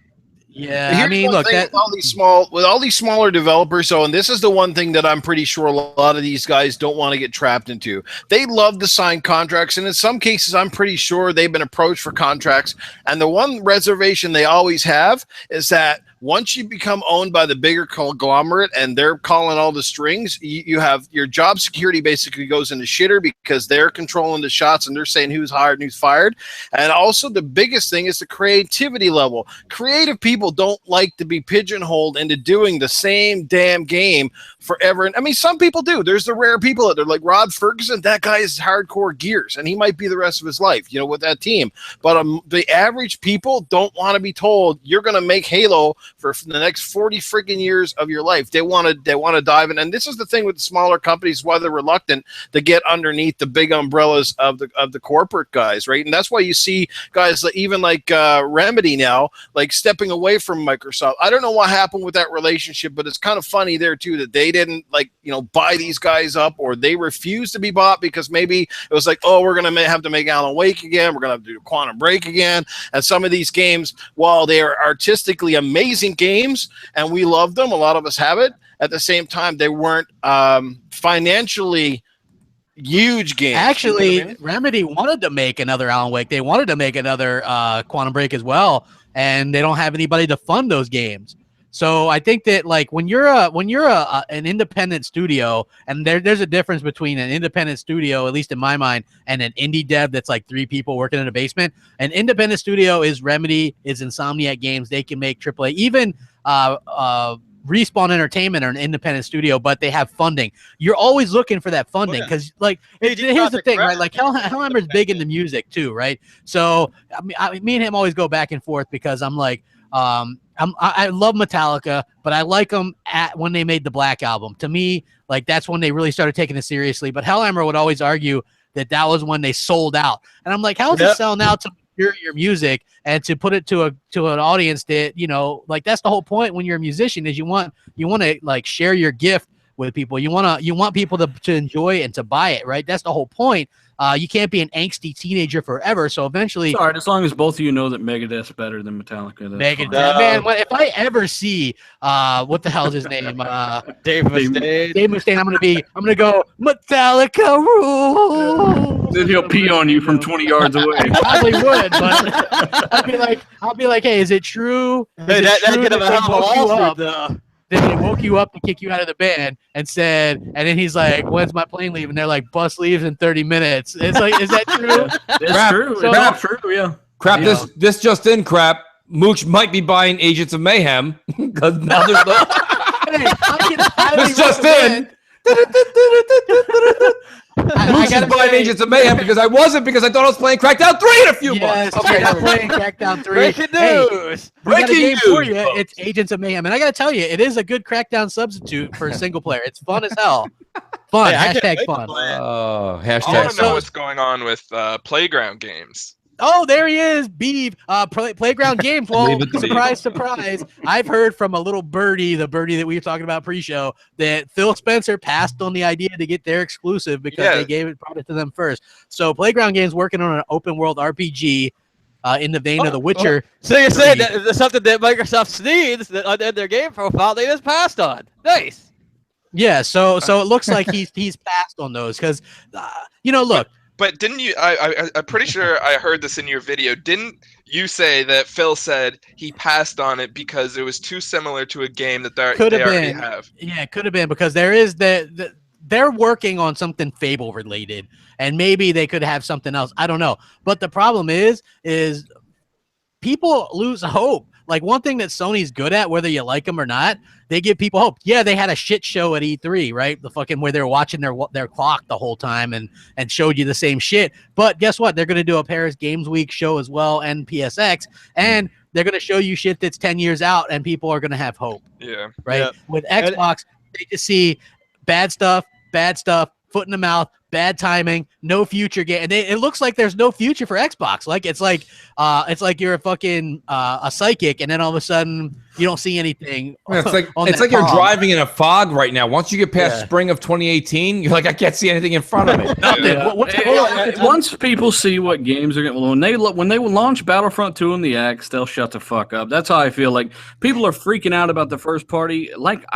Yeah, I mean, look, with all these smaller developers. So, and this is the one thing that I'm pretty sure a lot of these guys don't want to get trapped into. They love to sign contracts, and in some cases, I'm pretty sure they've been approached for contracts. And the one reservation they always have is that once you become owned by the bigger conglomerate and they're calling all the strings, you have your job security basically goes into shitter because they're controlling the shots and they're saying who's hired and who's fired. And also the biggest thing is the creativity level. Creative people don't like to be pigeonholed into doing the same damn game forever. And I mean, some people do. There's the rare people that are like Rod Ferguson. That guy is hardcore Gears, and he might be the rest of his life, with that team. But the average people don't want to be told you're going to make Halo for the next 40 freaking years of your life. They want to dive in, and this is the thing with the smaller companies, why they're reluctant to get underneath the big umbrellas of the corporate guys, right? And that's why you see guys even like Remedy now, like stepping away from Microsoft. I don't know what happened with that relationship, but it's kind of funny there too that they didn't buy these guys up, or they refused to be bought because maybe it was like, oh, we're gonna have to make Alan Wake again, we're gonna have to do Quantum Break again, and some of these games, while they are artistically amazing games and we love them, a lot of us have it, at the same time they weren't financially huge games. Actually, Remedy wanted to make another Alan Wake. They wanted to make another Quantum Break as well, and they don't have anybody to fund those games. So I think that when you're an independent studio, and there's a difference between an independent studio, at least in my mind, and an indie dev that's like 3 people working in a basement. An independent studio is Remedy, is Insomniac Games. They can make AAA. Even Respawn Entertainment are an independent studio, but they have funding. You're always looking for that funding because, here's the thing, right? Like Hellhammer's big into music too, right? So me and him always go back and forth because I'm like, I love Metallica, but I like them when they made the Black Album. To me, that's when they really started taking it seriously. But Hellhammer would always argue that was when they sold out, and I'm like, how is it selling out to hear your music and to put it to an audience that that's the whole point when you're a musician is you want to share your gift with people. You want people to enjoy it and to buy it, right? That's the whole point. You can't be an angsty teenager forever. So eventually, it's all right, as long as both of you know that Megadeth's better than Metallica. Megadeth, man. If I ever see what the hell is his name, Dave Mustaine. Dave Mustaine, I'm gonna go Metallica rules. Then he'll pee on you from 20 yards away. I probably would, but I'll be like, hey, is it true? Hey, that could have a hell of a lawsuit, though. Then they woke you up to kick you out of the band and then he's like, when's my plane leave? And they're like, bus leaves in 30 minutes. It's like, is that true? It's true. So, it's true, yeah. Crap, this just in, Crap. Mooch might be buying Agents of Mayhem because now there's no... Hey, this just in. Mooch is buying Agents of Mayhem because I thought I was playing Crackdown 3 in a few months. Okay, I'm playing Crackdown 3. Breaking news. Breaking news for you. It's Agents of Mayhem, and I gotta tell you, it is a good Crackdown substitute for a single player. It's fun as hell. Fun. Hashtag fun. Oh, I hashtag. want to know what's going on with Playground Games. Oh, there he is, Beeve. Playground Games. Well, surprise, surprise. I've heard from a little birdie, the birdie that we were talking about pre-show, that Phil Spencer passed on the idea to get their exclusive because they brought it to them first. So Playground Games working on an open world RPG. in the vein of The Witcher. So you're saying that there's something that Microsoft needs that in their game profile they just passed on. Nice. Yeah, so it looks like he's passed on those because, look. But didn't you? I'm pretty sure I heard this in your video. Didn't you say that Phil said he passed on it because it was too similar to a game that they already have? Yeah, it could have been because there is they're working on something Fable related, and maybe they could have something else. I don't know. But the problem is people lose hope. Like one thing that Sony's good at, whether you like them or not, they give people hope. Yeah, they had a shit show at E3, right? The fucking where they're watching their clock the whole time and showed you the same shit. But guess what? They're going to do a Paris Games Week show as well and PSX, and they're going to show you shit that's 10 years out, and people are going to have hope. Yeah. Right? Yeah. With Xbox, they just see bad stuff, foot in the mouth, bad timing, no future game, and it looks like there's no future for Xbox. Like it's like you're a fucking a psychic, and then all of a sudden you don't see anything. Yeah, it's like you're driving in a fog right now. Once you get past spring of 2018, you're like, I can't see anything in front of me. Once people see what games are going, when they launch Battlefront 2 and the X, they'll shut the fuck up. That's how I feel. Like people are freaking out about the first party. Like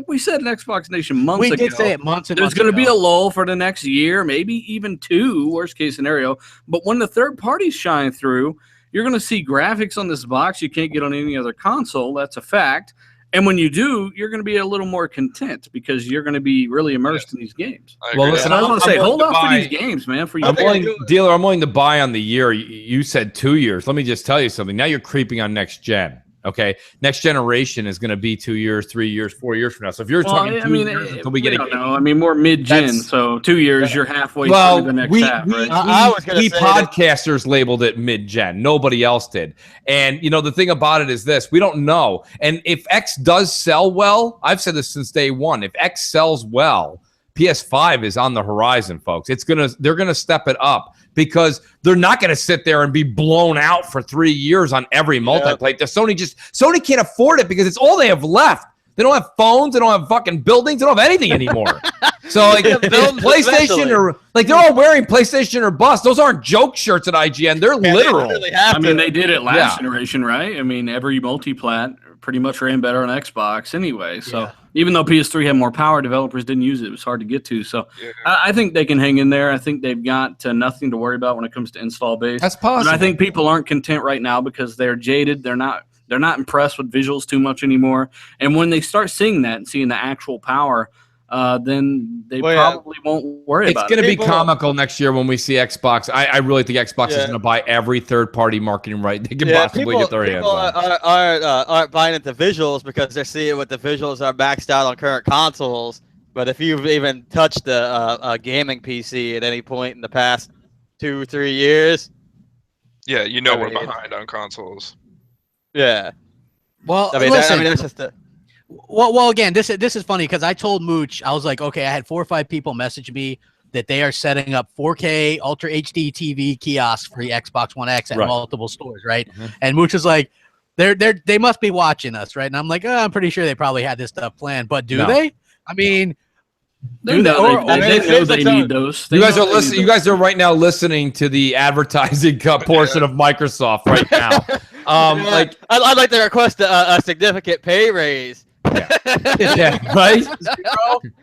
we said in Xbox Nation months ago. We did say it months ago. There's going to be a lull for the next year, maybe even 2, worst case scenario. But when the third parties shine through, you're going to see graphics on this box you can't get on any other console. That's a fact. And when you do, you're going to be a little more content because you're going to be really immersed in these games. Well, listen, I want to say, hold off for these games, man. I'm willing to buy on the year. You said 2 years. Let me just tell you something. Now you're creeping on next gen. Okay, next generation is going to be 2 years, 3 years, 4 years from now. So if you're talking 2 years until we get don't know. I mean, more mid-gen. So 2 years, you're halfway through the next half, right? We podcasters labeled it mid-gen. Nobody else did. And the thing about it is this: we don't know. And if X does sell well, I've said this since day one. If X sells well, PS5 is on the horizon, folks. They're gonna step it up. Because they're not going to sit there and be blown out for 3 years on every multiplayer. Sony can't afford it because it's all they have left. They don't have phones. They don't have fucking buildings. They don't have anything anymore. So like PlayStation they're all wearing PlayStation or bust. Those aren't joke shirts at IGN. They're literal. They did it last generation, right? I mean, every multi-plat pretty much ran better on Xbox anyway. So even though PS3 had more power, developers didn't use it. It was hard to get to. So I think they can hang in there. I think they've got nothing to worry about when it comes to install base. That's possible. But I think people aren't content right now because they're jaded. They're not impressed with visuals too much anymore. And when they start seeing that and seeing the actual power, then they probably won't worry about it. It's going to be comical next year when we see Xbox. I really think Xbox is going to buy every third-party marketing right they can possibly get their hands on. People aren't buying into visuals because they're seeing what the visuals are maxed out on current consoles. But if you've even touched a gaming PC at any point in the past 2-3 years, we're behind on consoles. Yeah. Well, that's just a... Well, again, this is funny because I told Mooch, I was like, okay, I had 4 or 5 people message me that they are setting up 4K Ultra HD TV kiosks for the Xbox One X at multiple stores, right? Mm-hmm. And Mooch was like, they must be watching us, right? And I'm like, I'm pretty sure they probably had this stuff planned, but do they? I mean, they know they need those. You guys are listening. You guys are right now listening to the advertising portion of Microsoft right now. I'd like to request a significant pay raise. Right?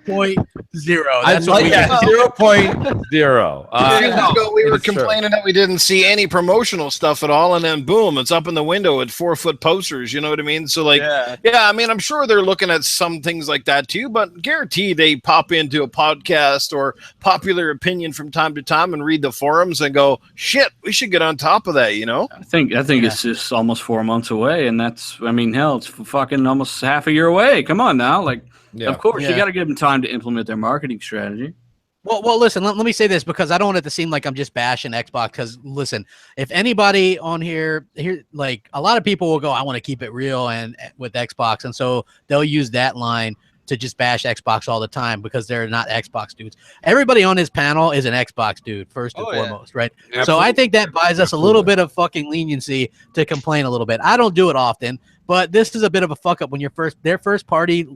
0.0. That's what we got. 0.0. We were complaining that we didn't see any promotional stuff at all, and then boom, it's up in the window at 4-foot posters. You know what I mean? So I mean, I'm sure they're looking at some things like that too, but guarantee they pop into a podcast or popular opinion from time to time and read the forums and go, shit, we should get on top of that. I think it's just almost 4 months away, and it's fucking almost half a year away. Come on now, of course you got to give them time to implement their marketing strategy. Well, listen, let me say this because I don't want it to seem like I'm just bashing Xbox. Because listen, if anybody on here, like a lot of people will go, I want to keep it real and with Xbox, and so they'll use that line to just bash Xbox all the time because they're not Xbox dudes. Everybody on this panel is an Xbox dude first and foremost, right? Absolutely. So I think that buys us a little bit of fucking leniency to complain a little bit. I don't do it often, but this is a bit of a fuck up when their first party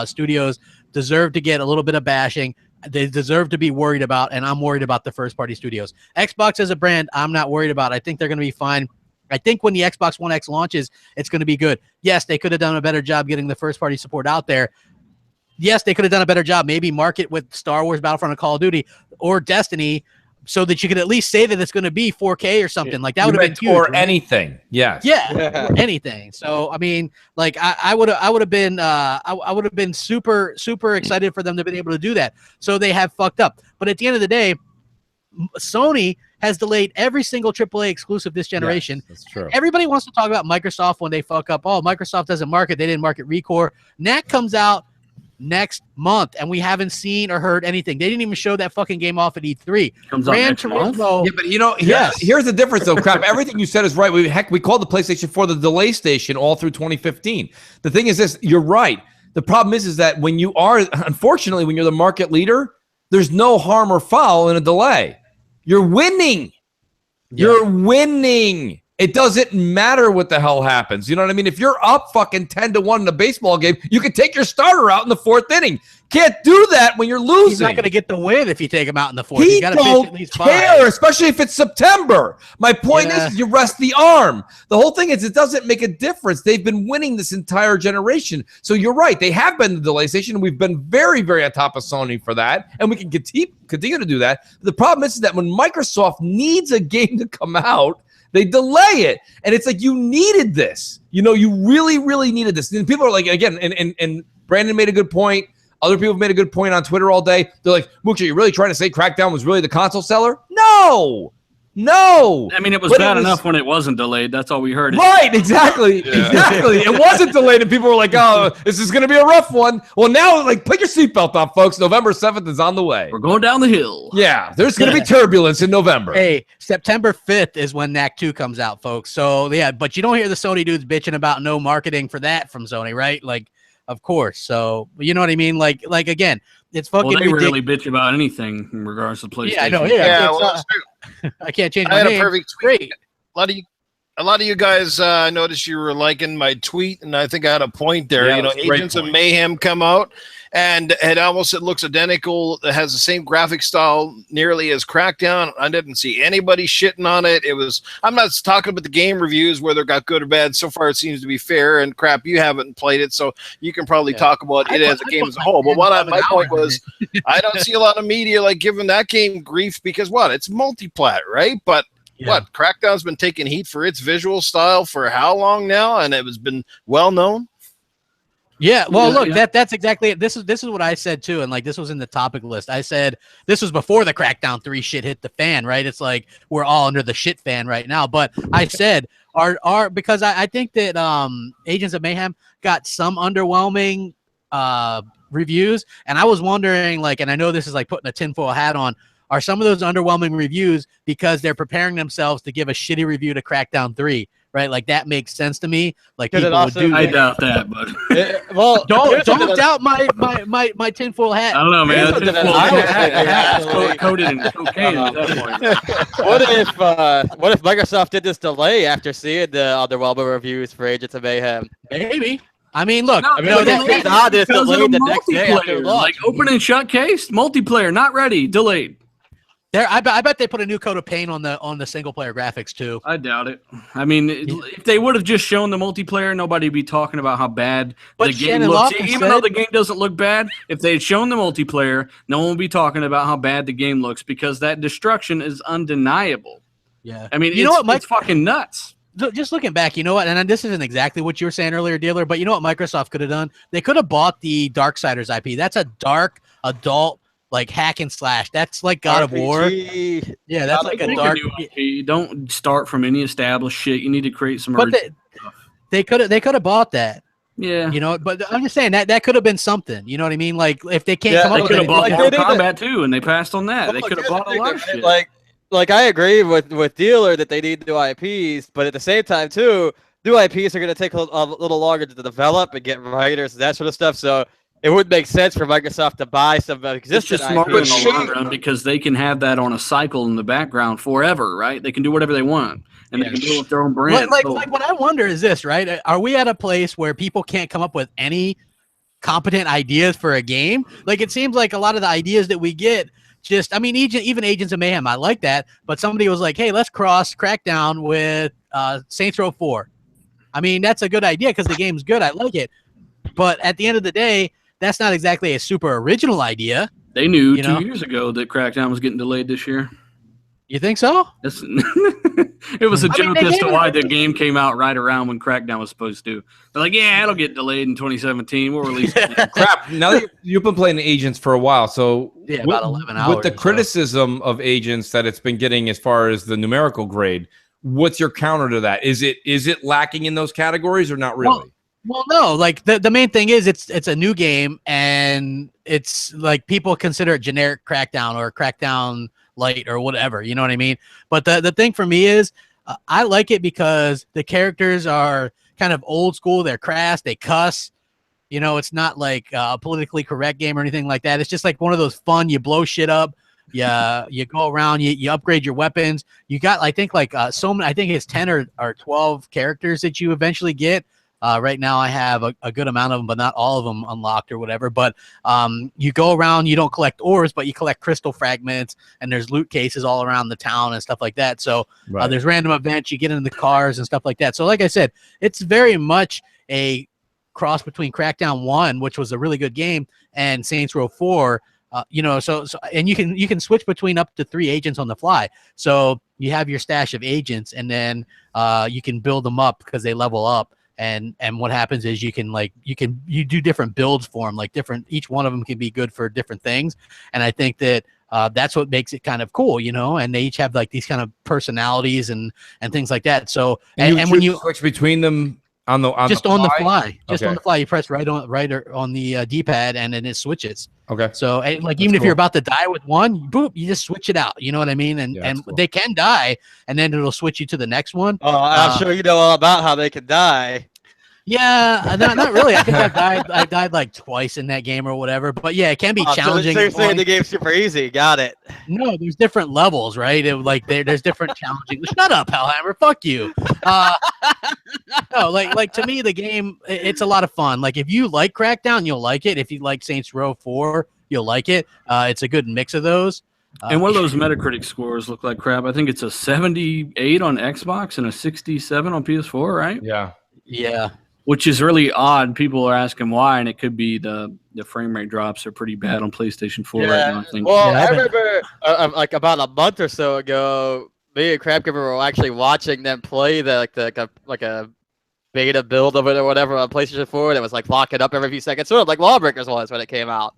studios deserve to get a little bit of bashing they deserve to be worried about, and I'm worried about the first-party studios. Xbox as a brand, I'm not worried about. I think they're going to be fine. I think when the Xbox One X launches, it's going to be good. Yes, they could have done a better job getting the first-party support out there. Yes, they could have done a better job. Maybe market with Star Wars Battlefront and Call of Duty or Destiny so that you could at least say that it's going to be 4K or something. Like that would have been huge. Or right? anything. Yes. Yeah, or anything. So I mean, like I would have been super excited for them to be able to do that. So they have fucked up. But at the end of the day, Sony has delayed every single AAA exclusive this generation. Yes, that's true. Everybody wants to talk about Microsoft when they fuck up. Oh, Microsoft doesn't market. They didn't market Recore. Knack comes out next month, and we haven't seen or heard anything. They didn't even show that fucking game off at E3. Comes out next month? Yeah, but you know, here's the difference, though, Crap. Everything you said is right. We called the PlayStation 4 the delay station all through 2015. The thing is this, you're right. The problem is that when you are, unfortunately, when you're the market leader, there's no harm or foul in a delay. You're winning. You're winning. It doesn't matter what the hell happens. You know what I mean? If you're up fucking 10-1 in a baseball game, you can take your starter out in the 4th inning. Can't do that when you're losing. He's not going to get the win if you take him out in the 4th. He He's don't at least care, 5. especially if it's September. My point is you rest the arm. The whole thing is it doesn't make a difference. They've been winning this entire generation. So you're right. They have been the delay station. We've been very, very on top of Sony for that, and we can continue to do that. The problem is that when Microsoft needs a game to come out, they delay it. And it's like, you needed this. You know, you really, really needed this. And people are like, again, and Brandon made a good point. Other people have made a good point on Twitter all day. They're like, Mooch, are you really trying to say Crackdown was really the console seller? No. I mean, it was bad enough when it wasn't delayed. That's all we heard. Right, exactly. Exactly. It wasn't delayed, and people were like, oh, this is going to be a rough one. Well, now, like, put your seatbelt on, folks. November 7th is on the way. We're going down the hill. Yeah, there's going to be turbulence in November. Hey, September 5th is when Knack 2 comes out, folks. So, yeah, but you don't hear the Sony dudes bitching about no marketing for that from Sony, right? Like, of course. So, you know what I mean? Like again, it's fucking ridiculous. Really bitch about anything in regards to PlayStation. Yeah, I know. I can't change my name. I had a perfect tweet. A lot of you guys noticed you were liking my tweet, and I think I had a point there. Yeah, you know, Agents of Mayhem come out, and it looks identical. It has the same graphic style nearly as Crackdown. I didn't see anybody shitting on it. I'm not talking about the game reviews, whether it got good or bad. So far, it seems to be fair. And Crap, you haven't played it, so you can probably talk about it as a game as a whole. But my point was, I don't see a lot of media like giving that game grief because it's multiplat, right? But Crackdown's been taking heat for its visual style for how long now, and it has been well known. Yeah, well, look, that's exactly it. This is what I said too, and like this was in the topic list. I said this was before the Crackdown 3 shit hit the fan, right? It's like we're all under the shit fan right now. But I said because I think that Agents of Mayhem got some underwhelming reviews, and I was wondering, like, and I know this is like putting a tinfoil hat on. Are some of those underwhelming reviews because they're preparing themselves to give a shitty review to Crackdown 3, right? Like that makes sense to me. Like people would do I doubt that, but well, don't doubt my tinfoil hat. I don't know, man. It's coated in cocaine at that point. What if Microsoft did this delay after seeing the underwhelming reviews for Agents of Mayhem? Maybe. I mean, look. It's odd it's delayed the next day after launch. Like open and shut case, multiplayer, not ready, delayed. I bet they put a new coat of paint on the single player graphics too. I doubt it. I mean, if they would have just shown the multiplayer, nobody would be talking about how bad the game looks. Even though the game doesn't look bad, if they had shown the multiplayer, no one would be talking about how bad the game looks because that destruction is undeniable. Yeah. I mean, it's fucking nuts. Just looking back, you know what? And this isn't exactly what you were saying earlier, Dealer, but you know what Microsoft could have done? They could have bought the Darksiders IP. That's a dark adult like hack and slash. That's like God of War. Yeah, that's like a dark. You don't start from any established shit. You need to create some. But they could have bought that. Yeah, you know. But I'm just saying that could have been something. You know what I mean? Like if they can't come up with it, they could have bought Mortal Kombat too, and they passed on that. They could have bought a lot of shit. Like I agree with Dealer that they need new IPs, but at the same time too, new IPs are going to take a little longer to develop and get writers and that sort of stuff. So it would make sense for Microsoft to buy some existing IPs. Smarter in the long run because they can have that on a cycle in the background forever, right? They can do whatever they want, and they can do it with their own brand. Like what I wonder is this, right? Are we at a place where people can't come up with any competent ideas for a game. Like it seems like a lot of the ideas that we get just, I mean, even Agents of Mayhem, I like that, but somebody was like, hey, let's cross Crackdown with Saints Row 4. I mean, that's a good idea because the game's good. I like it. But at the end of the day, that's not exactly a super original idea. They knew 2 years ago that Crackdown was getting delayed this year. You think so? It was a joke as to why the game came out right around when Crackdown was supposed to. They're like, yeah, it'll get delayed in 2017. We'll release it. Crap. Now that you've been playing Agents for a while, so about 11 hours. With the criticism of Agents that it's been getting as far as the numerical grade, what's your counter to that? Is it lacking in those categories or not really? Well, no. Like the main thing is it's a new game, and it's like people consider it generic Crackdown or Crackdown Light or whatever, you know what I mean? But the thing for me is I like it because the characters are kind of old school. They're crass. They cuss. You know, it's not like a politically correct game or anything like that. It's just like one of those fun, you blow shit up. You go around, you upgrade your weapons. You got, I think, like I think it's 10 or 12 characters that you eventually get. Right now I have a good amount of them, but not all of them unlocked or whatever. But you go around, you don't collect ores, but you collect crystal fragments, and there's loot cases all around the town and stuff like that. So there's random events, you get into the cars and stuff like that. So like I said, it's very much a cross between Crackdown 1, which was a really good game, and Saints Row 4. You know, so and you can switch between up to 3 agents on the fly. So you have your stash of agents, and then you can build them up because they level up. And what happens is you do different builds for them, like each one of them can be good for different things. And I think that that's what makes it kind of cool, you know, and they each have like these kind of personalities and things like that. So, and when you switch between them on the fly, you press right on the D-pad, and then it switches. Okay. So even if you're about to die with one, boop, you just switch it out. You know what I mean? And cool. They can die, and then it'll switch you to the next one. Oh, I'm sure you know all about how they can die. Yeah, not really. I think I died like twice in that game or whatever. But yeah, it can be challenging. So you're saying the game's super easy. Got it. No, there's different levels, right? There's different challenging. Shut up, Hellhammer. Fuck you. No, like to me, the game, it's a lot of fun. Like if you like Crackdown, you'll like it. If you like Saints Row 4, you'll like it. It's a good mix of those. And one of those Metacritic scores look like crap. I think it's a 78 on Xbox and a 67 on PS4, right? Yeah. Yeah. Which is really odd. People are asking why, and it could be the frame rate drops are pretty bad on PlayStation 4 right now, I think. Well, I remember like about a month or so ago, me and Crapgamer were actually watching them play like a beta build of it or whatever on PlayStation 4 that was like locking up every few seconds, sort of like Lawbreakers was when it came out.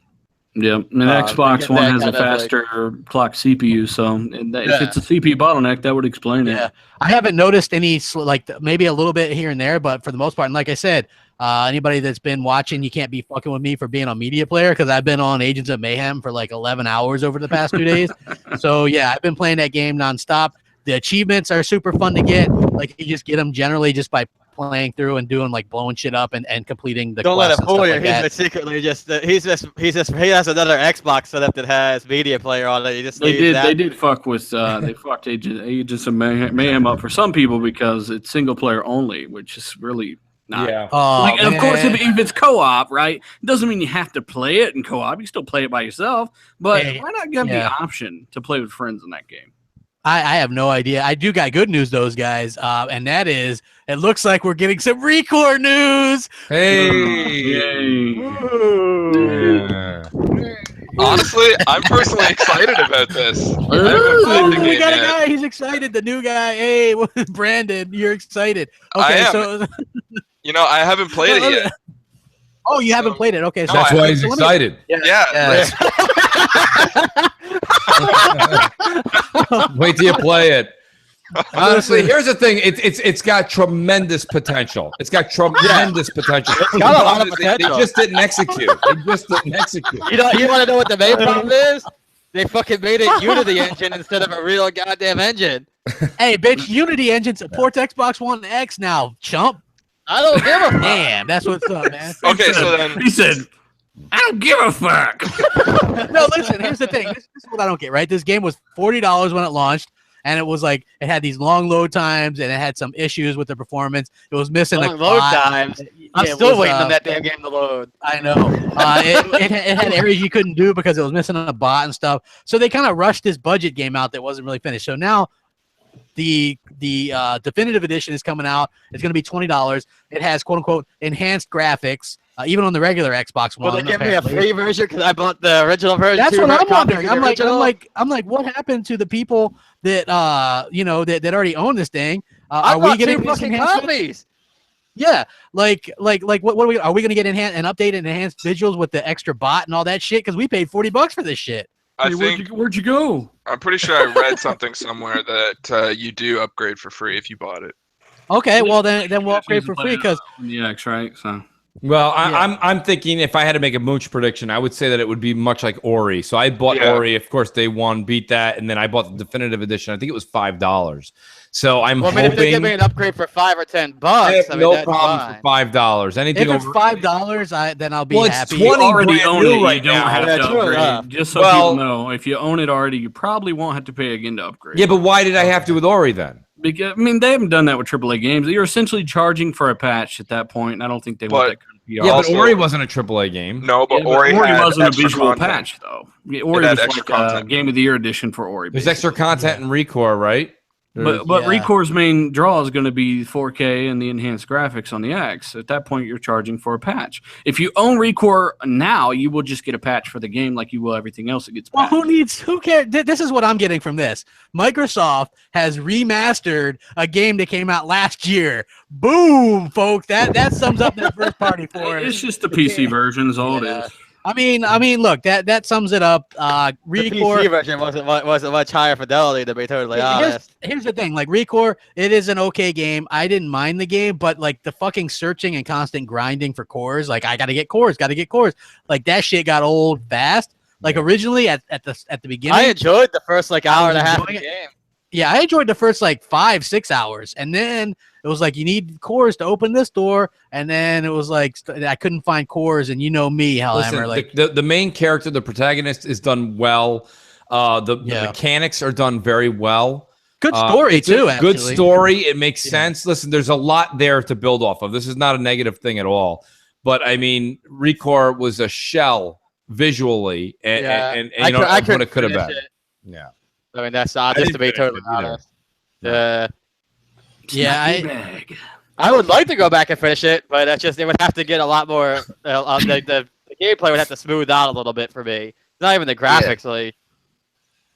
Yeah, and Xbox One has a faster clock CPU, so if it's a CPU bottleneck, that would explain it. I haven't noticed any, like maybe a little bit here and there, but for the most part, and like I said, anybody that's been watching, you can't be fucking with me for being on Media Player because I've been on Agents of Mayhem for like 11 hours over the past 2 days. So yeah, I've been playing that game nonstop. The achievements are super fun to get. Like you just get them generally just by playing through and doing like blowing shit up and completing the. Don't let him fool you. Like he's secretly just he has another Xbox setup that has Media Player on it. They did fuck with they fucked Agents of Mayhem up for some people because it's single player only, which is really not. Yeah. Of course, if it's co-op, right, it doesn't mean you have to play it in co-op. You can still play it by yourself, but why not give the option to play with friends in that game? I have no idea. I do got good news, those guys, and that is, it looks like we're getting some Recore news. Hey! Honestly, I'm personally excited about this. We got a guy. He's excited. The new guy. Hey, Brandon, you're excited. Okay, so you know, I haven't played it yet. Oh, you haven't played it? Okay, so that's why he's excited. Yeah. Wait till you play it. Honestly, here's the thing. It's got tremendous potential. It's got tremendous potential. It's got a lot of potential. They just didn't execute. You want to know what the main problem is? They fucking made it Unity engine instead of a real goddamn engine. Hey, bitch, Unity engine supports Xbox One X now, chump. I don't give a fuck. Damn, that's what's up, man. Okay, so then he said, I don't give a fuck. No, listen, here's the thing. This is what I don't get, right? This game was $40 when it launched. and it was like it had these long load times, and it had some issues with the performance. It was missing Long a load bot. times. I'm It still was, waiting on that damn game to load. I know. It had areas you couldn't do because it was missing a bot and stuff. So they kind of rushed this budget game out that wasn't really finished. So now the definitive edition is coming out. It's going to be $20. It has quote unquote enhanced graphics, even on the regular Xbox One. Will they give me a free version because I bought the original version? That's too, what I'm copy wondering. of the I'm like, what happened to the people that that already own this thing? I Are we bought getting two this fucking enhancement? copies. Yeah, what are we going to get updated and enhanced visuals with the extra bot and all that shit? Because we paid $40 for this shit. I think Where'd you go? I'm pretty sure I read something somewhere that you do upgrade for free if you bought it. Okay, well then we'll upgrade for free because the X, right? So. Well, I'm thinking if I had to make a mooch prediction, I would say that it would be much like Ori. So I bought Ori, of course, day one, beat that, and then I bought the definitive edition. I think it was $5. So I'm hoping. If they give me an upgrade for $5 or $10, I have no that's problem fine. for $5. Anything if it's over $5, then I'll be Well, it's happy. 20 already brand own new it, right you don't now. have Yeah, to true upgrade. enough. Just so Well- people know, if you own it already, you probably won't have to pay again to upgrade. Yeah, but why did I have to with Ori then? Because, I mean, they haven't done that with AAA games. You're essentially charging for a patch at that point, and I don't think they want that kind of PR. Yeah, Also- but Ori wasn't a AAA game. No, but Yeah, Ori had wasn't a extra visual content. patch, though. Yeah, Ori had was extra like a content. Game of the Year edition for Ori. There's extra content in Recore, right? But Yeah. Recore's main draw is going to be 4K and the enhanced graphics on the X. At that point, you're charging for a patch. If you own Recore now, you will just get a patch for the game like you will everything else that gets Well, patched. who cares? This is what I'm getting from this. Microsoft has remastered a game that came out last year. Boom, folks. That sums up that first party for us. It's just the PC version is all it is. I mean, look, that sums it up. The PC Recore. version wasn't much higher fidelity, to be totally honest. Here's the thing, like Recore, it is an okay game. I didn't mind the game, but like the fucking searching and constant grinding for cores, like I gotta get cores, like that shit got old fast. Like originally at the beginning, I enjoyed the first like hour and a half of the enjoying game. yeah, I enjoyed the first like 5-6 hours, and then it was like you need cores to open this door, and then it was like I couldn't find cores, and you know me, Hellhammer. Listen, Like the main character, the protagonist, is done well. The mechanics are done very well. good story It's too. a Actually. good story. It makes sense. Listen, there's a lot there to build off of. This is not a negative thing at all. But I mean, Recore was a shell visually, and you know what it could have been. Yeah. I mean, that's just to be totally honest. I would like to go back and finish it, but that's just it would have to get a lot more. The gameplay would have to smooth out a little bit for me. Not even the graphics, like.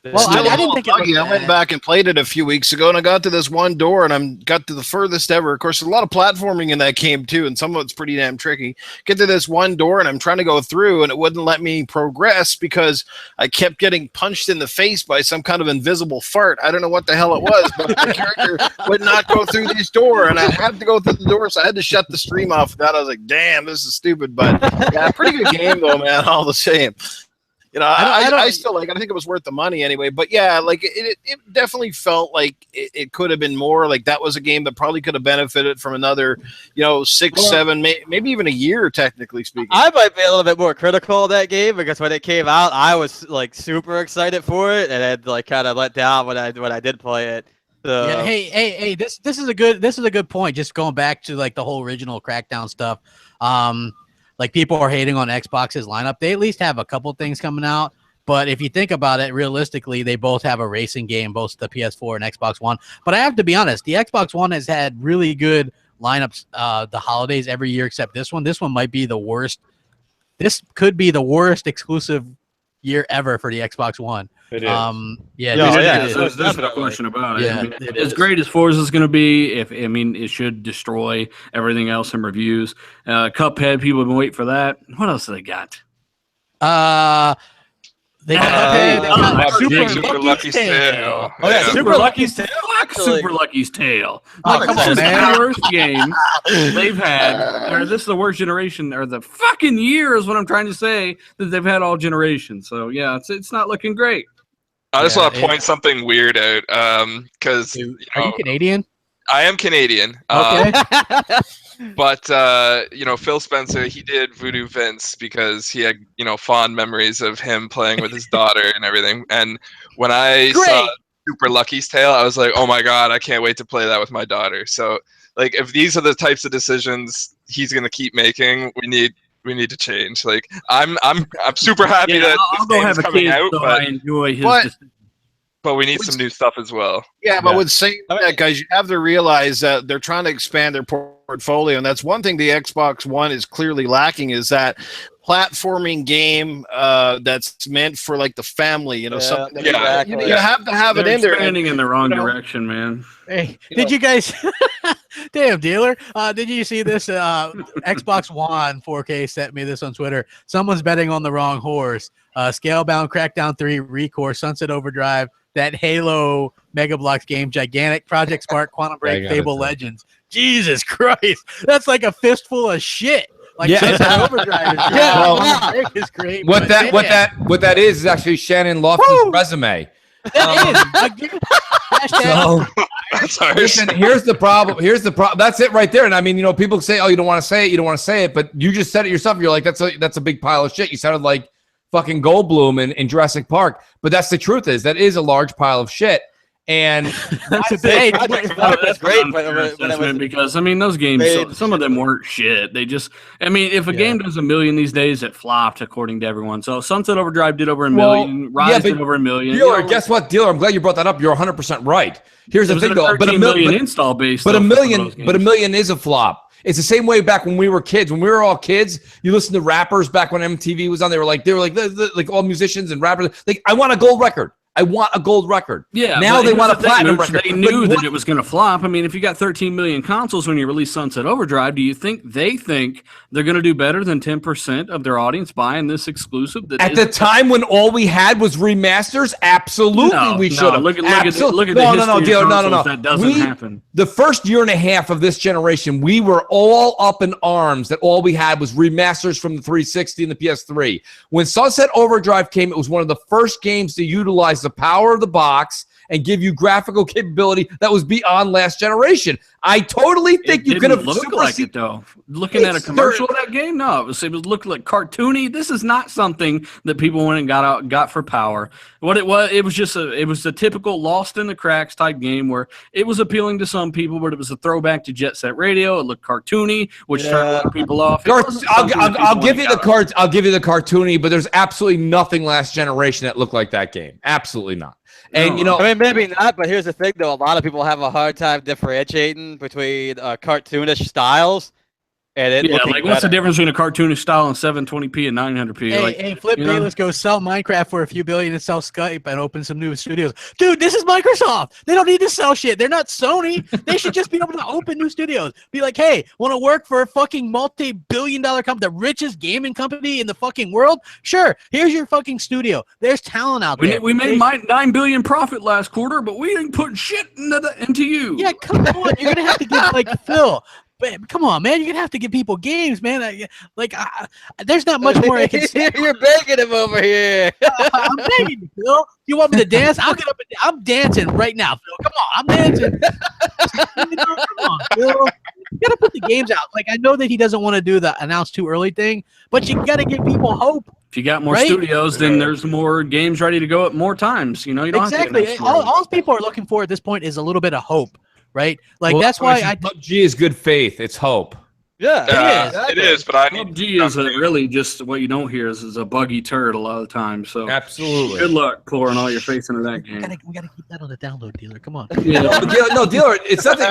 Well, I didn't think it was I went back and played it a few weeks ago, and I got to this one door, and I got to the furthest ever. Of course, there's a lot of platforming in that game too, and some of it's pretty damn tricky. Get to this one door, and I'm trying to go through, and it wouldn't let me progress because I kept getting punched in the face by some kind of invisible fart. I don't know what the hell it was, but the character would not go through this door, and I had to go through the door, so I had to shut the stream off of that. I was like, damn, this is stupid, but yeah, pretty good game though, man, all the same. You know, I still like it. I think it was worth the money anyway. But yeah, like it definitely felt like it could have been more. Like that was a game that probably could have benefited from another, 6, 7, maybe even a year, technically speaking. I might be a little bit more critical of that game because when it came out, I was like super excited for it, and then like kind of let down when I did play it. So. Yeah, hey, this is a good point. Just going back to like the whole original Crackdown stuff. Like people are hating on Xbox's lineup. They at least have a couple things coming out. But if you think about it, realistically, they both have a racing game, both the PS4 and Xbox One. But I have to be honest, the Xbox One has had really good lineups the holidays every year except this one. This one might be the worst. This could be the worst exclusive year ever for the Xbox One. It is. There's no question about it. Yeah, I mean, it as is. great as Forza is going to be, it should destroy everything else in reviews. Cuphead, people have been waiting for that. What else do they got? They got Super Lucky's Tale. Oh yeah, Super Lucky's Tale. Fuck Super Lucky's Tale. Oh, Like, come this on, is man. the worst game they've had. Or this is the worst generation, or the fucking year is what I'm trying to say, that they've had all generations. So yeah, it's not looking great. I just want to point something weird out, because Are you Canadian? I am Canadian. Okay. But Phil Spencer, he did Voodoo Vince because he had fond memories of him playing with his daughter and everything. And when I super Lucky's Tale, I was like, oh my god, I can't wait to play that with my daughter. So like, if these are the types of decisions he's gonna keep making, we need to change. Like, I'm super happy that I'll this go game have is a coming kid, out, so but I enjoy his. What? decision. but we need some new stuff as well. Yeah, but with saying that, guys, you have to realize that they're trying to expand their portfolio, and that's one thing the Xbox One is clearly lacking, is that platforming game that's meant for like the family, you know, something that exactly. you have to have They're it in there. expanding in the wrong you know, direction, man. Hey, did you guys? Damn, dealer. Did you see this? Xbox One 4K sent me this on Twitter. Someone's betting on the wrong horse. Scalebound, Crackdown 3, Recore, Sunset Overdrive, that Halo Mega Bloks game, Gigantic, Project Spark, Quantum Break, Fable Legends. Jesus Christ, that's like a fistful of shit. Like Sunset Overdrive is great. What that is actually Shannon Loftus' resume. That is. So, Sorry. listen, here's the problem. That's it right there. And I mean, you know, people say, "Oh, you don't want to say it. You don't want to say it," but you just said it yourself. You're like, "That's a big pile of shit." You sounded like fucking Goldblum in Jurassic Park. But that's the truth. That is a large pile of shit. And that's a big. That's great, but because I mean, those games, some of them weren't shit. They just, I mean, if a game does 1 million these days, it flopped according to everyone. So Sunset Overdrive did over 1 million, Rise did over 1 million. Dealer, guess what, Dealer? I'm glad you brought that up. You're 100% right. Here's the thing, though. But a million install base. But a million is a flop. It's the same way back when we were kids. When we were all kids, you listen to rappers back when MTV was on. They were like all musicians and rappers. Like, I want a gold record. I want a gold record. Yeah. Now they want a platinum record. They knew that it was going to flop. I mean, if you got 13 million consoles when you release Sunset Overdrive, do you think they think they're going to do better than 10% of their audience buying this exclusive? At the time when all we had was remasters, absolutely we should have. Look at the history of consoles. That doesn't happen. The first year and a half of this generation, we were all up in arms that all we had was remasters from the 360 and the PS3. When Sunset Overdrive came, it was one of the first games to utilize the power of the box and give you graphical capability that was beyond last generation. I totally think you could have look like it though. Looking at a commercial of that game, no, it was looking like cartoony. This is not something that people went and got for power. What it was just it was a typical Lost in the Cracks type game where it was appealing to some people, but it was a throwback to Jet Set Radio. It looked cartoony, which turned a lot of people off. I'll give you the cards. I'll give you the cartoony, but there's absolutely nothing last generation that looked like that game. Absolutely not. And you know, I mean, maybe not, but here's the thing, though. A lot of people have a hard time differentiating between cartoonish styles and it. Yeah, like what's the difference between a cartoonish style and 720p and 900p? Hey, Flip Day, let's go sell Minecraft for a few billion and sell Skype and open some new studios. Dude, this is Microsoft. They don't need to sell shit. They're not Sony. They should just be able to open new studios. Be like, hey, want to work for a fucking multi-billion-dollar company, the richest gaming company in the fucking world? Sure, here's your fucking studio. There's talent out there. We made $9 billion profit last quarter, but we didn't put shit into you. Yeah, come on. You're going to have to give, like, Phil. Come on, man! You're gonna have to give people games, man. There's not much more I can say. You're begging him over here. I'm begging you, Phil. You want me to dance? I'll get up. I'm dancing right now, Phil. Come on, I'm dancing. Come on, Phil. You gotta put the games out. Like, I know that he doesn't want to do the announce too early thing, but you gotta give people hope. If you got more studios, then there's more games ready to go at more times. You know, you don't exactly. Have to all people are looking for at this point is a little bit of hope. Right, like that's why PUBG is good faith. It's hope. Yeah, it is. But I need PUBG is really just what you don't hear is a buggy turd a lot of the time. So absolutely, good luck pouring all your faith into that game. We gotta keep that on the download, Dealer. Come on. Yeah. Dealer. It's nothing.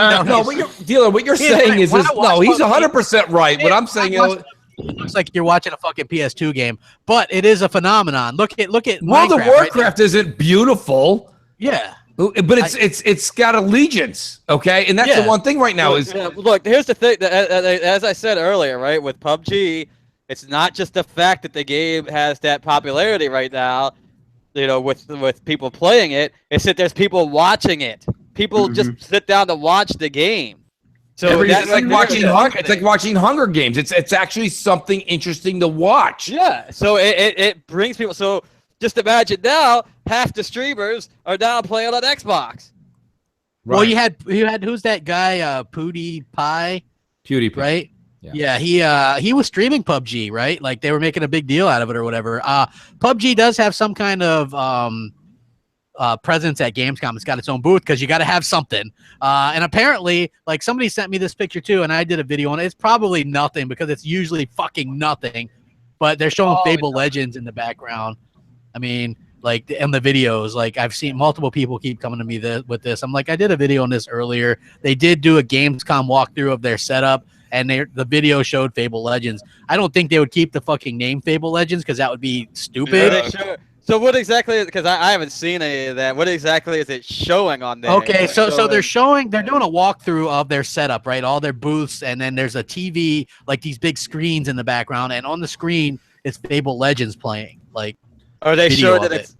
What you're saying is this. No, he's 100% right. What I'm saying is. It looks like you're watching a fucking PS2 game, but it is a phenomenon. Look at World Minecraft, of Warcraft isn't beautiful. Yeah. But it's got allegiance, okay, and that's the one thing right now is. Look, here's the thing. As I said earlier, right, with PUBG, it's not just the fact that the game has that popularity right now, you know, with people playing it. It's that there's people watching it. People just sit down to watch the game. So it's like watching Hunger Games. It's actually something interesting to watch. Yeah. So it brings people. So. Just imagine now, half the streamers are now playing on Xbox. Right. Well, you had who's that guy? PewDiePie, right? Yeah. He was streaming PUBG, right? Like they were making a big deal out of it or whatever. PUBG does have some kind of presence at Gamescom. It's got its own booth because you got to have something. And apparently, like somebody sent me this picture too, and I did a video on it. It's probably nothing because it's usually fucking nothing. But they're showing Fable Legends in the background. I mean, like in the videos, like I've seen multiple people keep coming to me with this. I'm like, I did a video on this earlier. They did do a Gamescom walkthrough of their setup, and the video showed Fable Legends. I don't think they would keep the fucking name Fable Legends because that would be stupid. Yeah. So what exactly? Because I haven't seen any of that. What exactly is it showing on there? Okay, so they're doing a walkthrough of their setup, right? All their booths, and then there's a TV, like these big screens in the background, and on the screen it's Fable Legends playing. Like, are they sure that it's?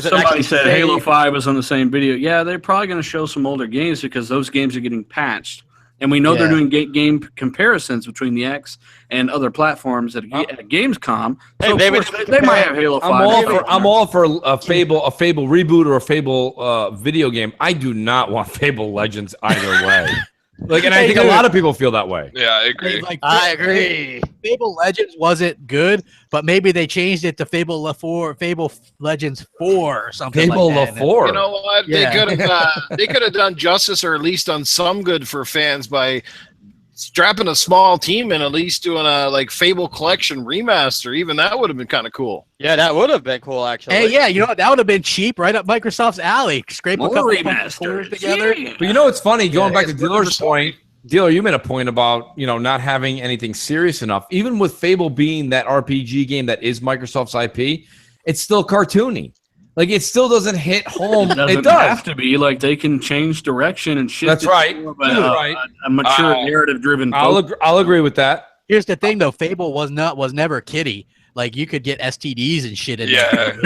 Somebody said Halo 5 was on the same video. Yeah, they're probably going to show some older games because those games are getting patched. And we know they're doing game comparisons between the X and other platforms at Gamescom. So they might have Halo 5. I'm all for a Fable reboot or a Fable video game. I do not want Fable Legends either way. Like, and I think a lot of people feel that way. Yeah, I agree. Like, I agree. Fable Legends wasn't good, but maybe they changed it to Fable Legends 4 or something. Fable like that. 4. You know what? Yeah. They could have done justice, or at least done some good for fans by strapping a small team and at least doing a like Fable Collection remaster. Even that would have been kind of cool. Yeah, that would have been cool, actually. Hey, yeah, you know what? That would have been cheap, right up Microsoft's alley. Scrape a couple remasters together. Yeah. But you know what's funny? Going back to Dealer's point, Dealer, you made a point about, you know, not having anything serious enough. Even with Fable being that RPG game that is Microsoft's IP, it's still cartoony. Like, it still doesn't hit home. It does have to be. Like, they can change direction and shift. That's right. A mature narrative-driven. I'll agree with that. Here's the thing, though. Fable was never kiddie. Like, you could get STDs and shit in there.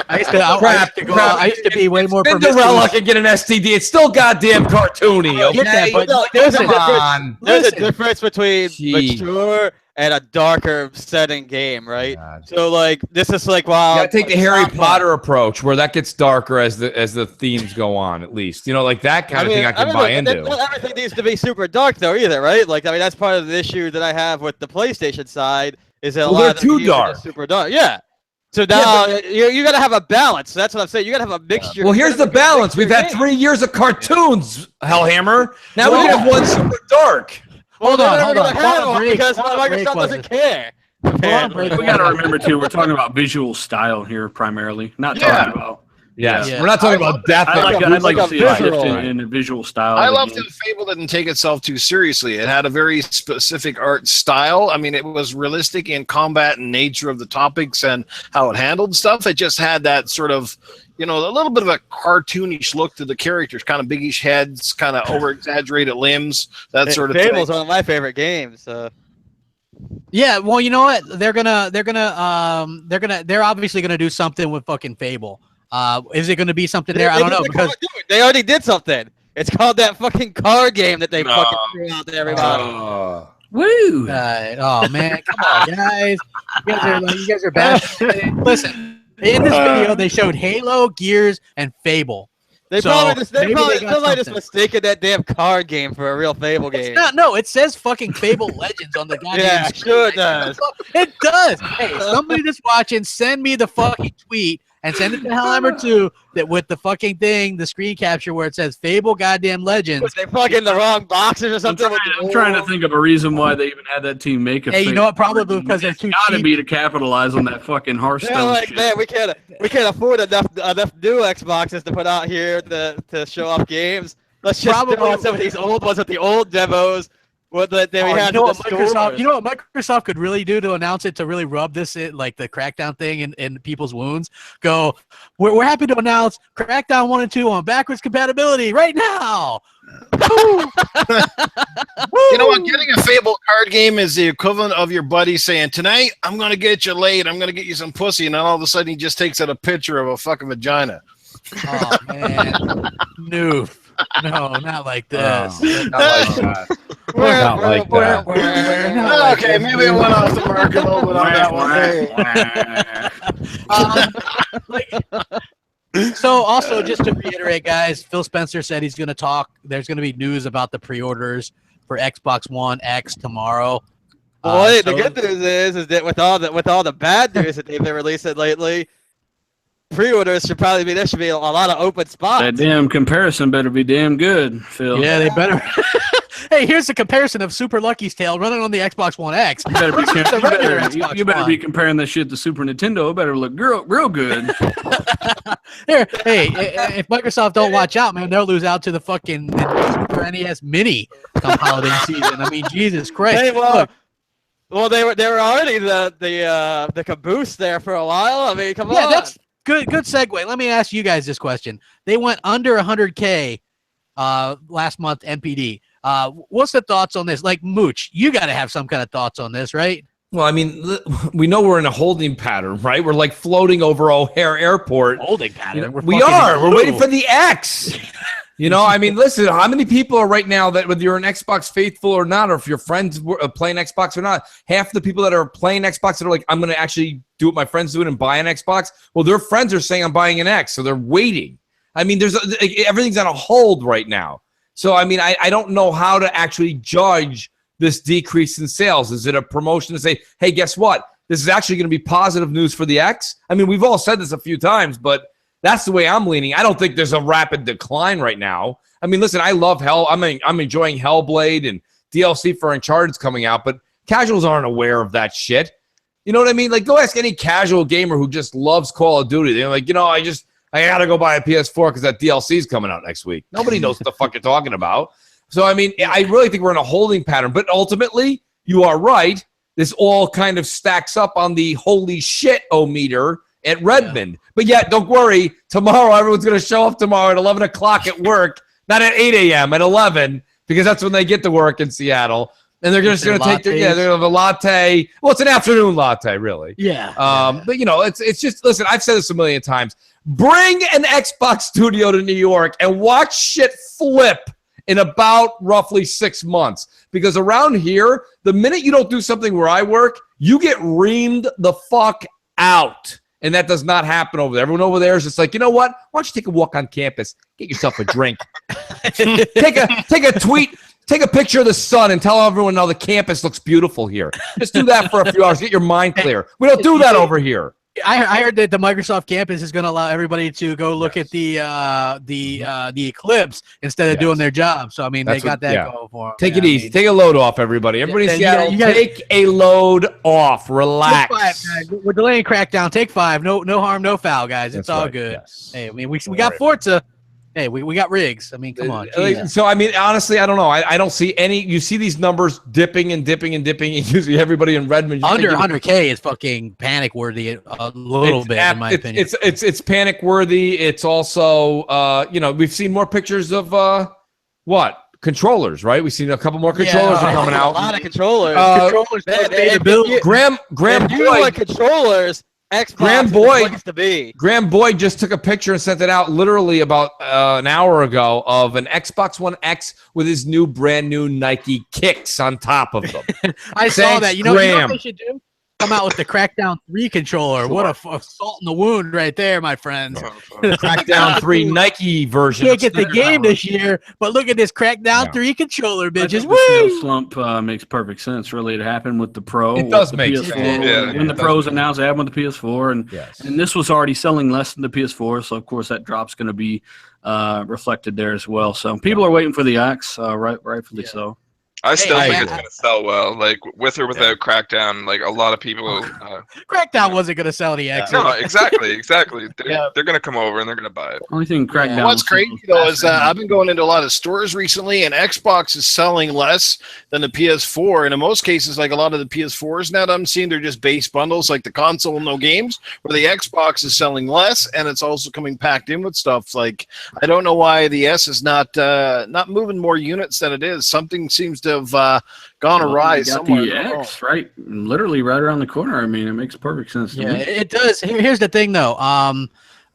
I used to be way more Cinderella can get an STD. It's still goddamn cartoony. Okay? There's a difference between mature and a darker setting game, right? God. So like this is like, wow. You gotta take the Harry Potter approach where that gets darker as the themes go on, at least. You know, like that kind of thing I can buy into. Not everything needs to be super dark though either, right? Like, I mean, that's part of the issue that I have with the PlayStation side is that a lot of too dark. Super dark. Yeah. So now you got to have a balance. That's what I'm saying. You got to have a mixture. Well, here's the balance. We've had 3 years of cartoons, Hellhammer. Now we have one super dark. Hold on. Because Microsoft doesn't care. We got to remember too. We're talking about visual style here primarily, not talking about. Yes, we're not talking about death. I'd like to see a shift in visual style. I loved that Fable didn't take itself too seriously. It had a very specific art style. I mean, it was realistic in combat and nature of the topics and how it handled stuff. It just had that sort of, you know, a little bit of a cartoonish look to the characters, kind of biggish heads, kind of over-exaggerated limbs, that sort of thing. Fable's one of my favorite games. Yeah, well, you know what? They're obviously gonna do something with fucking Fable. Is it going to be something there? I don't know, because they already did something. It's called that fucking card game that they fucking threw out to everybody. Woo! Oh man, come on, guys! You guys are bad. Listen, in this video they showed Halo, Gears, and Fable. They probably just mistaken that damn card game for a real Fable game. No, it says fucking Fable Legends on the goddamn screen. Sure it does. It does. Hey, somebody that's watching, send me the fucking tweet. And send it to Hellhammer 2 that with the fucking thing, the screen capture where it says Fable goddamn Legends. Was they fucking the wrong boxes or something? I'm trying to think of a reason why they even had that team make a. Hey, you know what? Probably because they're too cheap. Gotta be to capitalize on that fucking Hearthstone. Yeah, like, man, we can't afford enough new Xboxes to put out here to show off games. Let's just do on some of these old ones with the old demos. You know what Microsoft could really do to announce it, to really rub this in, like the Crackdown thing in people's wounds? Go, we're happy to announce Crackdown 1 and 2 on backwards compatibility right now. You know what? Getting a Fable card game is the equivalent of your buddy saying, tonight I'm going to get you laid. I'm going to get you some pussy. And then all of a sudden he just takes out a picture of a fucking vagina. Oh, man. Noof. No, not like this. Not like that. Not like that. Okay, maybe it went off the mark a little bit on that one. So also, just to reiterate, guys, Phil Spencer said he's going to talk. There's going to be news about the pre-orders for Xbox One X tomorrow. The good news is that with all the bad news that they've been releasing lately, pre-orders should probably be, there should be a lot of open spots. That damn comparison better be damn good, Phil. Yeah, they better. Hey, here's a comparison of Super Lucky's Tale running on the Xbox One X. You better be, The regular Xbox you better One. be comparing that shit to Super Nintendo. It better look real good. Here, hey, if Microsoft don't watch out, man, they'll lose out to the fucking Super NES Mini come holiday season. I mean, Jesus Christ. Hey, Look, well, they were already the caboose there for a while. I mean, come yeah, on. that's good segue. Let me ask you guys this question. They went under 100K last month MPD. What's the thoughts on this? Like, Mooch, you got to have some kind of thoughts on this, right? Well, I mean, we know we're in a holding pattern, right? We're like floating over O'Hare Airport. Holding pattern. We're waiting for the X. You know, I mean, listen, how many people are right now that whether you're an Xbox faithful or not, or if your friends are playing Xbox or not, half the people that are playing Xbox that are like, I'm going to actually do what my friends do and buy an Xbox. Well, their friends are saying I'm buying an X, so they're waiting. I mean, everything's on a hold right now. So, I mean, I don't know how to actually judge this decrease in sales. Is it a promotion to say, hey, guess what? This is actually going to be positive news for the X? I mean, we've all said this a few times, but that's the way I'm leaning. I don't think there's a rapid decline right now. I mean, listen, I love Hell. I'm enjoying Hellblade and DLC for Uncharted's coming out, but casuals aren't aware of that shit. You know what I mean? Like, go ask any casual gamer who just loves Call of Duty. They're like, you know, I got to go buy a PS4 because that DLC is coming out next week. Nobody knows what the fuck you're talking about. So, I mean, I really think we're in a holding pattern. But ultimately, you are right. This all kind of stacks up on the holy shit-o-meter at Redmond. Yeah. But yet, don't worry. Tomorrow, everyone's going to show up tomorrow at 11 o'clock at work. Not at 8 a.m., at 11, because that's when they get to work in Seattle. And they're just going to take they're going to have a latte. Well, it's an afternoon latte, really. Yeah. But, you know, it's just, listen, I've said this a million times. Bring an Xbox studio to New York and watch shit flip in about roughly 6 months. Because around here, the minute you don't do something where I work, you get reamed the fuck out. And that does not happen over there. Everyone over there is just like, you know what? Why don't you take a walk on campus? Get yourself a drink. take a tweet. Take a picture of the sun and tell everyone, no, the campus looks beautiful here. Just do that for a few hours. Get your mind clear. We don't do that over here. I heard that the Microsoft campus is going to allow everybody to go look at the eclipse instead of doing their job. So I mean, they got that going for them. Take it easy. Take a load off, everybody. Everybody in Seattle, take a load off. Relax. Take 5, guys. We're delaying Crackdown. Take 5. No harm, no foul, guys. It's all good. Yes. Hey, I mean, we got Forza. Hey, we got rigs. I mean, come on. So, I mean, honestly, I don't know. I don't see any. You see these numbers dipping and dipping and dipping. And usually everybody in Redmond. Under 100K is fucking panic worthy a little bit, in my opinion. It's panic worthy. It's also, you know, we've seen more pictures of controllers, right? We've seen a couple more controllers are coming out. A lot of controllers. Graham Boy. Controllers. Xbox Graham Boyd just took a picture and sent it out literally about an hour ago of an Xbox One X with his brand new Nike kicks on top of them. I saw that. You know what they should do? Come out with the Crackdown 3 controller. Sure. What a salt in the wound right there, my friends. Crackdown 3 Nike version. Can't get the game this year, but look at this Crackdown 3 controller, bitches. The slump makes perfect sense, really. It happened with the Pro. It does make sense. When the Pros announced they had with the PS4, and this was already selling less than the PS4, so of course that drop's going to be reflected there as well. So people are waiting for the X, rightfully so. I still think it's going to sell well. Like, with or without Crackdown, like, a lot of people... Crackdown wasn't going to sell the X. No, exactly. They're going to come over and they're going to buy it. Only thing Crackdown... What's crazy, though, is I've been going into a lot of stores recently, and Xbox is selling less than the PS4. And in most cases, like, a lot of the PS4s now that I'm seeing, they're just base bundles, like the console, no games, where the Xbox is selling less, and it's also coming packed in with stuff. Like, I don't know why the S is not moving more units than it is. Something seems to have gone awry somewhere. The X, right? Literally right around the corner. I mean, it makes perfect sense. Yeah, it does. Here's the thing, though.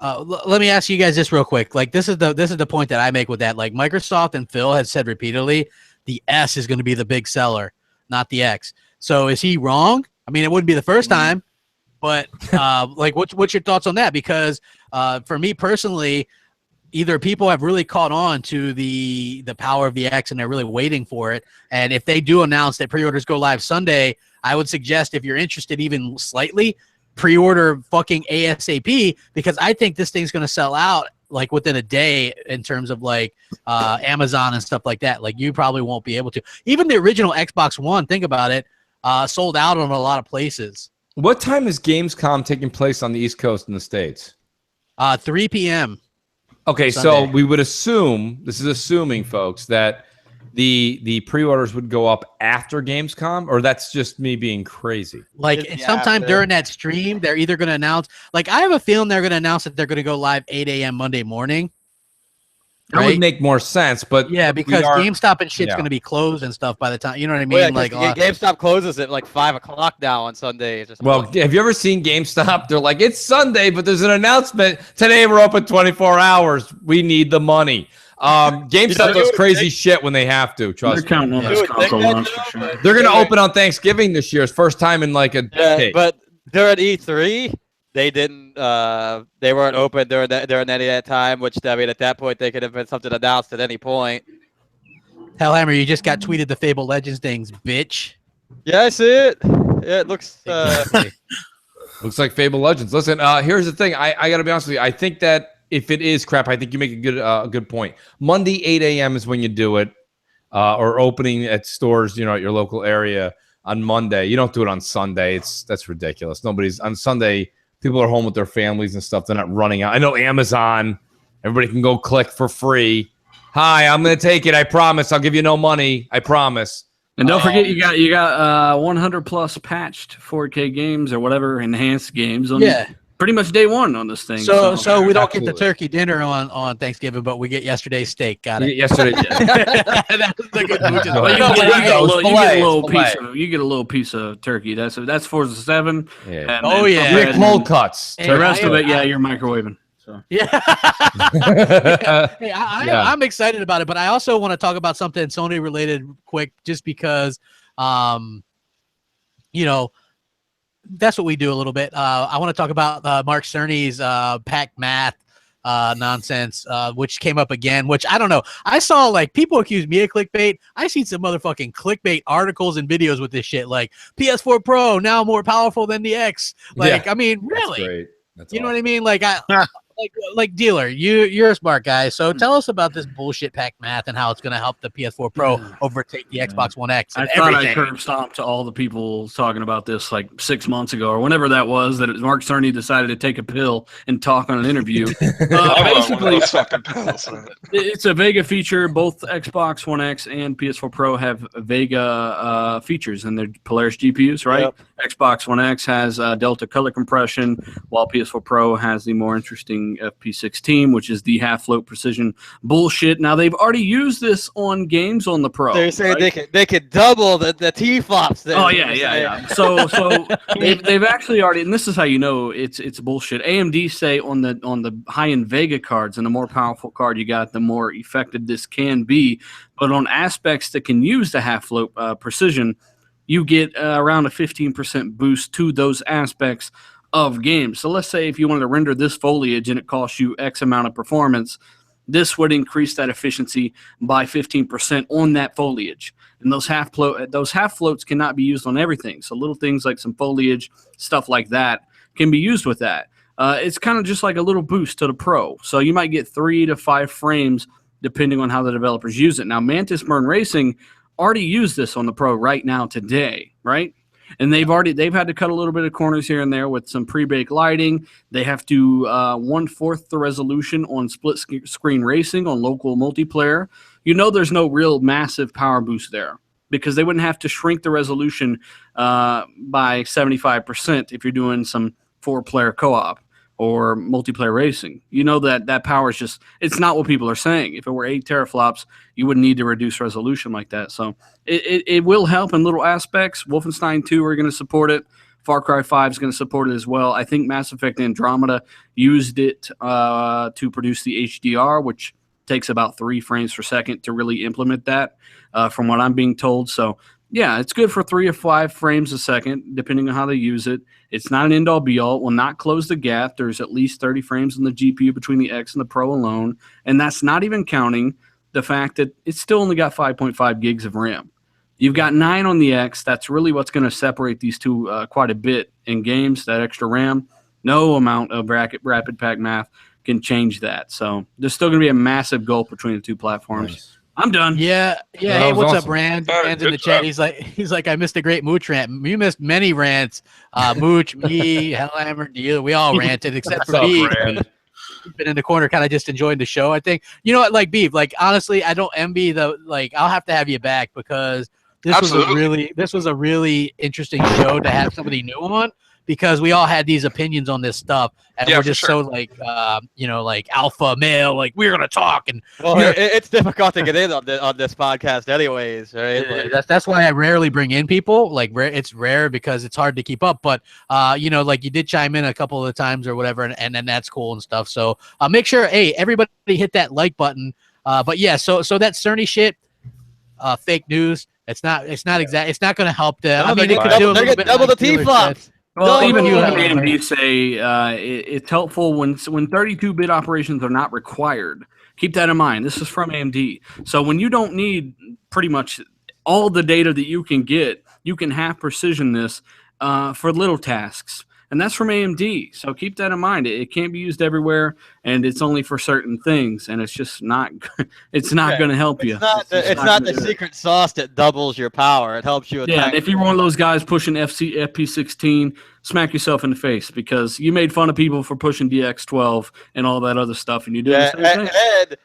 Let me ask you guys this real quick. Like, this is the point that I make with that. Like, Microsoft and Phil has said repeatedly, the S is going to be the big seller, not the X. So is he wrong? I mean, it wouldn't be the first time, but like, what's your thoughts on that? Because for me personally, either people have really caught on to the power of the X and they're really waiting for it. And if they do announce that pre-orders go live Sunday, I would suggest if you're interested even slightly, pre-order fucking ASAP because I think this thing's going to sell out like within a day in terms of like Amazon and stuff like that. Like you probably won't be able to. Even the original Xbox One, think about it, sold out on a lot of places. What time is Gamescom taking place on the East Coast in the States? 3 p.m. Okay, Sunday. so we would assume, this is assuming, folks, that the pre-orders would go up after Gamescom, or that's just me being crazy? Like sometime during that stream, they're either going to announce, like I have a feeling they're going to announce that they're going to go live 8 a.m. Monday morning. That would make more sense, but yeah, because GameStop and shit's going to be closed and stuff by the time, you know what I mean? Well, like GameStop closes at like 5 o'clock now on Sunday. Well, have you ever seen GameStop? They're like, it's Sunday, but there's an announcement. Today we're open 24 hours. We need the money. GameStop does crazy shit when they have to. Trust me. Counting on this console launch for sure. They're going to open on Thanksgiving this year. It's first time in like a decade. But during E3, they didn't. They weren't open during any of that time. Which I mean, at that point, they could have been something announced at any point. Hellhammer, you just got tweeted the Fable Legends things, bitch. Yeah, I see it. Yeah, it looks. Looks like Fable Legends. Listen, here's the thing. I got to be honest with you. I think that if it is crap, I think you make a good point. Monday, 8 a.m. is when you do it, or opening at stores, at your local area on Monday. You don't do it on Sunday. That's ridiculous. Nobody's on Sunday. People are home with their families and stuff. They're not running out. I know Amazon. Everybody can go click for free. Hi, I'm going to take it. I promise. I'll give you no money. I promise. And don't forget, you got 100 plus patched 4K games or whatever enhanced games on pretty much day one on this thing. So we don't get the turkey dinner on Thanksgiving, but we get yesterday's steak. Got it. Yesterday. That was a good move. You get a little piece of turkey. That's for the 7. Yeah. And Rick cold cuts. The rest of it, you're microwaving. So. Yeah. Hey, I'm excited about it, but I also want to talk about something Sony related quick, just because, that's what we do a little bit. I want to talk about Mark Cerny's pack math nonsense, which came up again, which I don't know. I saw like people accuse me of clickbait. I seen some motherfucking clickbait articles and videos with this shit, like PS4 Pro now more powerful than the X. Like, I mean, really? That's great. That's you know what I mean? Like like dealer, you're a smart guy. So tell us about this bullshit pack math and how it's going to help the PS4 Pro overtake the Xbox One X. And I thought I curb stomped to all the people talking about this like 6 months ago or whenever that was, that Mark Cerny decided to take a pill and talk on an interview. Basically, it's a Vega feature. Both Xbox One X and PS4 Pro have Vega features in their Polaris GPUs, right? Yep. Xbox One X has Delta color compression, while PS4 Pro has the more interesting FP16, which is the half float precision bullshit. Now they've already used this on games on the Pro. They're saying they could double the T-flops. Oh yeah. So they've actually already, and this is how you know it's bullshit. AMD say on the high-end Vega cards, and the more powerful card you got, the more effective this can be. But on aspects that can use the half float precision, you get around a 15% boost to those aspects of games. So let's say if you wanted to render this foliage and it costs you X amount of performance, this would increase that efficiency by 15% on that foliage. And those half floats cannot be used on everything. So little things like some foliage, stuff like that, can be used with that. It's kind of just like a little boost to the Pro. So you might get 3 to 5 frames depending on how the developers use it. Now, Mantis Burn Racing already used this on the Pro right now today, right? And they've had to cut a little bit of corners here and there with some pre-bake lighting. They have to 1/4 the resolution on split screen racing on local multiplayer. There's no real massive power boost there because they wouldn't have to shrink the resolution by 75% if you're doing some 4-player co-op or multiplayer racing. That power is just, it's not what people are saying. If it were 8 teraflops, you wouldn't need to reduce resolution like that. So it will help in little aspects. Wolfenstein 2 are going to support it. Far Cry 5 is going to support it as well. I think Mass Effect Andromeda used it to produce the HDR, which takes about 3 frames per second to really implement that, from what I'm being told. So yeah, it's good for 3 or 5 frames a second, depending on how they use it. It's not an end-all be-all. It will not close the gap. There's at least 30 frames in the GPU between the X and the Pro alone, and that's not even counting the fact that it's still only got 5.5 gigs of RAM. You've got 9 on the X. That's really what's going to separate these two quite a bit in games, that extra RAM. No amount of rapid pack math can change that. So there's still going to be a massive gulf between the two platforms. Nice. I'm done. Yeah. Well, Hey, what's awesome. up, Rand? Rand's in the chat. He's like, I missed a great Mooch rant. You missed many rants. Mooch, me, Hellhammer, Dealer. We all ranted except for me. Been in the corner, kind of just enjoying the show. I think, you know what, like Beef, like honestly, I don't envy I'll have to have you back because this was a really interesting show to have somebody new on, because we all had these opinions on this stuff, and we're just so like alpha male, like we're gonna talk. And it's difficult to get in on this podcast, anyways, right? That's why I rarely bring in people. Like it's rare because it's hard to keep up. But like you did chime in a couple of times or whatever, and then that's cool and stuff. So make sure, hey, everybody hit that like button. But yeah, so that Cerny shit, fake news. It's not exact. It's not gonna help them. I mean, it could do a little bit. Double the T-flops. Well, even AMD say it's helpful when 32-bit operations are not required. Keep that in mind. This is from AMD. So when you don't need pretty much all the data that you can get, you can have precision this for little tasks. And that's from AMD. So keep that in mind. It can't be used everywhere, and it's only for certain things. And it's just not. It's not going to help you. It's not the secret sauce that doubles your power. It helps you. Yeah. If you're one of those guys pushing FP16, smack yourself in the face, because you made fun of people for pushing DX12 and all that other stuff, and you did the same thing.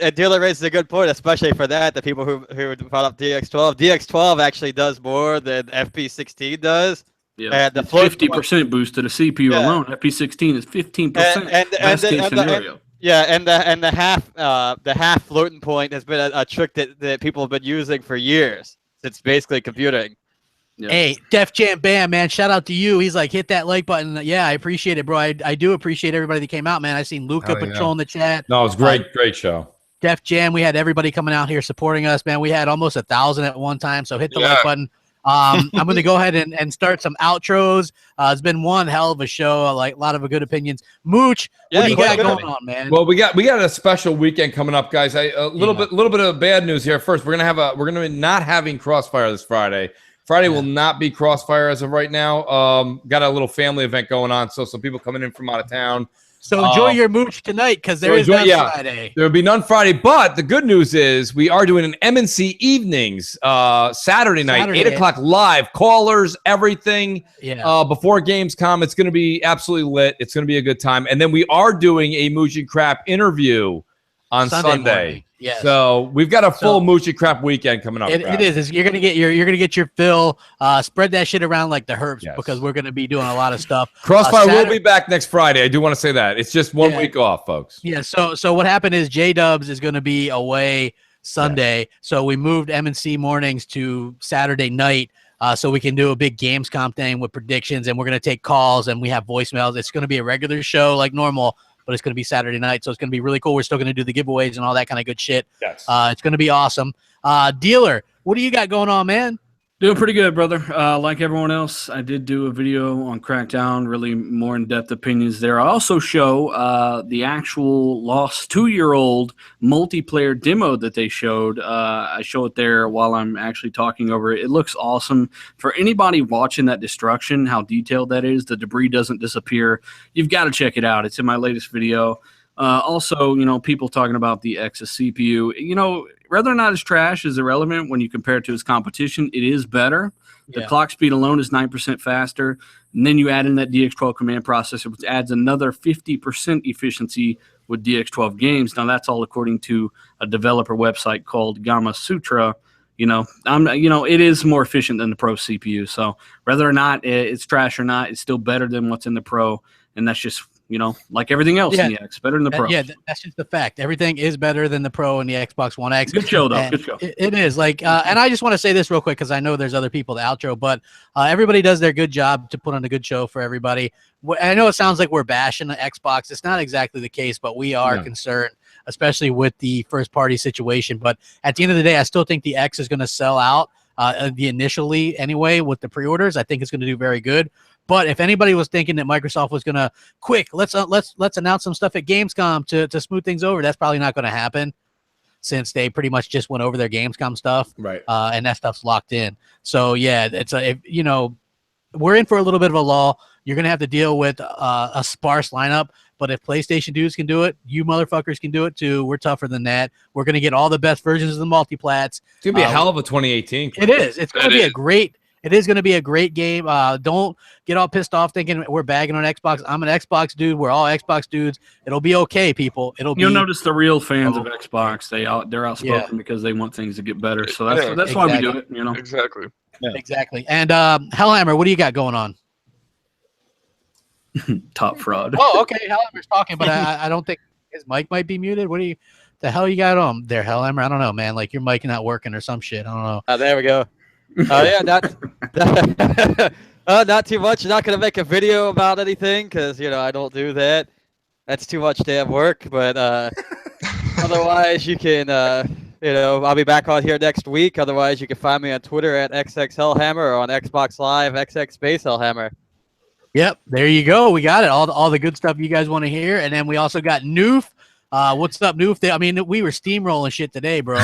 And Dealer raises a good point, especially for that. The people who brought up DX12. DX12 actually does more than FP16 does. Yeah, the 50% boost to the CPU alone. FP16 is 15%. Best case scenario. And the half floating point has been a trick that people have been using for years. It's basically computing. Yeah. Hey, Def Jam Bam, man, shout out to you. He's like, hit that like button. Yeah, I appreciate it, bro. I do appreciate everybody that came out, man. I seen Luca patrolling the chat. No, it was great, great show. Def Jam, we had everybody coming out here supporting us, man. We had almost 1,000 at one time, so hit the like button. I'm going to go ahead and start some outros. It's been one hell of a show, like a lot of good opinions. Mooch, what do you got going on, man? Well, we got a special weekend coming up, guys. A little bit of bad news here. First, we're gonna be not having Crossfire this Friday. Friday will not be Crossfire as of right now. Got a little family event going on, so some people coming in from out of town. So enjoy your Mooch tonight, because there is none Friday. There will be none Friday, but the good news is we are doing an MNC evenings Saturday night, 8 o'clock live, callers, everything. Before Gamescom, it's going to be absolutely lit. It's going to be a good time, and then we are doing a Mooch and Crap interview on Sunday. Yes. So we've got a full Mooch and Crap weekend coming up. It is. You're gonna get your fill. Spread that shit around like the herbs, because we're gonna be doing a lot of stuff. Crossfire will be back next Friday. I do want to say that. It's just 1 week off, folks. Yeah. So what happened is J-Dubs is gonna be away Sunday. So we moved M&C mornings to Saturday night. So we can do a big Gamescom thing with predictions, and we're gonna take calls, and we have voicemails. It's gonna be a regular show like normal, but it's going to be Saturday night, so it's going to be really cool. We're still going to do the giveaways and all that kind of good shit. Yes. It's going to be awesome. Dealer, what do you got going on, man? Doing pretty good, brother. Like everyone else, I did do a video on Crackdown, really more in-depth opinions there. I also show the actual lost 2-year-old multiplayer demo that they showed. I show it there while I'm actually talking over it. It looks awesome. For anybody watching that destruction, how detailed that is, the debris doesn't disappear, you've got to check it out. It's in my latest video. Also, people talking about the X's CPU. Whether or not it's trash is irrelevant when you compare it to its competition. It is better. The clock speed alone is 9% faster. And then you add in that DX12 command processor, which adds another 50% efficiency with DX12 games. Now, that's all according to a developer website called Gamma Sutra. It is more efficient than the Pro CPU. So whether or not it's trash or not, it's still better than what's in the Pro. And that's just like everything else in the X, better than the Pro. Yeah, that's just the fact. Everything is better than the Pro and the Xbox One X. Good show, though. Good show. It is. And I just want to say this real quick, because I know there's other people to outro, but everybody does their good job to put on a good show for everybody. I know it sounds like we're bashing the Xbox. It's not exactly the case, but we are concerned, especially with the first-party situation. But at the end of the day, I still think the X is going to sell out initially anyway with the pre-orders. I think it's going to do very good. But if anybody was thinking that Microsoft was gonna let's announce some stuff at Gamescom to smooth things over, that's probably not going to happen. since they pretty much just went over their Gamescom stuff, Right. And that stuff's locked in. So yeah, it's we're in for a little bit of a lull. You're gonna have to deal with a sparse lineup. But if PlayStation dudes can do it, you motherfuckers can do it too. We're tougher than that. We're gonna get all the best versions of the multiplats. It's gonna be a hell of a 2018. It is. It's gonna be a great. It is gonna be a great game. Don't get all pissed off thinking we're bagging on Xbox. I'm an Xbox dude. We're all Xbox dudes. It'll be okay, people. You'll notice the real fans of Xbox. They're outspoken because they want things to get better. So that's why we do it. Exactly. Yeah. Exactly. And Hellhammer, what do you got going on? Top fraud. Oh, okay. Hellhammer's talking, but I don't think his mic might be muted. What do you? The hell you got on there, Hellhammer? I don't know, man. Like your mic not working or some shit. I don't know. There we go. Yeah, not too much. Not gonna make a video about anything because I don't do that. That's too much damn work. But otherwise, you can I'll be back on here next week. Otherwise, you can find me on Twitter at XXHellhammer or on Xbox Live XX_Hellhammer. Yep, there you go. We got it. All the good stuff you guys want to hear, and then we also got Noof. What's up, Noof? We were steamrolling shit today, bro.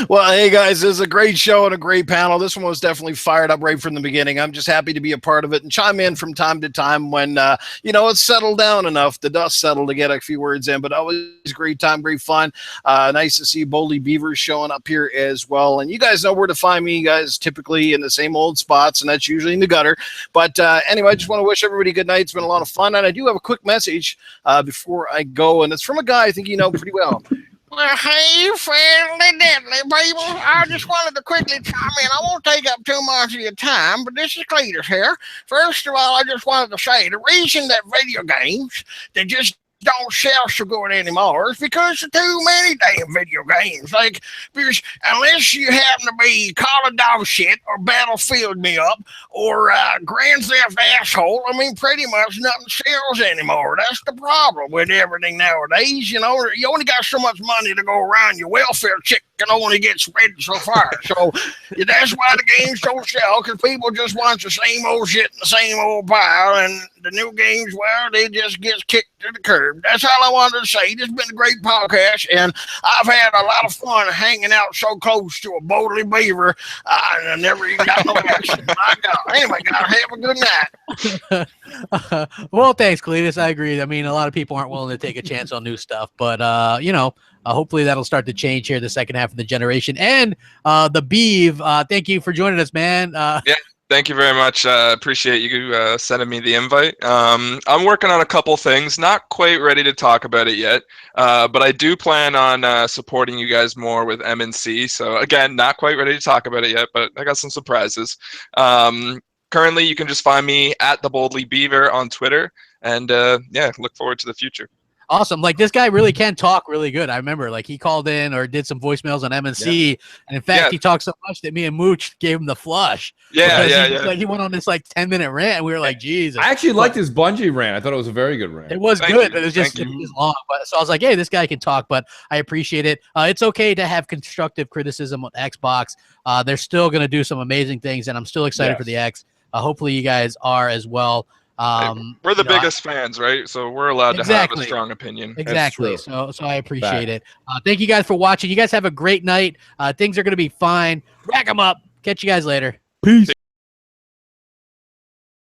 Well, hey guys, this is a great show and a great panel. This one was definitely fired up right from the beginning. I'm just happy to be a part of it and chime in from time to time when it's settled down enough, the dust settled, to get a few words in. But always great time, great fun. Nice to see Boldly Beavers showing up here as well. And you guys know where to find me. You guys typically in the same old spots, and that's usually in the gutter. But anyway, I just want to wish everybody a good night. It's been a lot of fun, and I do have a quick message before I go, and it's from a guy I think you know pretty well. Well, hey, friendly, deadly people. I just wanted to quickly chime in. I won't take up too much of your time, but this is Cletus here. First of all, I just wanted to say the reason that video games, they just don't sell so good anymore is because there's too many damn video games. Because unless you happen to be Call of Dog shit or Battlefield me up or Grand Theft asshole, pretty much nothing sells anymore. That's the problem with everything nowadays. You only got so much money to go around. Your welfare check can only get spread so far. So that's why the games don't sell, because people just want the same old shit in the same old pile, and the new games, well, they just get kicked to the curb. That's all I wanted to say. This has been a great podcast, and I've had a lot of fun hanging out so close to a Boldly Beaver. I never even got no action. My God. Anyway, guys, have a good night. Well, thanks, Cletus. I agree. A lot of people aren't willing to take a chance on new stuff, but hopefully that'll start to change here the second half of the generation. And the Beeve, thank you for joining us, man. Yeah. Thank you very much. Appreciate you sending me the invite. I'm working on a couple things. Not quite ready to talk about it yet, but I do plan on supporting you guys more with MNC. So again, not quite ready to talk about it yet, but I got some surprises. Currently, you can just find me at the Boldly Beaver on Twitter, and look forward to the future. Awesome. This guy really can talk really good. I remember he called in or did some voicemails on MNC. And in fact, he talked so much that me and Mooch gave him the flush. He went on this 10-minute rant, and we were like, Jesus. I actually liked his Bungie rant. I thought it was a very good rant. It was good, but it was just long. So I was like, hey, this guy can talk, but I appreciate it. It's okay to have constructive criticism on Xbox. They're still going to do some amazing things, and I'm still excited for the X. Hopefully you guys are as well. We're the biggest fans, right? So we're allowed to have a strong opinion. Exactly. So I appreciate it. Thank you guys for watching. You guys have a great night. Things are going to be fine. Rack them up. Catch you guys later. Peace.